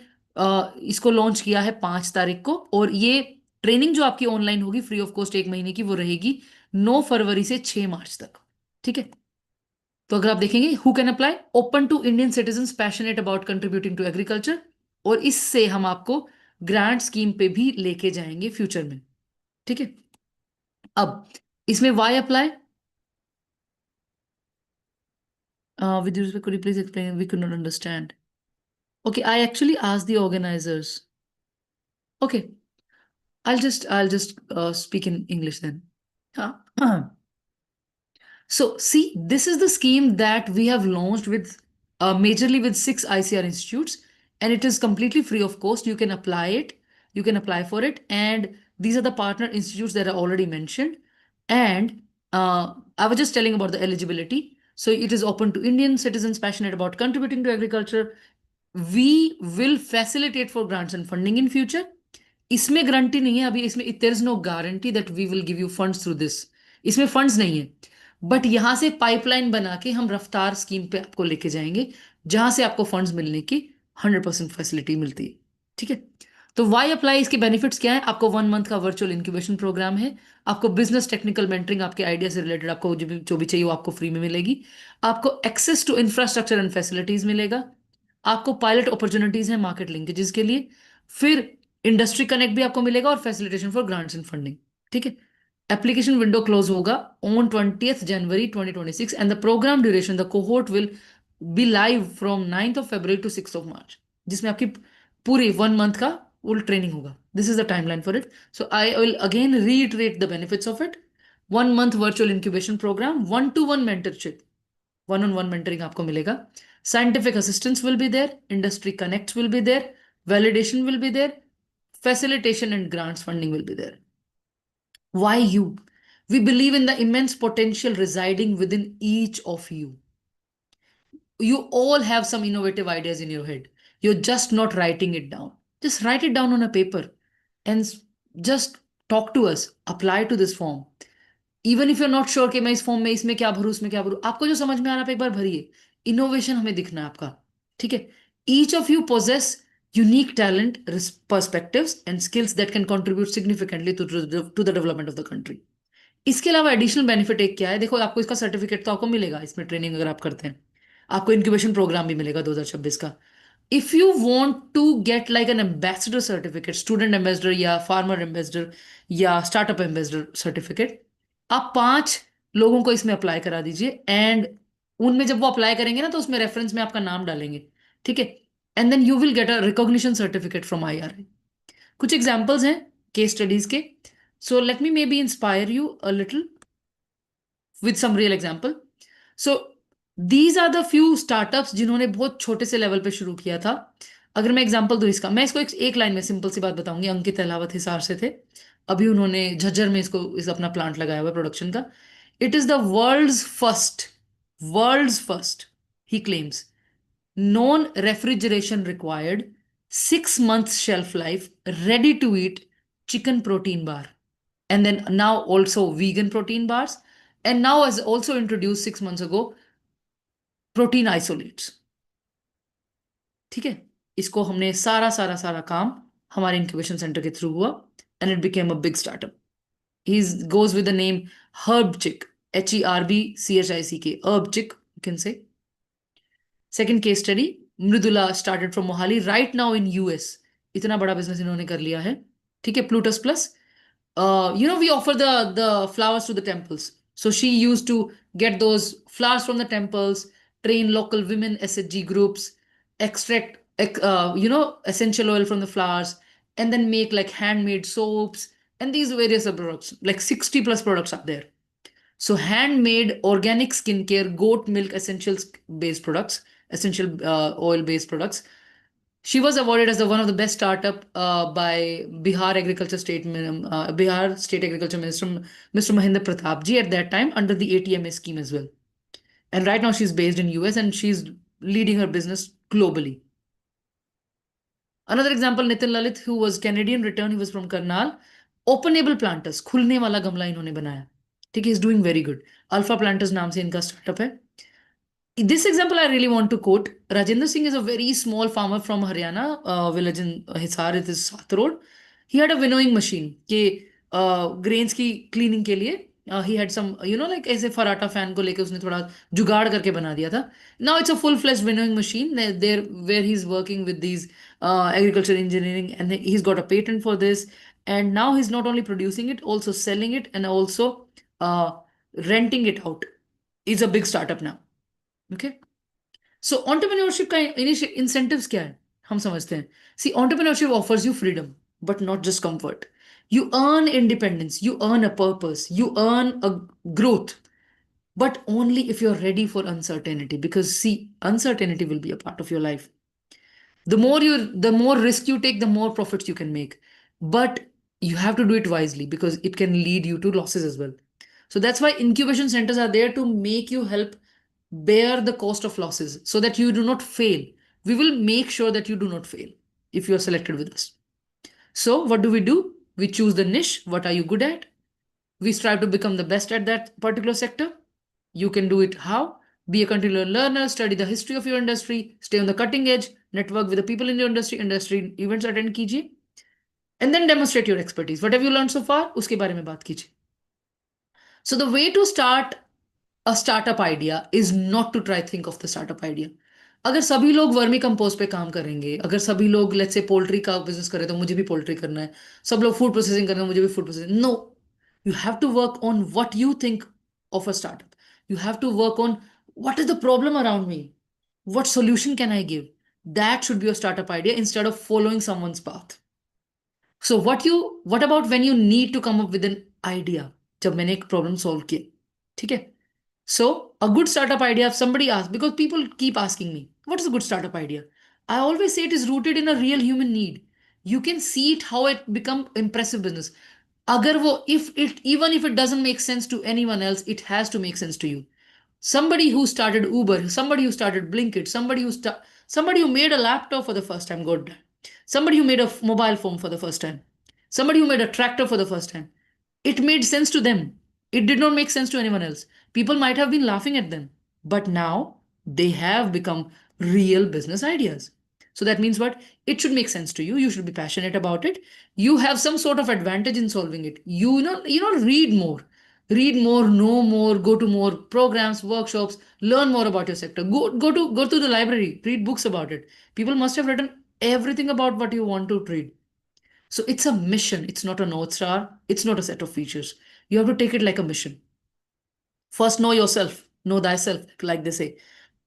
इसको लॉन्च किया है 5 तारीख को, और ये ट्रेनिंग जो आपकी ऑनलाइन होगी फ्री ऑफ कॉस्ट 1 महीने की, वो रहेगी 9 फरवरी से 6 मार्च तक। ठीक है, तो अगर आप देखेंगे who can apply, open to Indian citizen passionate about contributing to agriculture, और इससे हम आपको ग्रांट स्कीम पे भी लेके जाएंगे फ्यूचर में। ठीक है, अब इसमें why apply, with due respect, could you please explain? We could not understand. Okay, I actually asked the organizers. Okay, I'll just speak in English then. So see, this is the scheme that we have launched with majorly with 6 ICR institutes, and it is completely free of cost. You can apply it, you can apply for it, and these are the partner institutes that I already mentioned. And I was just telling about the eligibility. So it is open to Indian citizens passionate about contributing to agriculture. We will facilitate for grants and funding in future. इसमें guarantee नहीं है अभी, इसमें there is no guarantee that we will give you funds through this. इसमें funds नहीं है, but यहां से पाइपलाइन बना के हम रफ्तार स्कीम पे आपको लेके जाएंगे, जहां से आपको फंड्स मिलने की 100% फैसिलिटी मिलती है। ठीक है, तो वाई अप्लाई, इसके बेनिफिट्स क्या है? आपको 1 मंथ का वर्चुअल इंक्यूबेशन प्रोग्राम है, आपको बिजनेस टेक्निकल मेंटरिंग, आपके आइडिया से रिलेटेड आपको जो भी चाहिए वो आपको फ्री में मिलेगी, आपको access to infrastructure and facilities मिलेगा, आपको पायलट अपॉर्चुनिटीज हैं मार्केट लिंकेजेस के लिए, फिर इंडस्ट्री कनेक्ट भी आपको मिलेगा, और facilitation for grants and funding. ठीक है, एप्लीकेशन विंडो क्लोज होगा on 20th January 2026, and the program duration, the cohort will be live from 9th of February to 6th of March, जिसमें आपकी पूरी 1 मंथ का फुल ट्रेनिंग होगा। This is the timeline for it. So I will again reiterate the benefits of it. 1 month virtual incubation program, 1-to-1 mentorship, 1-on-1 mentoring आपको मिलेगा, scientific assistance will be there, industry connect will be there, validation will be there, facilitation and grants funding will be there. Why you? We believe in the immense potential residing within each of you. You all have some innovative ideas in your head. You're just not writing it down. Just write it down on a paper and just talk to us. Apply to this form. Even if you not sure कि मैं इस form में इसमें क्या भरूं, इसमें क्या भरूं, आपको जो समझ में आ रहा है आप एक बार भरिए। इनोवेशन हमें दिखना है आपका। ठीक है, each of you possess unique talent, perspectives and skills that can contribute significantly to the development of the country. इसके अलावा एडिशनल बेनिफिट एक क्या है, देखो आपको इसका सर्टिफिकेट तो आपको मिलेगा, इसमें ट्रेनिंग अगर आप करते हैं, आपको इंक्यूबेशन प्रोग्राम भी मिलेगा 2026 का, if you want to get like an ambassador certificate, student ambassador या farmer ambassador या startup ambassador certificate, आप 5 लोगों को इसमें अप्लाई करा दीजिए, एंड उनमें जब वो अप्लाई करेंगे ना तो उसमें रेफरेंस में आपका नाम डालेंगे, ठीक है, and then you will get a recognition certificate from IRA. कुछ एग्जांपल्स हैं केस स्टडीज के, so let me may be inspire you a little with some real example. So these are the few startups जिन्होंने बहुत छोटे से level पे शुरू किया था. अगर मैं एग्जांपल दूं इसका, मैं इसको एक लाइन में सिंपल सी बात बताऊंगी. अंकित अहलावत हिसार से थे, अभी उन्होंने झज्जर में इस अपना प्लांट लगाया हुआ प्रोडक्शन का. It is the world's first he claims, non refrigeration required, 6 months shelf life, ready to eat chicken protein bar, and then now also vegan protein bars, and now has also introduced 6 months ago protein isolates. ठीक है, इसको हमने सारा सारा सारा काम हमारे incubation centre के थ्रू हुआ, and it became a big startup. He goes with the name HerbChick, HERBCHICK, HerbChick you can say. Second case study, Mridula started from Mohali, right now in US. इतना बड़ा बिजनेस इन्होंने कर लिया है, ठीक है. Plutus Plus, we offer the flowers to the temples. So she used to get those flowers from the temples, train local women SHG groups, extract essential oil from the flowers, and then make like handmade soaps and these various other products. Like 60 plus products are there. So handmade organic skincare, goat milk essentials based products, essential oil based products. She was awarded as one of the best startup by Bihar State Agriculture Minister Mr. Mahendra Pratap ji at that time, under the ATMA scheme as well. And right now she's based in US and she's leading her business globally. Another example, Nitin Lalit, who was Canadian return, he was from Karnal. Openable planters, खुलने वाला गमला इन्होंने बनाया, ठीक है. He's doing very good. Alpha Planters नाम से इनका स्टार्टअप है. This example I really want to quote. Rajendra Singh is a very small farmer from Haryana, village in Hisar, it is Sat Road. He had a winnowing machine के grains की cleaning के लिए. He had some, like ऐसे फराटा fan को लेके उसने थोड़ा जुगाड़ करके बना दिया था. Now it's a full-fledged winnowing machine there where he's working with these agriculture engineering, and he's got a patent for this. And now he's not only producing it, also selling it, and also renting it out. It's a big startup now. Okay. So entrepreneurship का incentives क्या है हम समझते हैं. See, entrepreneurship offers you freedom, but not just comfort. You earn independence, you earn a purpose, you earn a growth, but only if you're ready for uncertainty. Because see, uncertainty will be a part of your life. The more risk you take, the more profits you can make. But you have to do it wisely because it can lead you to losses as well. So that's why incubation centers are there to make you help bear the cost of losses so that you do not fail. We will make sure that you do not fail if you are selected with us. So what do? We choose the niche. What are you good at? We strive to become the best at that particular sector. You can do it how? Be a continual learner, study the history of your industry, stay on the cutting edge, network with the people in your industry events attend कीजिए, and then demonstrate your expertise. What have you learned so far? उसके बारे में बात कीजिए. So the way to start a startup idea is not to try think of the startup idea. अगर सभी लोग vermi compost पे काम करेंगे, अगर सभी लोग लेट्स से पोल्ट्री का बिजनेस करें तो मुझे भी पोल्ट्री करना है, सब लोग फूड प्रोसेसिंग करेंगे मुझे भी food processing. No, you have to work on what you think of a startup. You have to work on what is the problem around me, what solution can I give. That should be your startup idea instead of following someone's path. So what about when you need to come up with an idea? जब मैंने एक problem solve किया, ठीक है. So a good startup idea, if somebody asks, because people keep asking me, what is a good startup idea? I always say it is rooted in a real human need. You can see it how it become impressive business. अगर वो even if it doesn't make sense to anyone else, it has to make sense to you. Somebody who started Uber, somebody who started Blinkit, somebody who made a laptop for the first time, good. Somebody who made a mobile phone for the first time, somebody who made a tractor for the first time. It made sense to them. It did not make sense to anyone else. People might have been laughing at them, but now they have become real business ideas. So that means what? It should make sense to you. You should be passionate about it. You have some sort of advantage in solving it. Read more. Read more, know more, go to more programs, workshops, learn more about your sector. Go to the library, read books about it. People must have written everything about what you want to read. So it's a mission. It's not a North Star. It's not a set of features. You have to take it like a mission. First, know yourself, know thyself, like they say.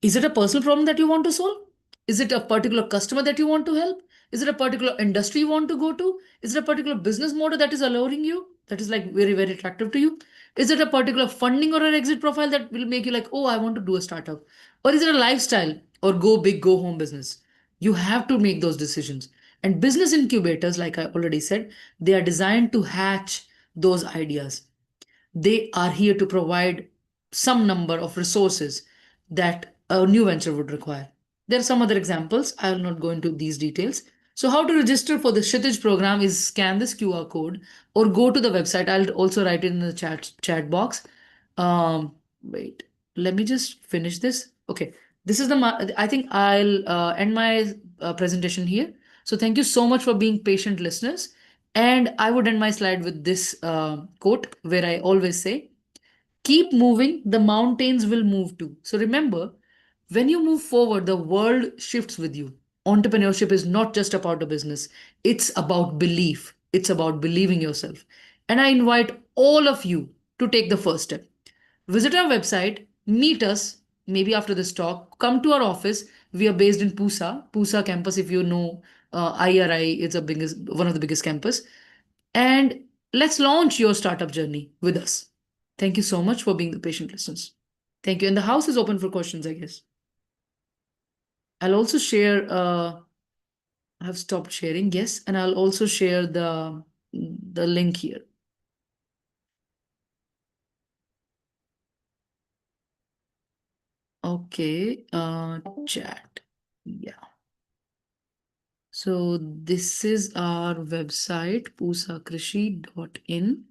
Is it a personal problem that you want to solve? Is it a particular customer that you want to help? Is it a particular industry you want to go to? Is it a particular business model that is alluring you, that is like very, very attractive to you? Is it a particular funding or an exit profile that will make you like, oh, I want to do a startup? Or is it a lifestyle or go big, go home business? You have to make those decisions. And business incubators, like I already said, they are designed to hatch those ideas. They are here to provide some number of resources that a new venture would require. There are some other examples. I will not go into these details. So how to register for the Kshitij program is scan this QR code or go to the website. I'll also write it in the chat box. Wait, let me just finish this. Okay, this is I think I'll end my presentation here. So thank you so much for being patient listeners. And I would end my slide with this quote where I always say, keep moving, the mountains will move too. So remember, when you move forward, the world shifts with you. Entrepreneurship is not just about a business, it's about belief, it's about believing yourself. And I invite all of you to take the first step. Visit our website, meet us, maybe after this talk, come to our office. We are based in Pusa campus. If you know, IRI is one of the biggest campus. And let's launch your startup journey with us. Thank you so much for being the patient listeners. Thank you. And the house is open for questions, I guess. I'll also share, I have stopped sharing, yes. And I'll also share the link here. Okay, chat. Yeah. So this is our website, pusakrishi.in.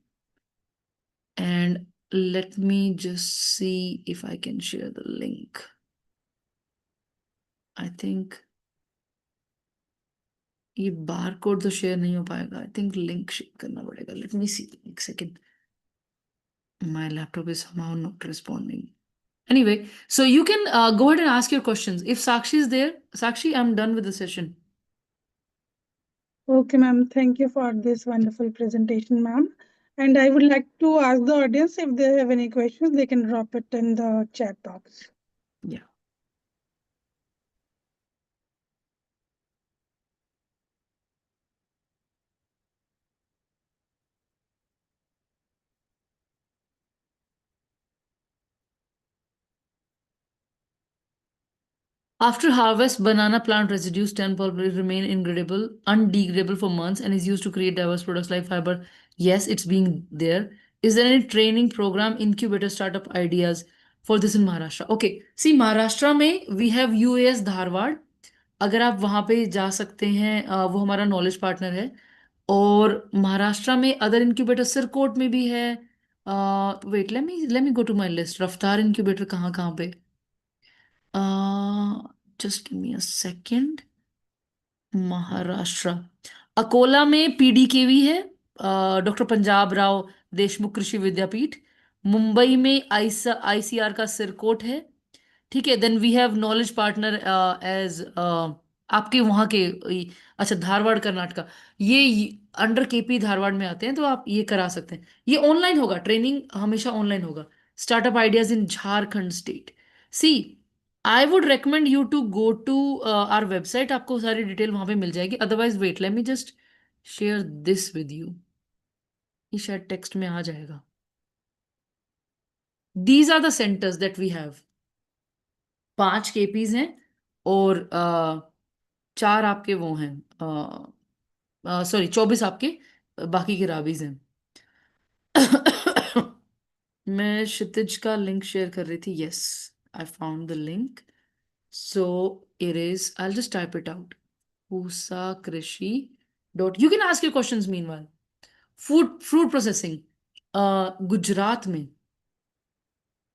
And let me just see if I can share the link. I think ये barcode तो share नहीं हो पाएगा. I think link share करना पड़ेगा. Let me see. एक second. My laptop is somehow not responding. Anyway, so you can go ahead and ask your questions. If Sakshi is there, Sakshi, I'm done with the session. Okay, ma'am. Thank you for this wonderful presentation, ma'am. And I would like to ask the audience if they have any questions, they can drop it in the chat box. Yeah. After harvest, banana plant residues temporarily remain undegradable for months and is used to create diverse products like fiber. Yes, it's being there. Is there any training program, incubator startup ideas for this in Maharashtra? Okay, see Maharashtra में we have UAS Dharwad. अगर आप वहाँ पे जा सकते हैं, वो हमारा नॉलेज पार्टनर है. और महाराष्ट्र में अदर इंक्यूबेटर सिरकोट में भी है. Wait let me go to my list. Raftaar incubator कहाँ कहाँ पे? Just give me a second. Maharashtra Akola में पीडीकेवी है, डॉक्टर पंजाब राव देशमुख कृषि विद्यापीठ. मुंबई में आईसीआर का सिरकोट है. ठीक है. Then we have knowledge partner as आपके वहाँ के अच्छा धारवाड़ कर्नाटका. ये अंडर केपी धारवाड़ में आते हैं, तो आप ये करा सकते हैं. ये ऑनलाइन होगा, ट्रेनिंग हमेशा ऑनलाइन होगा. Startup ideas in Jharkhand state. See I would recommend you to go to our website. आपको सारी डिटेल वहां पे मिल जाएगी. Otherwise wait let me just share this with you. ये शायद टेक्स्ट में आ जाएगा. These are the centers that we have. 5 KPs हैं और 4 आपके वो हैं, सॉरी 24 आपके बाकी के राबीज हैं. मैं क्षितिज का लिंक शेयर कर रही थी. Yes, I found the link. So it is, I just type it out. pusakrishi. You can ask your questions meanwhile. Fruit processing, Gujarat में.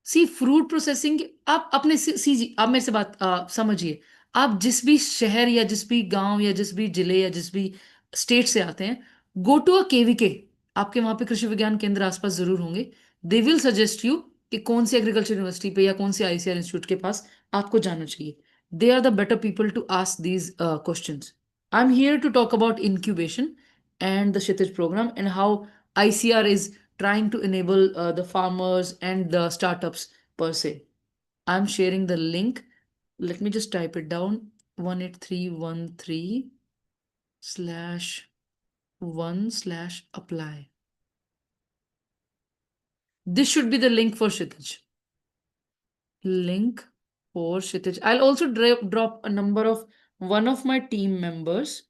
सी फ्रूट प्रोसेसिंग आप अपने सी आप मेरे से बात समझिए. आप जिस भी शहर या जिस भी गांव या जिस भी जिले या जिस भी स्टेट से आते हैं, गो टू अ केवीके. आपके वहां पे कृषि विज्ञान केंद्र आसपास जरूर होंगे. They will suggest you कि कौन सी एग्रीकल्चर यूनिवर्सिटी पे या कौन सी आईसीआर इंस्टीट्यूट के पास आपको जाना चाहिए. They are the better people to ask these questions. I'm here to talk about incubation and the Kshitij program and how ICR is trying to enable the farmers and the startups per se. I'm sharing the link. Let me just type it down. 18313/1/apply. This should be the link for Kshitij. Link for Kshitij. I'll also drop a number of one of my team members.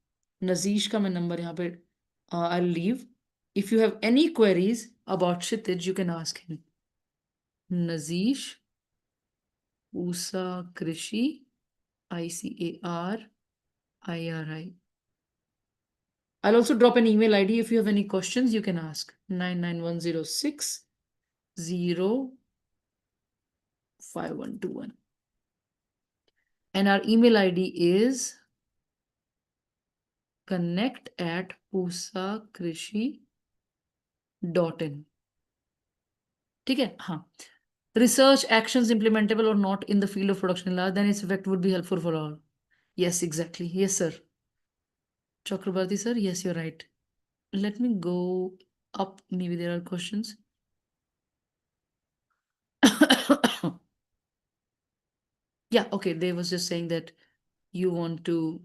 Nazish ka main number yahan pe I'll leave. If you have any queries about Kshitij, you can ask him. Nazish Usa Krishi ICARIRI. I'll also drop an email ID. If you have any questions, you can ask. 99106 05121. And our email ID is connect@pusakrishi.in. ठीक है. हाँ. Research actions implementable or not in the field of production large, then its effect would be helpful for all. Yes, exactly. Yes, sir. Chakrabarti sir, yes, you're right. Let me go up. Maybe there are questions. Yeah, okay. They was just saying that you want to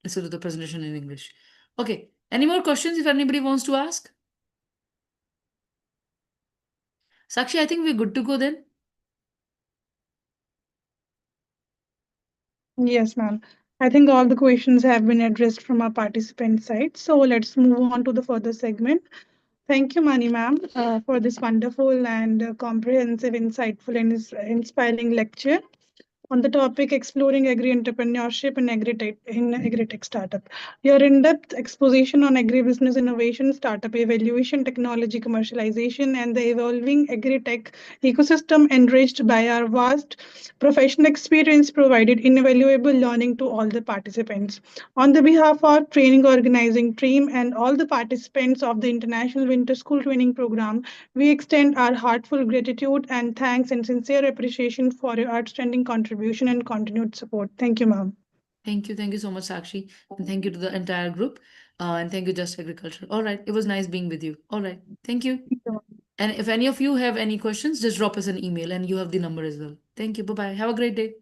listen to the presentation in English. Okay. Any more questions if anybody wants to ask? Sakshi, I think we're good to go then. Yes, ma'am. I think all the questions have been addressed from our participant side. So let's move on to the further segment. Thank you, Mani ma'am, for this wonderful and comprehensive, insightful, and inspiring lecture on the topic exploring agri-entrepreneurship and agri-tech startup. Your in-depth exposition on agribusiness innovation, startup evaluation, technology commercialization, and the evolving agri-tech ecosystem enriched by our vast professional experience provided invaluable learning to all the participants. On the behalf of our training organizing team and all the participants of the International Winter School Training Program, we extend our heartfelt gratitude and thanks and sincere appreciation for your outstanding contribution and continued support. Thank you, ma'am. Thank you. Thank you so much, Sakshi. And thank you to the entire group. And thank you, Just Agriculture. All right. It was nice being with you. All right. Thank you. And if any of you have any questions, just drop us an email and you have the number as well. Thank you. Bye-bye. Have a great day.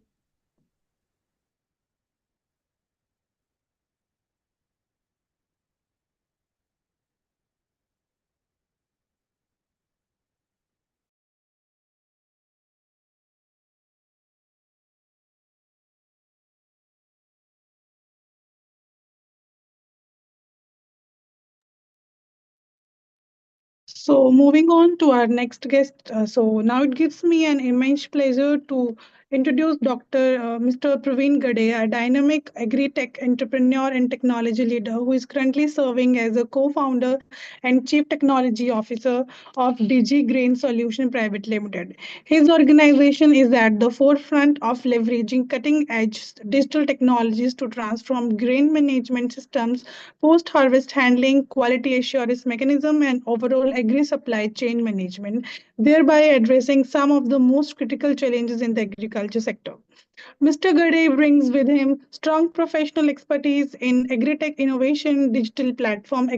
So moving on to our next guest. So now it gives me an immense pleasure to introduce Dr. Mr. Praveen Gade, a dynamic agri-tech entrepreneur and technology leader who is currently serving as a co-founder and chief technology officer of DG Grain Solution Private Limited. His organization is at the forefront of leveraging cutting-edge digital technologies to transform grain management systems, post-harvest handling, quality assurance mechanism, and overall agri-supply chain management, thereby addressing some of the most critical challenges in the agriculture sector. Mr. Gade brings with him strong professional expertise in agri-tech innovation, digital platform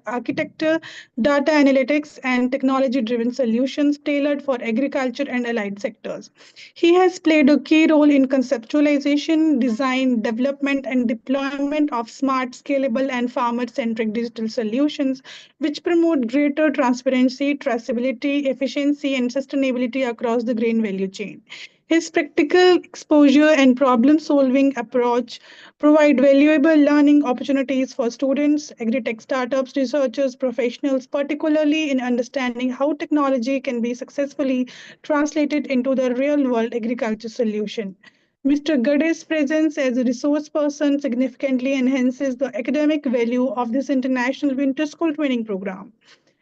architecture, data analytics, and technology-driven solutions tailored for agriculture and allied sectors. He has played a key role in conceptualization, design, development, and deployment of smart, scalable, and farmer-centric digital solutions, which promote greater transparency, traceability, efficiency, and sustainability across the grain value chain. His practical exposure and problem-solving approach provide valuable learning opportunities for students, agri-tech startups, researchers, professionals, particularly in understanding how technology can be successfully translated into the real-world agriculture solution. Mr. Gade's presence as a resource person significantly enhances the academic value of this international winter school training program,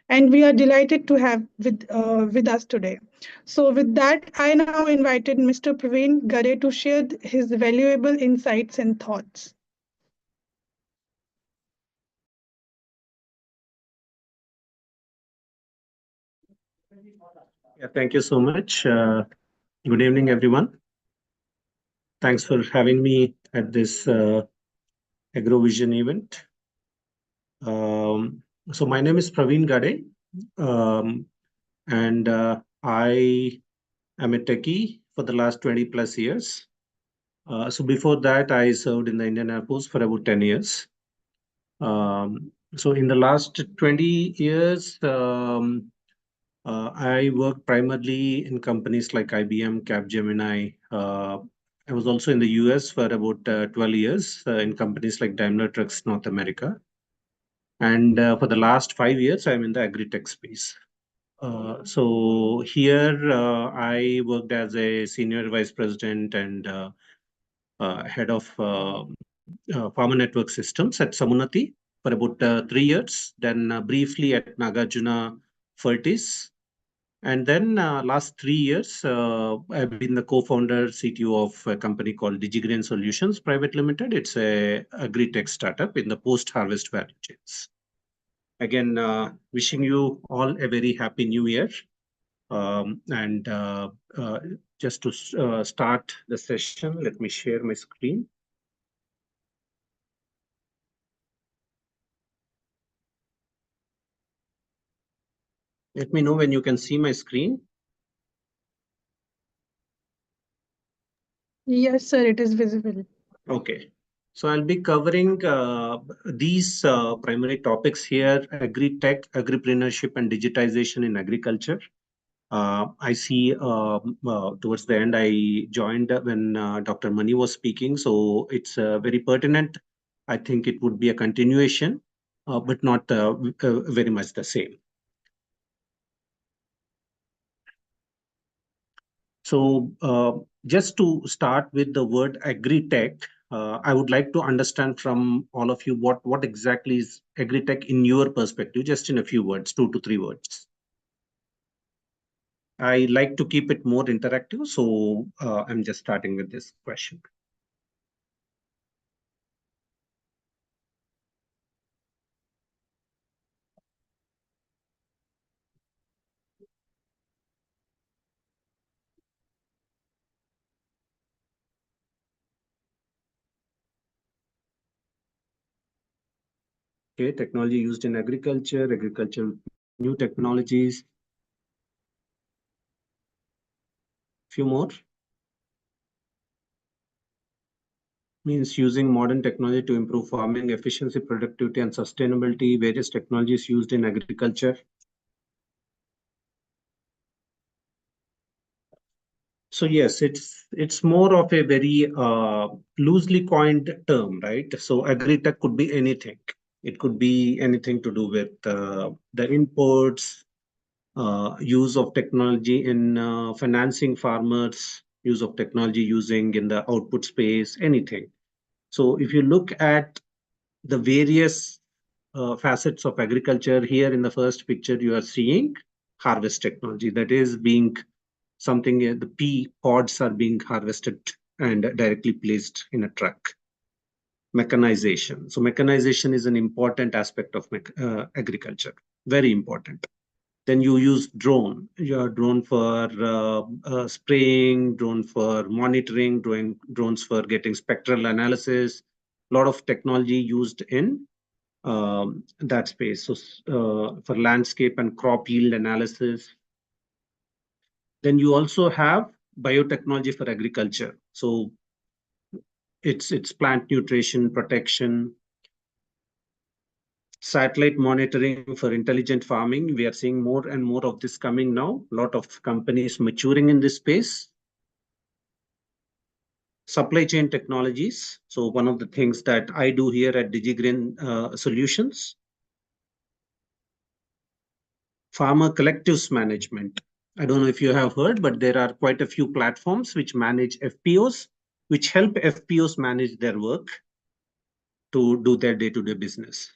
and we are delighted to have with us today. So with that, I now invited Mr. Praveen Gade to share his valuable insights and thoughts. Yeah, thank you so much. Good evening, everyone. Thanks for having me at this AgroVision event. So my name is Praveen Gade, and I am a techie for the last 20 plus years. So before that, I served in the Indian Air Force for about 10 years. So in the last 20 years, I worked primarily in companies like IBM, Capgemini. I was also in the US for about 12 years in companies like Daimler Trucks North America. And for the last 5 years, I'm in the agri-tech space. So here I worked as a senior vice president and head of farmer network systems at Samunati for about 3 years. Then briefly at Nagarjuna Fertis. And then last 3 years, I've been the co-founder, CTO of a company called DigiGrain Solutions Private Limited. It's a agri-tech startup in the post-harvest value chains. Again, wishing you all a very happy new year. And just to start the session, let me share my screen. Let me know when you can see my screen. Yes, sir, it is visible. Okay. So I'll be covering these primary topics here: agri-tech, agripreneurship, and digitization in agriculture. I see towards the end, I joined when Dr. Mani was speaking. So it's very pertinent. I think it would be a continuation, but not very much the same. So just to start with the word agri-tech, I would like to understand from all of you what exactly is agri-tech in your perspective, just in a few words, 2 to 3 words. I like to keep it more interactive, so I'm just starting with this question. Okay, technology used in agriculture, agriculture, new technologies. Few more. Means using modern technology to improve farming efficiency, productivity, and sustainability. Various technologies used in agriculture. So yes, it's more of a very loosely coined term, right? So agri-tech could be anything. It could be anything to do with the inputs, use of technology in financing farmers, use of technology using in the output space, anything. So if you look at the various facets of agriculture here in the first picture, you are seeing harvest technology that is being something, the pea pods are being harvested and directly placed in a truck. Mechanization. So mechanization is an important aspect of agriculture, very important. Then you use drone. Your drone for spraying, drone for monitoring, drones for getting spectral analysis. A lot of technology used in that space. So for landscape and crop yield analysis. Then you also have biotechnology for agriculture. So it's plant nutrition protection, satellite monitoring for intelligent farming. We are seeing more and more of this coming now. A lot of companies maturing in this space. Supply chain technologies. So one of the things that I do here at DigiGrain Solutions. Farmer collectives management. I don't know if you have heard, but there are quite a few platforms which manage FPOs, which help FPOs manage their work to do their day-to-day business.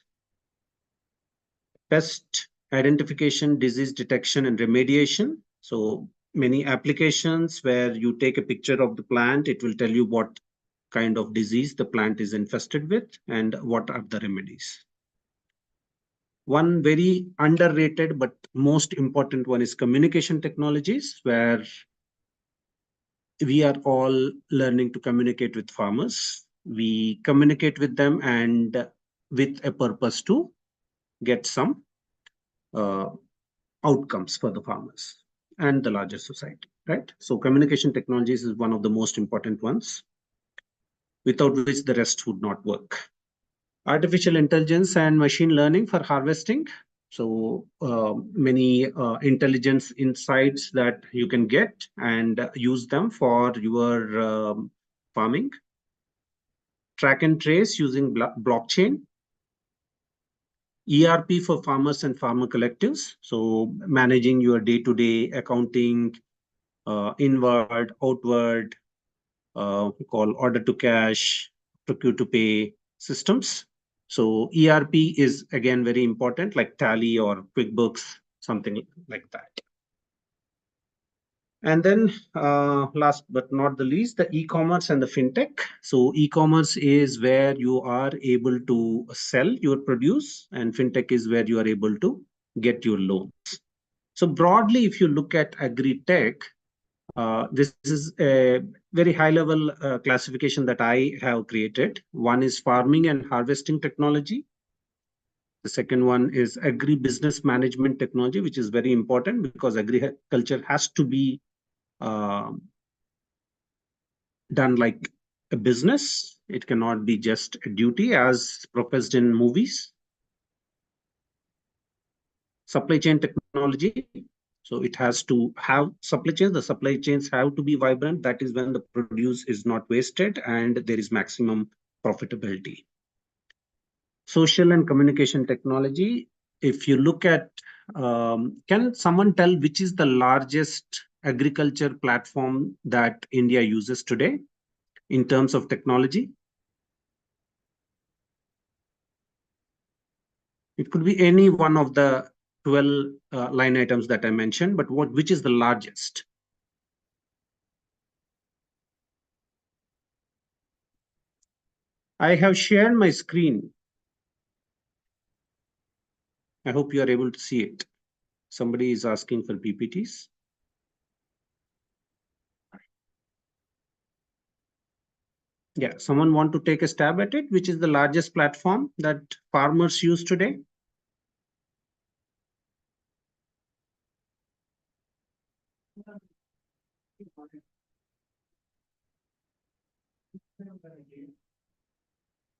Pest identification, disease detection, and remediation. So many applications where you take a picture of the plant, it will tell you what kind of disease the plant is infested with and what are the remedies. One very underrated but most important one is communication technologies, where we are all learning to communicate with farmers. We communicate with them and with a purpose to get some uh, outcomes for the farmers and the larger society, right? So communication technologies is one of the most important ones, without which the rest would not work. Artificial intelligence and machine learning for harvesting. So many intelligence insights that you can get and use them for your farming. Track and trace using blockchain. ERP for farmers and farmer collectives. So managing your day-to-day accounting, inward, outward, call order to cash, procure to pay systems. So ERP is again very important, like Tally or QuickBooks, something like that. And then last but not the least, the e-commerce and the fintech. So e-commerce is where you are able to sell your produce, and fintech is where you are able to get your loans. So broadly, if you look at agri-tech, this is a very high-level classification that I have created. One is farming and harvesting technology. The second one is agri-business management technology, which is very important because agriculture has to be done like a business. It cannot be just a duty as professed in movies. Supply chain technology. So it has to have supply chains. The supply chains have to be vibrant. That is when the produce is not wasted and there is maximum profitability. Social and communication technology. If you look at, can someone tell which is the largest agriculture platform that India uses today in terms of technology? It could be any one of the 12 line items that I mentioned, but which is the largest? I have shared my screen. I hope you are able to see it. Somebody is asking for PPTs. Yeah, someone want to take a stab at it? Which is the largest platform that farmers use today?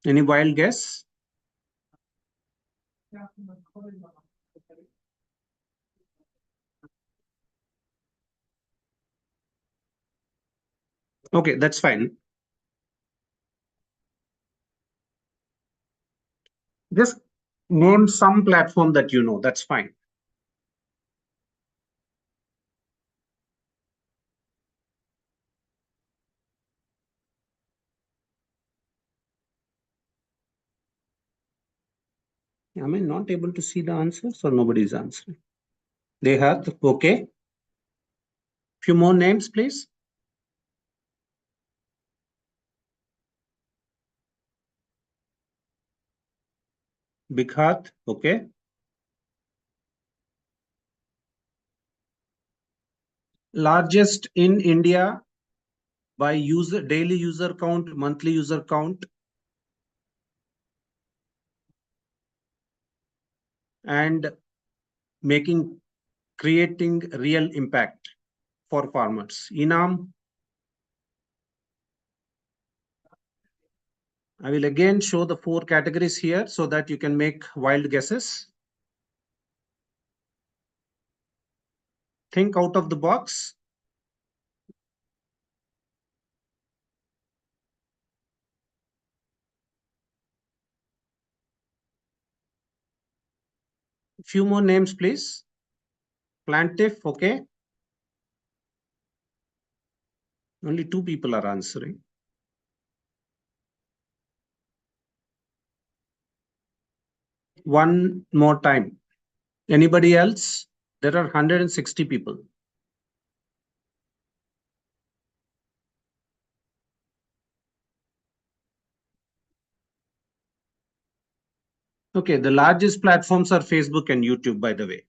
Any wild guess? Okay, that's fine. Just name some platform that you know. That's fine. Am I not able to see the answers or nobody is answering? They have, okay. Few more names, please. Big Heart, okay. Largest in India by daily user count, monthly user count, and creating real impact for farmers. Enam. I will again show the 4 categories here so that you can make wild guesses. Think out of the box. Few more names, please. Plantif, okay. Only 2 people are answering. One more time. Anybody else? There are 160 people. Okay, the largest platforms are Facebook and YouTube, by the way,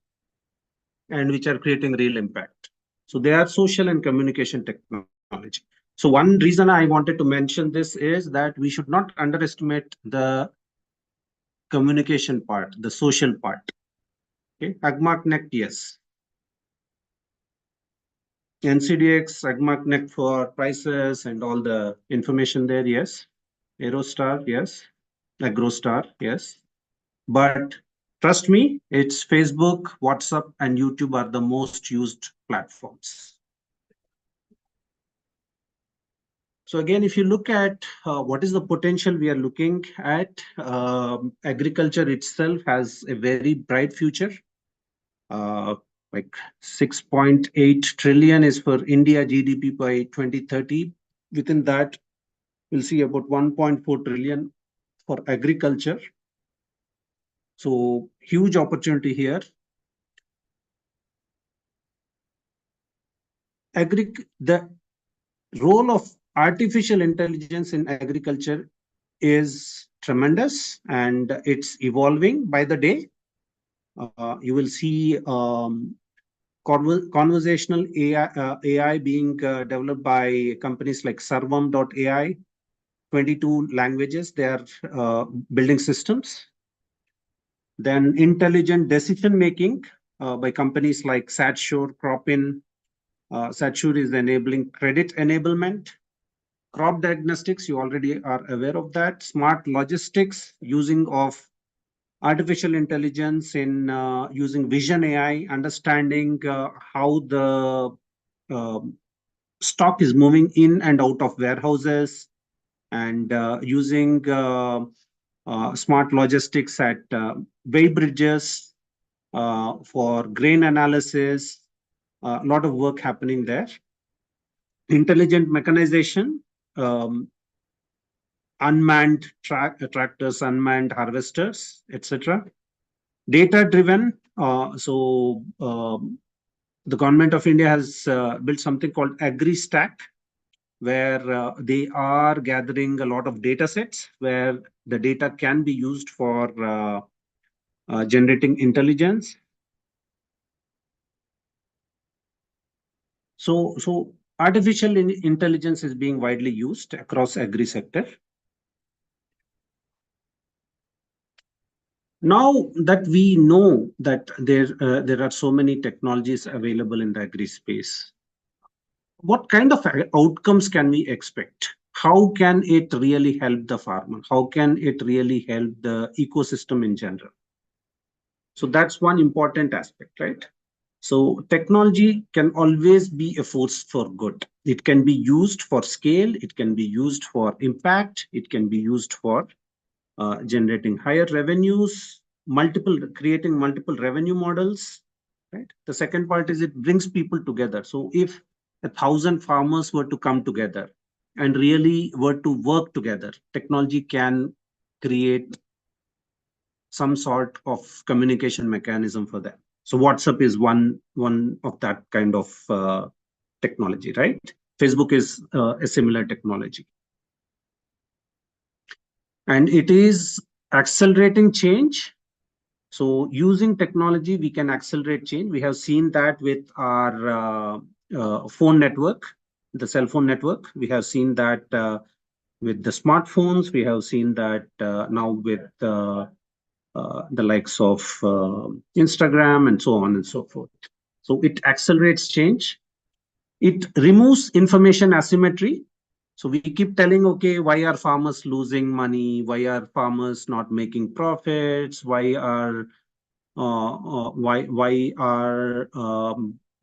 and which are creating real impact. So they are social and communication technology. So one reason I wanted to mention this is that we should not underestimate the communication part, the social part. Okay, Agma Connect, yes. NCDX, Agma Connect for prices and all the information there, yes. Aerostar, yes. AgroStar, yes. But trust me, it's Facebook, WhatsApp, and YouTube are the most used platforms. So again, if you look at what is the potential we are looking at, agriculture itself has a very bright future. Like 6.8 trillion is for India GDP by 2030. Within that, we'll see about 1.4 trillion for agriculture. So huge opportunity here. The role of artificial intelligence in agriculture is tremendous, and it's evolving by the day. You will see conversational AI being developed by companies like Sarvam.ai, 22 languages, they are building systems. Then intelligent decision making by companies like Satshore, Cropin. Satshore is enabling credit enablement. Crop diagnostics, you already are aware of that. Smart logistics, using of artificial intelligence in using vision AI, understanding how the stock is moving in and out of warehouses, and using smart logistics at weigh bridges for grain analysis. A lot of work happening there. Intelligent mechanization, unmanned tractors, unmanned harvesters, etc. Data-driven. The government of India has built something called AgriStack, where they are gathering a lot of data sets, where the data can be used for generating intelligence. So artificial intelligence is being widely used across agri sector. Now that we know that there are so many technologies available in the agri space, what kind of outcomes can we expect? How can it really help the farmer? How can it really help the ecosystem in general? So that's one important aspect, right? So technology can always be a force for good. It can be used for scale. It can be used for impact. It can be used for generating higher revenues, creating multiple revenue models, right? The second part is it brings people together. So if 1,000 farmers were to come together and really were to work together, technology can create some sort of communication mechanism for them. So WhatsApp is one of that kind of technology, right? Facebook is a similar technology. And it is accelerating change. So using technology, we can accelerate change. We have seen that with our phone network, the cell phone network. We have seen that with the smartphones. We have seen that now with the likes of Instagram and so on and so forth. So it accelerates change. It removes information asymmetry. So we keep telling, okay, why are farmers losing money? Why are farmers not making profits? Why are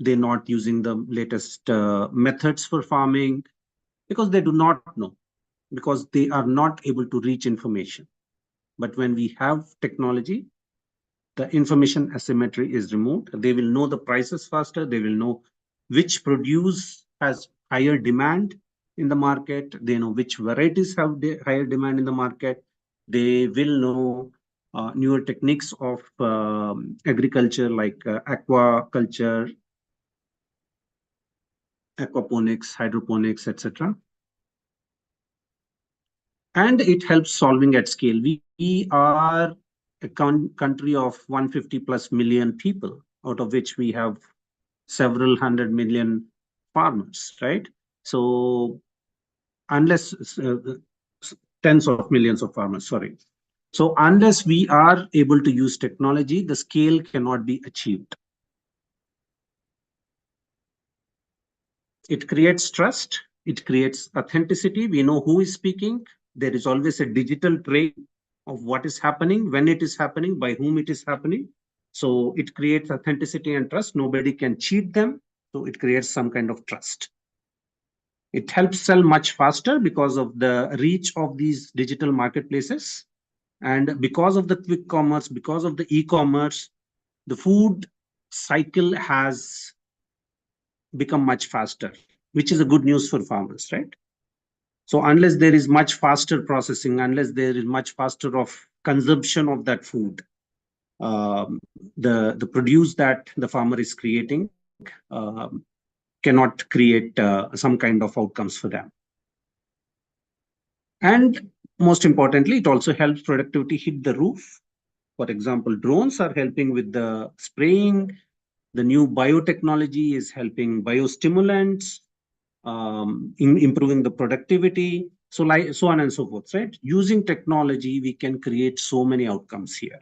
they not using the latest methods for farming? Because they do not know, because they are not able to reach information. But when we have technology, the information asymmetry is removed. They will know the prices faster. They will know which produce has higher demand in the market. They know which varieties have higher demand in the market. They will know newer techniques of agriculture like aquaculture, aquaponics, hydroponics, etc. And it helps solving at scale. We are a country of 150 plus million people, out of which we have several 100 million farmers, right? So unless tens of millions of farmers, sorry. So unless we are able to use technology, the scale cannot be achieved. It creates trust. It creates authenticity. We know who is speaking. There is always a digital trail of what is happening, when it is happening, by whom it is happening. So it creates authenticity and trust. Nobody can cheat them. So it creates some kind of trust. It helps sell much faster because of the reach of these digital marketplaces. And because of the quick commerce, because of the e-commerce, the food cycle has become much faster, which is a good news for farmers, right? So unless there is much faster processing, unless there is much faster of consumption of that food, the produce that the farmer is creating cannot create some kind of outcomes for them. And most importantly, it also helps productivity hit the roof. For example, drones are helping with the spraying. The new biotechnology is helping biostimulants, improving the productivity, so on and so forth, right? Using technology, we can create so many outcomes here.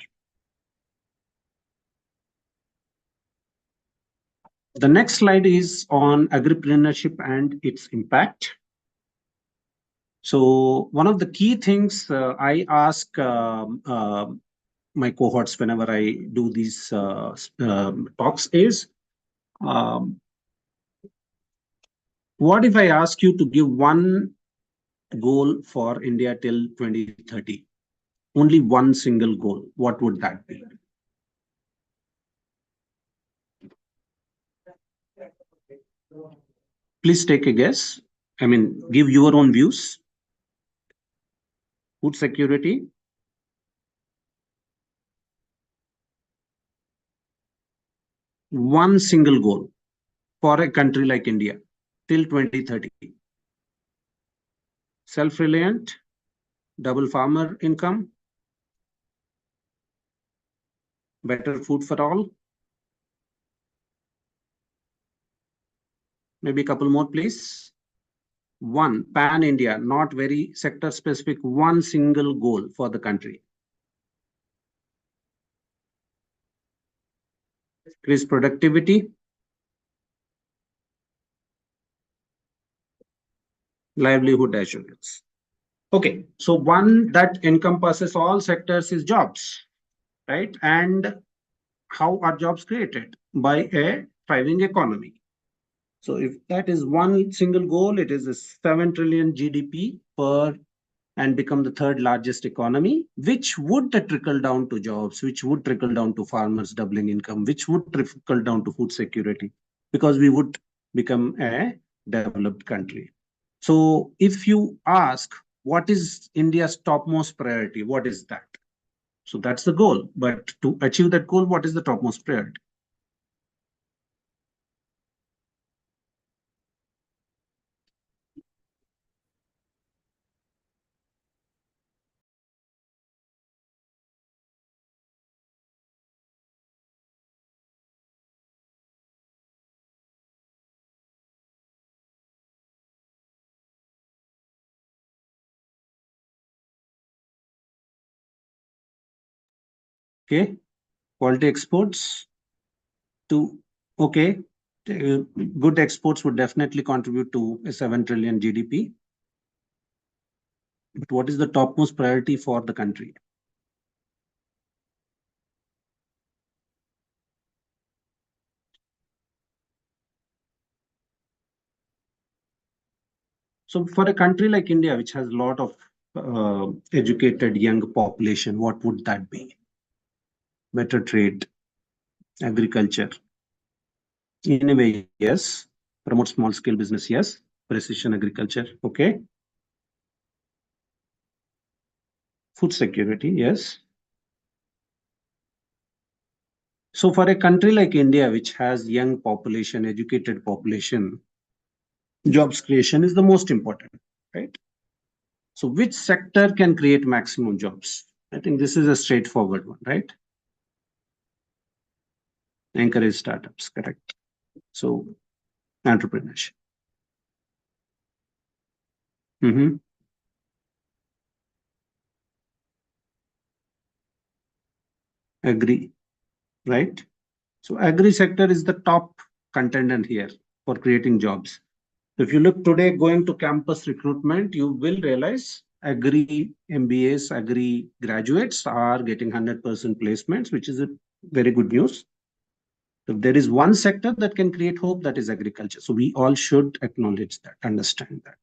The next slide is on agripreneurship and its impact. So one of the key things I ask my cohorts whenever I do these talks is, what if I ask you to give one goal for India till 2030? Only one single goal. What would that be? Please take a guess. I mean, give your own views. Food security. One single goal for a country like India till 2030. Self-reliant, double farmer income, better food for all. Maybe a couple more, please. One, pan-India, not very sector-specific, one single goal for the country. Increase productivity, livelihood assurance. Okay, so one that encompasses all sectors is jobs, right? And how are jobs created? By a thriving economy. So if that is one single goal, it is a 7 trillion GDP per and become the third largest economy, which would trickle down to jobs, which would trickle down to farmers doubling income, which would trickle down to food security, because we would become a developed country. So if you ask, what is India's topmost priority? What is that? So that's the goal. But to achieve that goal, what is the topmost priority? Okay, quality exports to, okay, good exports would definitely contribute to a 7 trillion GDP. But what is the topmost priority for the country? So for a country like India, which has a lot of educated young population, what would that be? Better trade, agriculture. In a way, yes. Promote small scale business, yes. Precision agriculture, okay. Food security, yes. So for a country like India, which has young population, educated population, jobs creation is the most important, right? So which sector can create maximum jobs? I think this is a straightforward one, right? Encourage startups, correct. So entrepreneurship. Mm-hmm. Agree, right? So agri sector is the top contender here for creating jobs. So if you look today going to campus recruitment, you will realize agri MBAs, agri graduates are getting 100% placements, which is a very good news. If there is one sector that can create hope, that is agriculture. So we all should acknowledge that, understand that.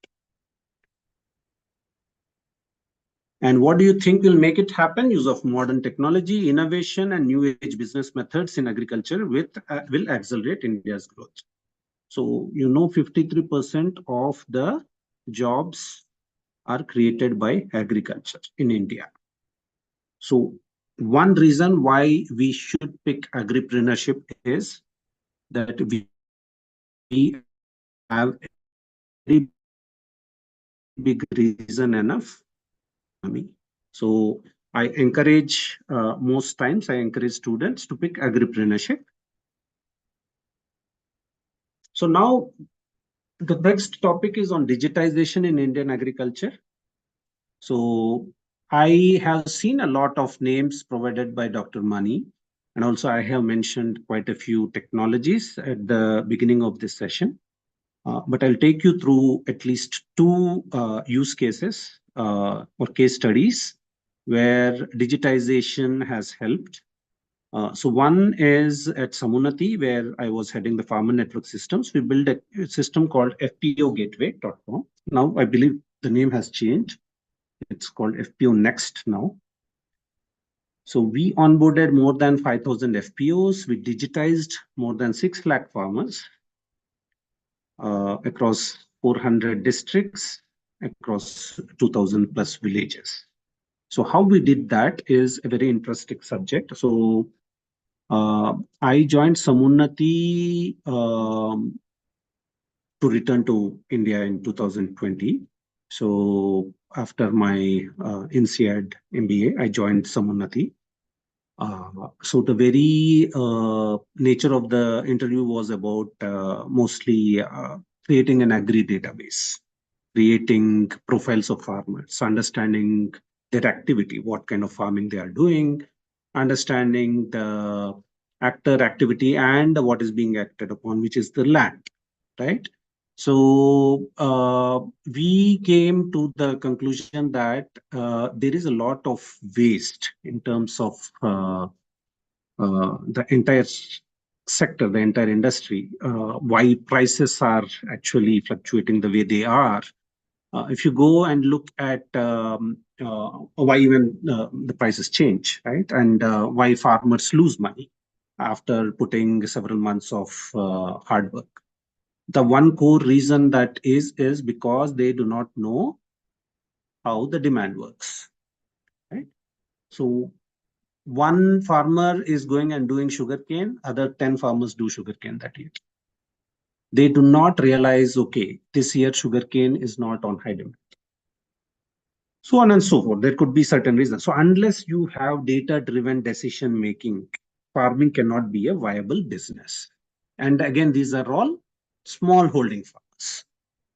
And what do you think will make it happen? Use of modern technology, innovation, and new age business methods in agriculture will accelerate India's growth. So, 53% of the jobs are created by agriculture in India. So, one reason why we should pick agripreneurship is that we have a very big reason enough. So I encourage, most times I encourage students to pick agripreneurship. So now the next topic is on digitization in Indian agriculture. So I have seen a lot of names provided by Dr. Mani, and also I have mentioned quite a few technologies at the beginning of this session. But I'll take you through at least two use cases or case studies where digitization has helped. So one is at Samunati, where I was heading the farmer network systems. We built a system called FPOgateway.com. Now I believe the name has changed. It's called FPO Next now. So we onboarded more than 5,000 FPOs. We digitized more than 6 lakh farmers across 400 districts, across 2,000 plus villages. So how we did that is a very interesting subject. So I joined Samunati to return to India in 2020. So after my INSEAD MBA, I joined Samunati. So the very nature of the interview was about mostly creating an agri database, creating profiles of farmers, understanding their activity, what kind of farming they are doing, understanding the actor activity and what is being acted upon, which is the land, right? So we came to the conclusion that there is a lot of waste in terms of the entire sector, the entire industry, why prices are actually fluctuating the way they are. If you go and look at why even the prices change, right? And why farmers lose money after putting several months of hard work. The one core reason that is because they do not know how the demand works, right? So one farmer is going and doing sugarcane, other 10 farmers do sugarcane that year. They do not realize, okay, this year sugarcane is not on high demand. So on and so forth. There could be certain reasons. So unless you have data-driven decision making, farming cannot be a viable business. And again, these are all small holding farmers,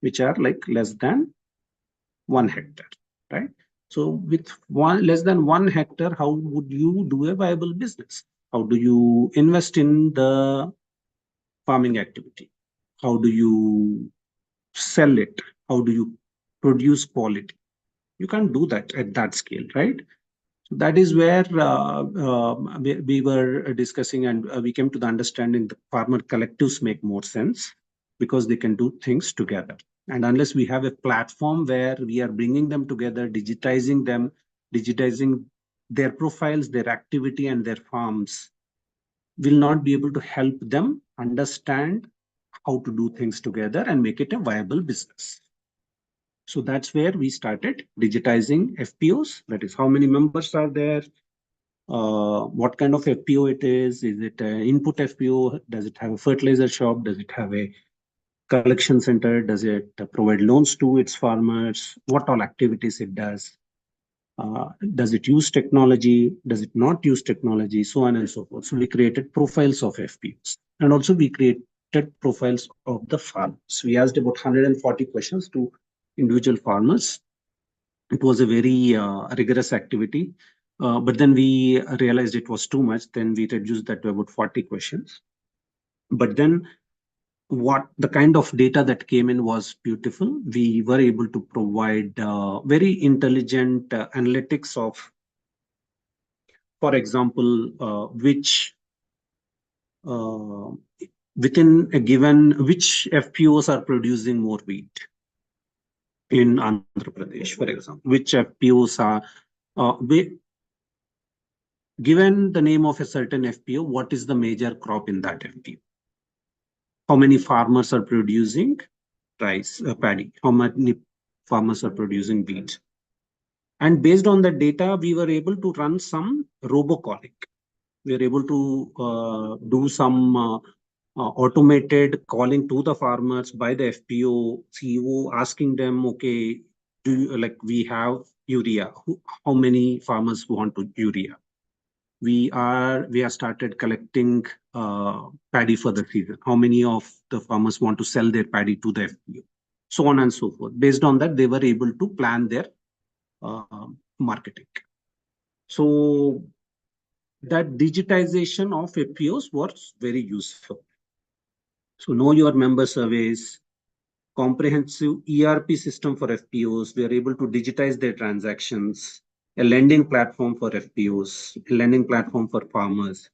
which are like less than 1 hectare, right? So with less than 1 hectare, how would you do a viable business? How do you invest in the farming activity? How do you sell it? How do you produce quality? You can't do that at that scale, right? So that is where we were discussing, and we came to the understanding that farmer collectives make more sense because they can do things together. And unless we have a platform where we are bringing them together, digitizing them, digitizing their profiles, their activity, and their farms, will not be able to help them understand how to do things together and make it a viable business. So that's where we started digitizing FPOs. That is, how many members are there? What kind of FPO it is? Is it an input FPO? Does it have a fertilizer shop? Does it have a collection center? Does it provide loans to its farmers? What all activities it does? Does it use technology? Does it not use technology? So on and so forth. So we created profiles of FPOs, and also we created profiles of the farmers. We asked about 140 questions to individual farmers. It was a very rigorous activity, but then we realized it was too much. Then we reduced that to about 40 questions. But then what the kind of data that came in was beautiful. We were able to provide very intelligent analytics of, for example, within a given, which FPOs are producing more wheat in Andhra Pradesh, for example, which FPOs are, given the name of a certain FPO, what is the major crop in that FPO? How many farmers are producing rice, paddy? How many farmers are producing wheat? And based on the data, we were able to run some robocalling. We were able to do some automated calling to the farmers by the FPO CEO, asking them, okay, do you, like, we have urea. How many farmers want to urea? We are started collecting paddy for the season. How many of the farmers want to sell their paddy to the FPO? So on and so forth. Based on that, they were able to plan their marketing. So that digitization of FPOs was very useful. So know your member surveys, comprehensive ERP system for FPOs. We are able to digitize their transactions, a lending platform for FPOs, a lending platform for farmers,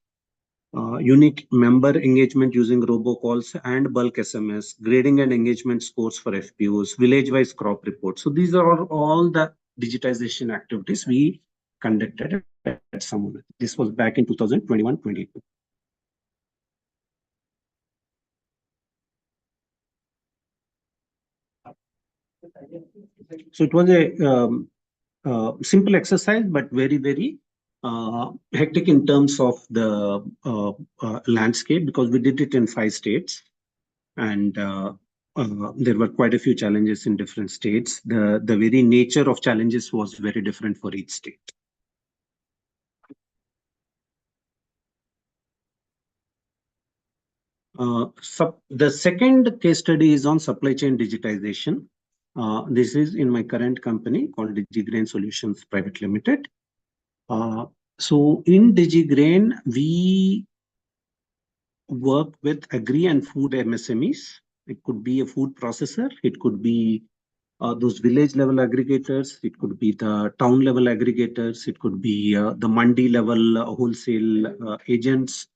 unique member engagement using robocalls and bulk SMS, grading and engagement scores for FPOs, village-wise crop reports. So these are all the digitization activities we conducted at some moment. This was back in 2021-22. So it was a simple exercise, but very, very hectic in terms of the landscape, because we did it in 5 states, and there were quite a few challenges in different states. The very nature of challenges was very different for each state. The second case study is on supply chain digitization. This is in my current company called DigiGrain Solutions Private Limited. So in DigiGrain, we work with agri and food MSMEs. It could be a food processor. It could be those village level aggregators. It could be the town level aggregators. It could be the mandi level wholesale agents,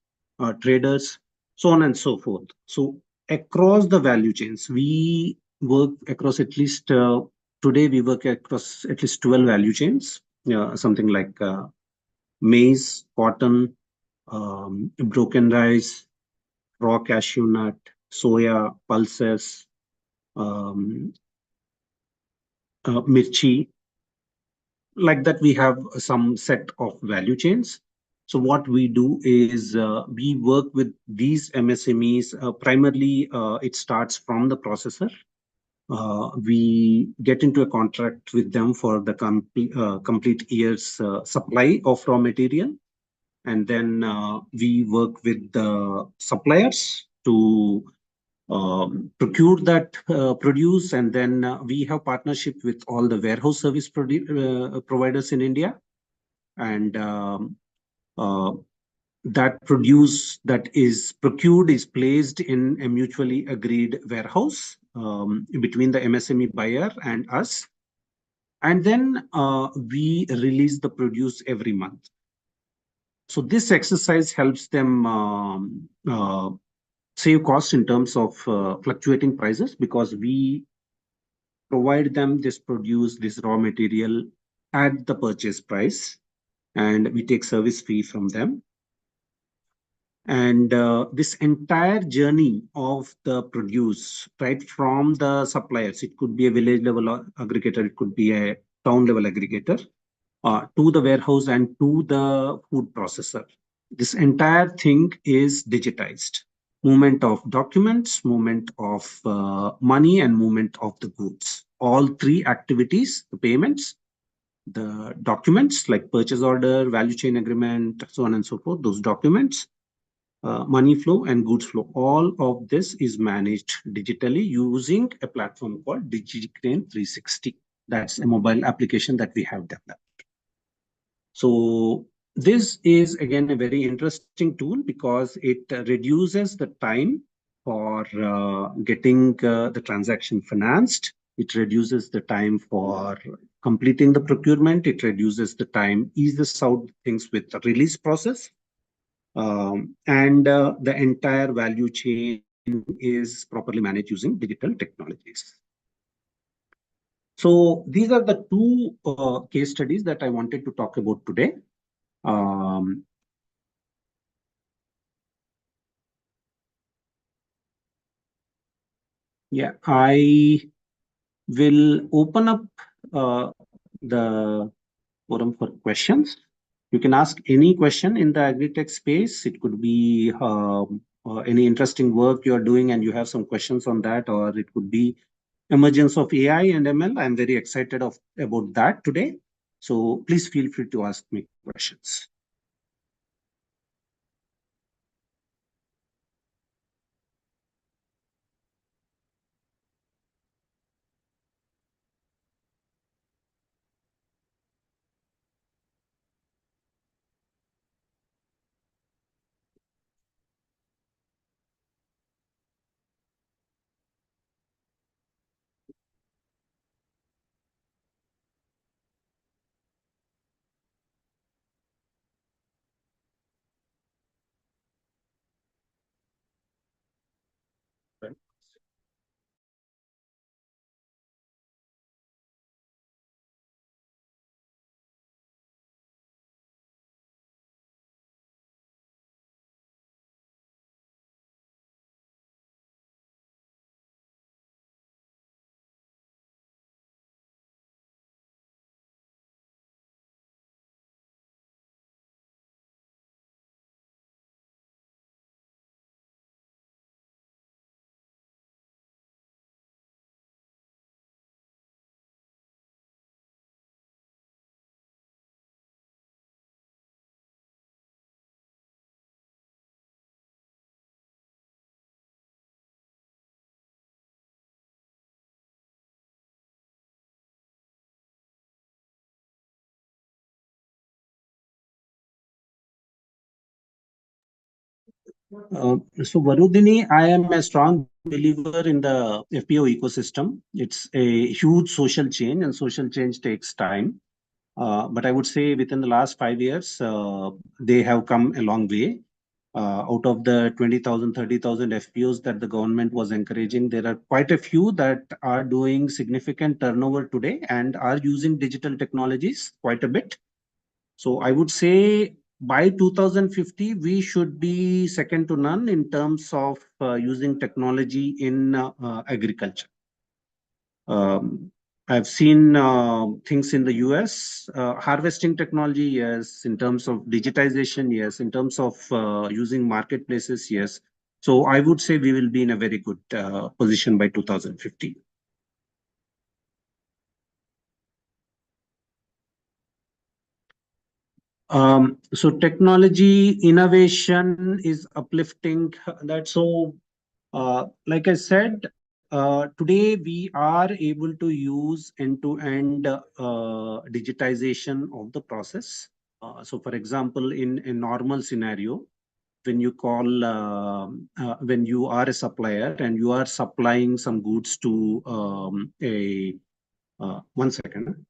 traders, so on and so forth. So across the value chains, we work across at least, today we work across at least 12 value chains, something like maize, cotton, broken rice, raw cashew nut, soya, pulses, mirchi. Like that, we have some set of value chains. So what we do is we work with these MSMEs. Primarily, it starts from the processor. We get into a contract with them for the complete year's supply of raw material. And then we work with the suppliers to procure that produce, and then we have partnership with all the warehouse service providers in India, and that produce that is procured is placed in a mutually agreed warehouse between the MSME buyer and us, and then we release the produce every month. So this exercise helps them save costs in terms of fluctuating prices, because we provide them this produce, this raw material at the purchase price, and we take service fee from them. And this entire journey of the produce, right from the suppliers, it could be a village level aggregator, it could be a town level aggregator, to the warehouse and to the food processor. This entire thing is digitized. Movement of documents, movement of money, and movement of the goods. All three activities, the payments, the documents like purchase order, value chain agreement, so on and so forth, those documents, money flow and goods flow, all of this is managed digitally using a platform called DigiCrane 360. That's a mobile application that we have developed. So this is again a very interesting tool because it reduces the time for getting the transaction financed. It reduces the time for completing the procurement. It reduces the time, eases out things with the release process. And the entire value chain is properly managed using digital technologies. So these are the two case studies that I wanted to talk about today. Yeah, I will open up the forum for questions. You can ask any question in the agri-tech space. It could be any interesting work you are doing and you have some questions on that, or it could be emergence of AI and ML. I'm very excited about that today. So please feel free to ask me questions. So Varudini, I am a strong believer in the FPO ecosystem. It's a huge social change, and social change takes time. But I would say within the last 5 years, they have come a long way. Out of the 20,000, 30,000 FPOs that the government was encouraging, there are quite a few that are doing significant turnover today and are using digital technologies quite a bit. So I would say by 2050, we should be second to none in terms of using technology in agriculture. I've seen things in the US, harvesting technology, yes. In terms of digitization, yes. In terms of using marketplaces, yes. So I would say we will be in a very good position by 2050. So technology innovation is uplifting that. So, like I said, today we are able to use end-to-end digitization of the process. So, for example, in a normal scenario, when you call, when you are a supplier and you are supplying some goods to a, 1 second.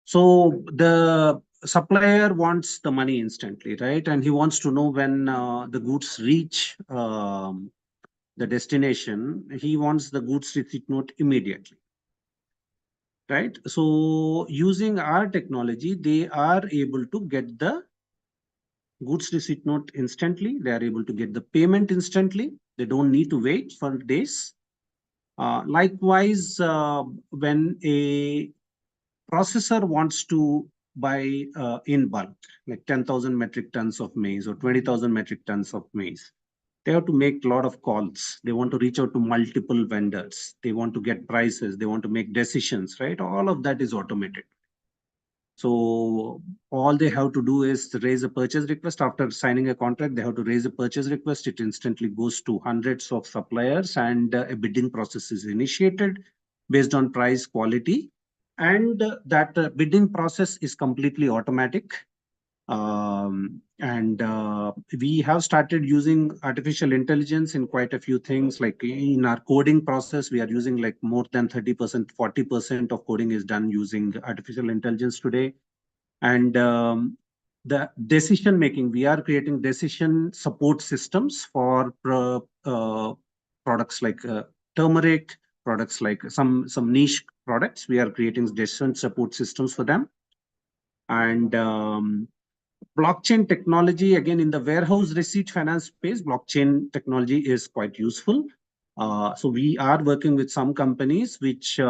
So the supplier wants the money instantly, right? And he wants to know when the goods reach the destination. He wants the goods receipt note immediately, right? So using our technology, they are able to get the goods receipt note instantly. They are able to get the payment instantly. They don't need to wait for days. Likewise, when a processor wants to buy in bulk, like 10,000 metric tons of maize or 20,000 metric tons of maize, they have to make a lot of calls. They want to reach out to multiple vendors. They want to get prices. They want to make decisions, right? All of that is automated. So all they have to do is raise a purchase request. After signing a contract, they have to raise a purchase request. It instantly goes to hundreds of suppliers, and a bidding process is initiated based on price, quality, and that bidding process is completely automatic. And we have started using artificial intelligence in quite a few things. Like in our coding process, we are using like more than 30%, 40% of coding is done using artificial intelligence today. And the decision making, we are creating decision support systems for products like turmeric, products like some niche products. We are creating decision support systems for them. And blockchain technology, again, in the warehouse receipt finance space, blockchain technology is quite useful. So we are working with some companies which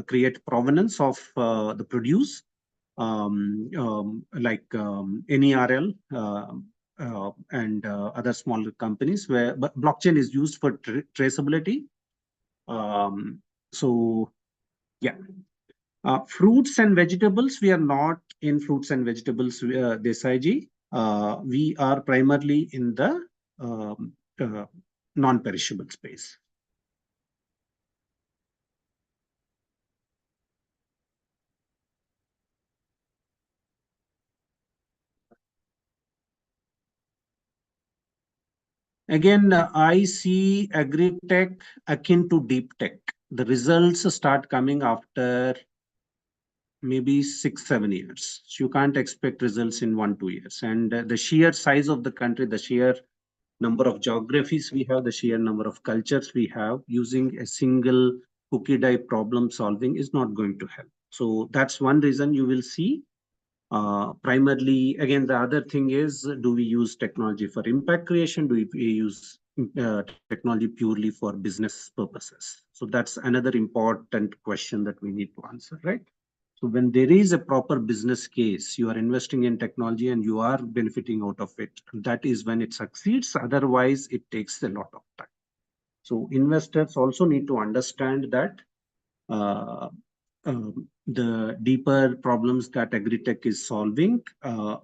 create provenance of the produce, like NERL and other smaller companies, where blockchain is used for traceability. So yeah. Fruits and vegetables, we are not in fruits and vegetables, Desai-ji. We are primarily in the non-perishable space. Again, I see agri-tech akin to deep tech. The results start coming after maybe 6-7 years. So you can't expect results in 1-2 years. And the sheer size of the country, the sheer number of geographies we have, the sheer number of cultures we have, using a single cookie dye problem solving is not going to help. So that's one reason you will see. Primarily, again, the other thing is, do we use technology for impact creation? Do we use technology purely for business purposes? So that's another important question that we need to answer, right? So when there is a proper business case, you are investing in technology and you are benefiting out of it, that is when it succeeds. Otherwise, it takes a lot of time. So investors also need to understand that the deeper problems that agri-tech is solving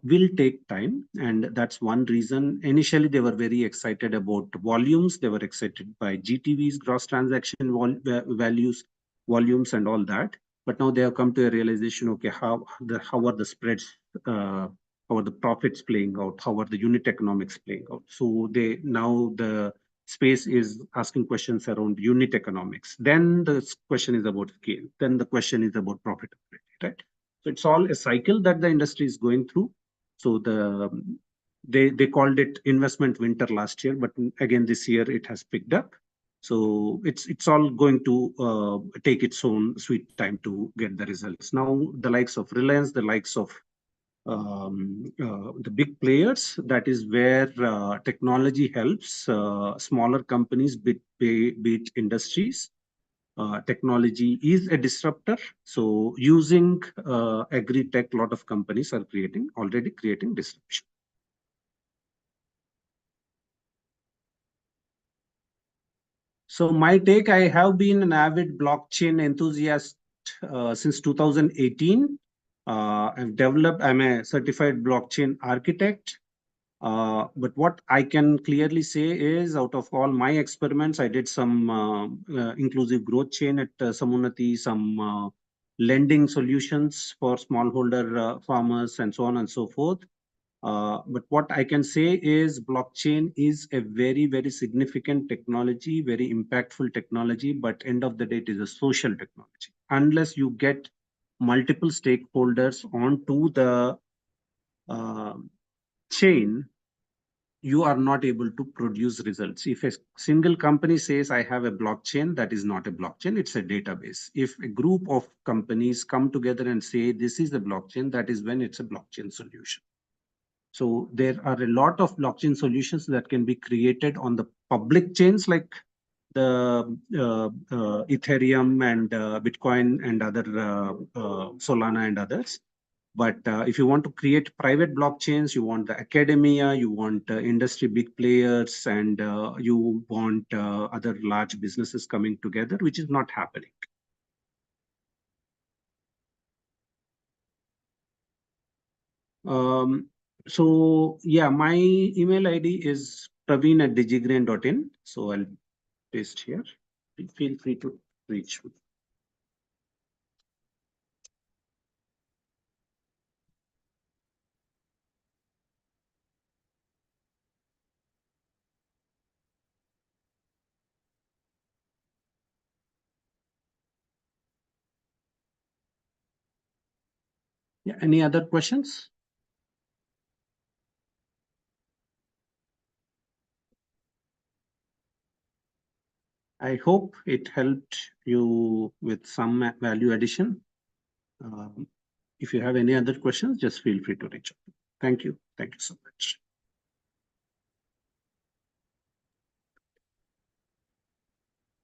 will take time. And that's one reason. Initially, they were very excited about volumes. They were excited by GTVs, gross transaction values, volumes, and all that. But now they have come to a realization, okay, how are the spreads, how are the profits playing out? How are the unit economics playing out? So now the space is asking questions around unit economics. Then the question is about scale. Then the question is about profitability, right? So it's all a cycle that the industry is going through. So they called it investment winter last year, but again this year it has picked up. So it's all going to take its own sweet time to get the results. Now the likes of Reliance, the likes of the big players, that is where technology helps smaller companies beat industries. Technology is a disruptor. So using agri-tech, a lot of companies are already creating disruption. So my take, I have been an avid blockchain enthusiast since 2018. I'm a certified blockchain architect. But what I can clearly say is, out of all my experiments, I did some inclusive growth chain at Samunati, some lending solutions for smallholder farmers, and so on and so forth. But what I can say is blockchain is a very, very significant technology, very impactful technology, but end of the day, it is a social technology. Unless you get multiple stakeholders onto the chain, you are not able to produce results. If a single company says, I have a blockchain, that is not a blockchain, it's a database. If a group of companies come together and say, this is a blockchain, that is when it's a blockchain solution. So there are a lot of blockchain solutions that can be created on the public chains, like Ethereum and Bitcoin and other Solana and others. But if you want to create private blockchains, you want the academia, you want industry big players, and you want other large businesses coming together, which is not happening. So yeah, my email ID is praveen@digigrain.in. So I'll paste here. Feel free to reach me. Yeah, any other questions? I hope it helped you with some value addition. If you have any other questions, just feel free to reach out. Thank you. Thank you so much.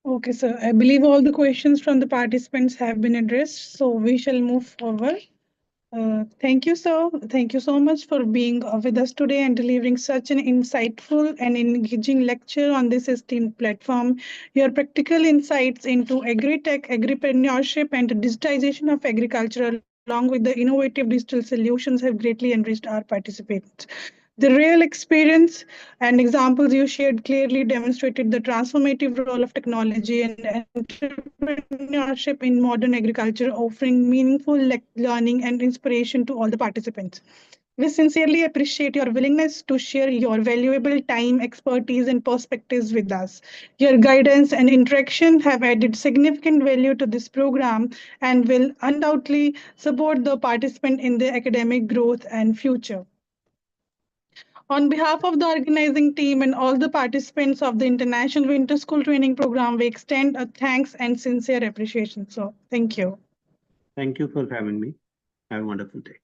Okay, sir. I believe all the questions from the participants have been addressed, so we shall move forward. Thank you, sir. Thank you so much for being with us today and delivering such an insightful and engaging lecture on this esteemed platform. Your practical insights into agri-tech, agripreneurship, and digitization of agriculture, along with the innovative digital solutions, have greatly enriched our participants. The real experience and examples you shared clearly demonstrated the transformative role of technology and entrepreneurship in modern agriculture, offering meaningful learning and inspiration to all the participants. We sincerely appreciate your willingness to share your valuable time, expertise, and perspectives with us. Your guidance and interaction have added significant value to this program and will undoubtedly support the participant in their academic growth and future. On behalf of the organizing team and all the participants of the International Winter School Training Program, we extend a thanks and sincere appreciation. So, thank you. Thank you for having me. Have a wonderful day.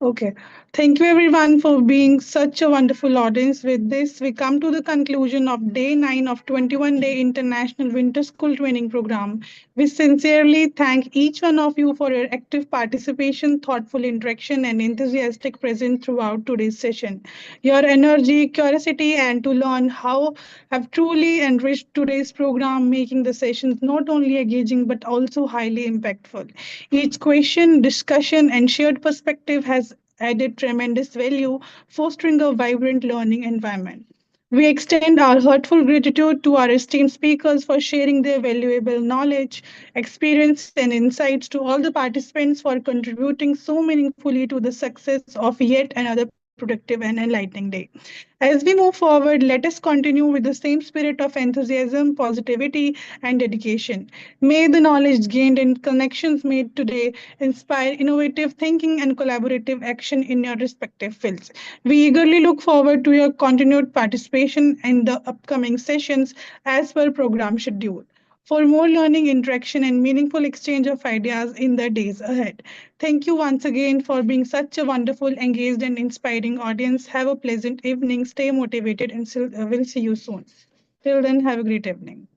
Okay. Thank you everyone for being such a wonderful audience. With this, we come to the conclusion of day 9 of 21-day International Winter School Training Program. We sincerely thank each one of you for your active participation, thoughtful interaction, and enthusiastic presence throughout today's session. Your energy, curiosity, and to learn how have truly enriched today's program, making the sessions not only engaging but also highly impactful. Each question, discussion, and shared perspective has added tremendous value, fostering a vibrant learning environment. We extend our heartfelt gratitude to our esteemed speakers for sharing their valuable knowledge, experience, and insights, to all the participants for contributing so meaningfully to the success of yet another productive and enlightening day. As we move forward, let us continue with the same spirit of enthusiasm, positivity, and dedication. May the knowledge gained and connections made today inspire innovative thinking and collaborative action in your respective fields. We eagerly look forward to your continued participation in the upcoming sessions as per program schedule for more learning, interaction, and meaningful exchange of ideas in the days ahead. Thank you once again for being such a wonderful, engaged, and inspiring audience. Have a pleasant evening, stay motivated, and we'll see you soon. Till then, have a great evening.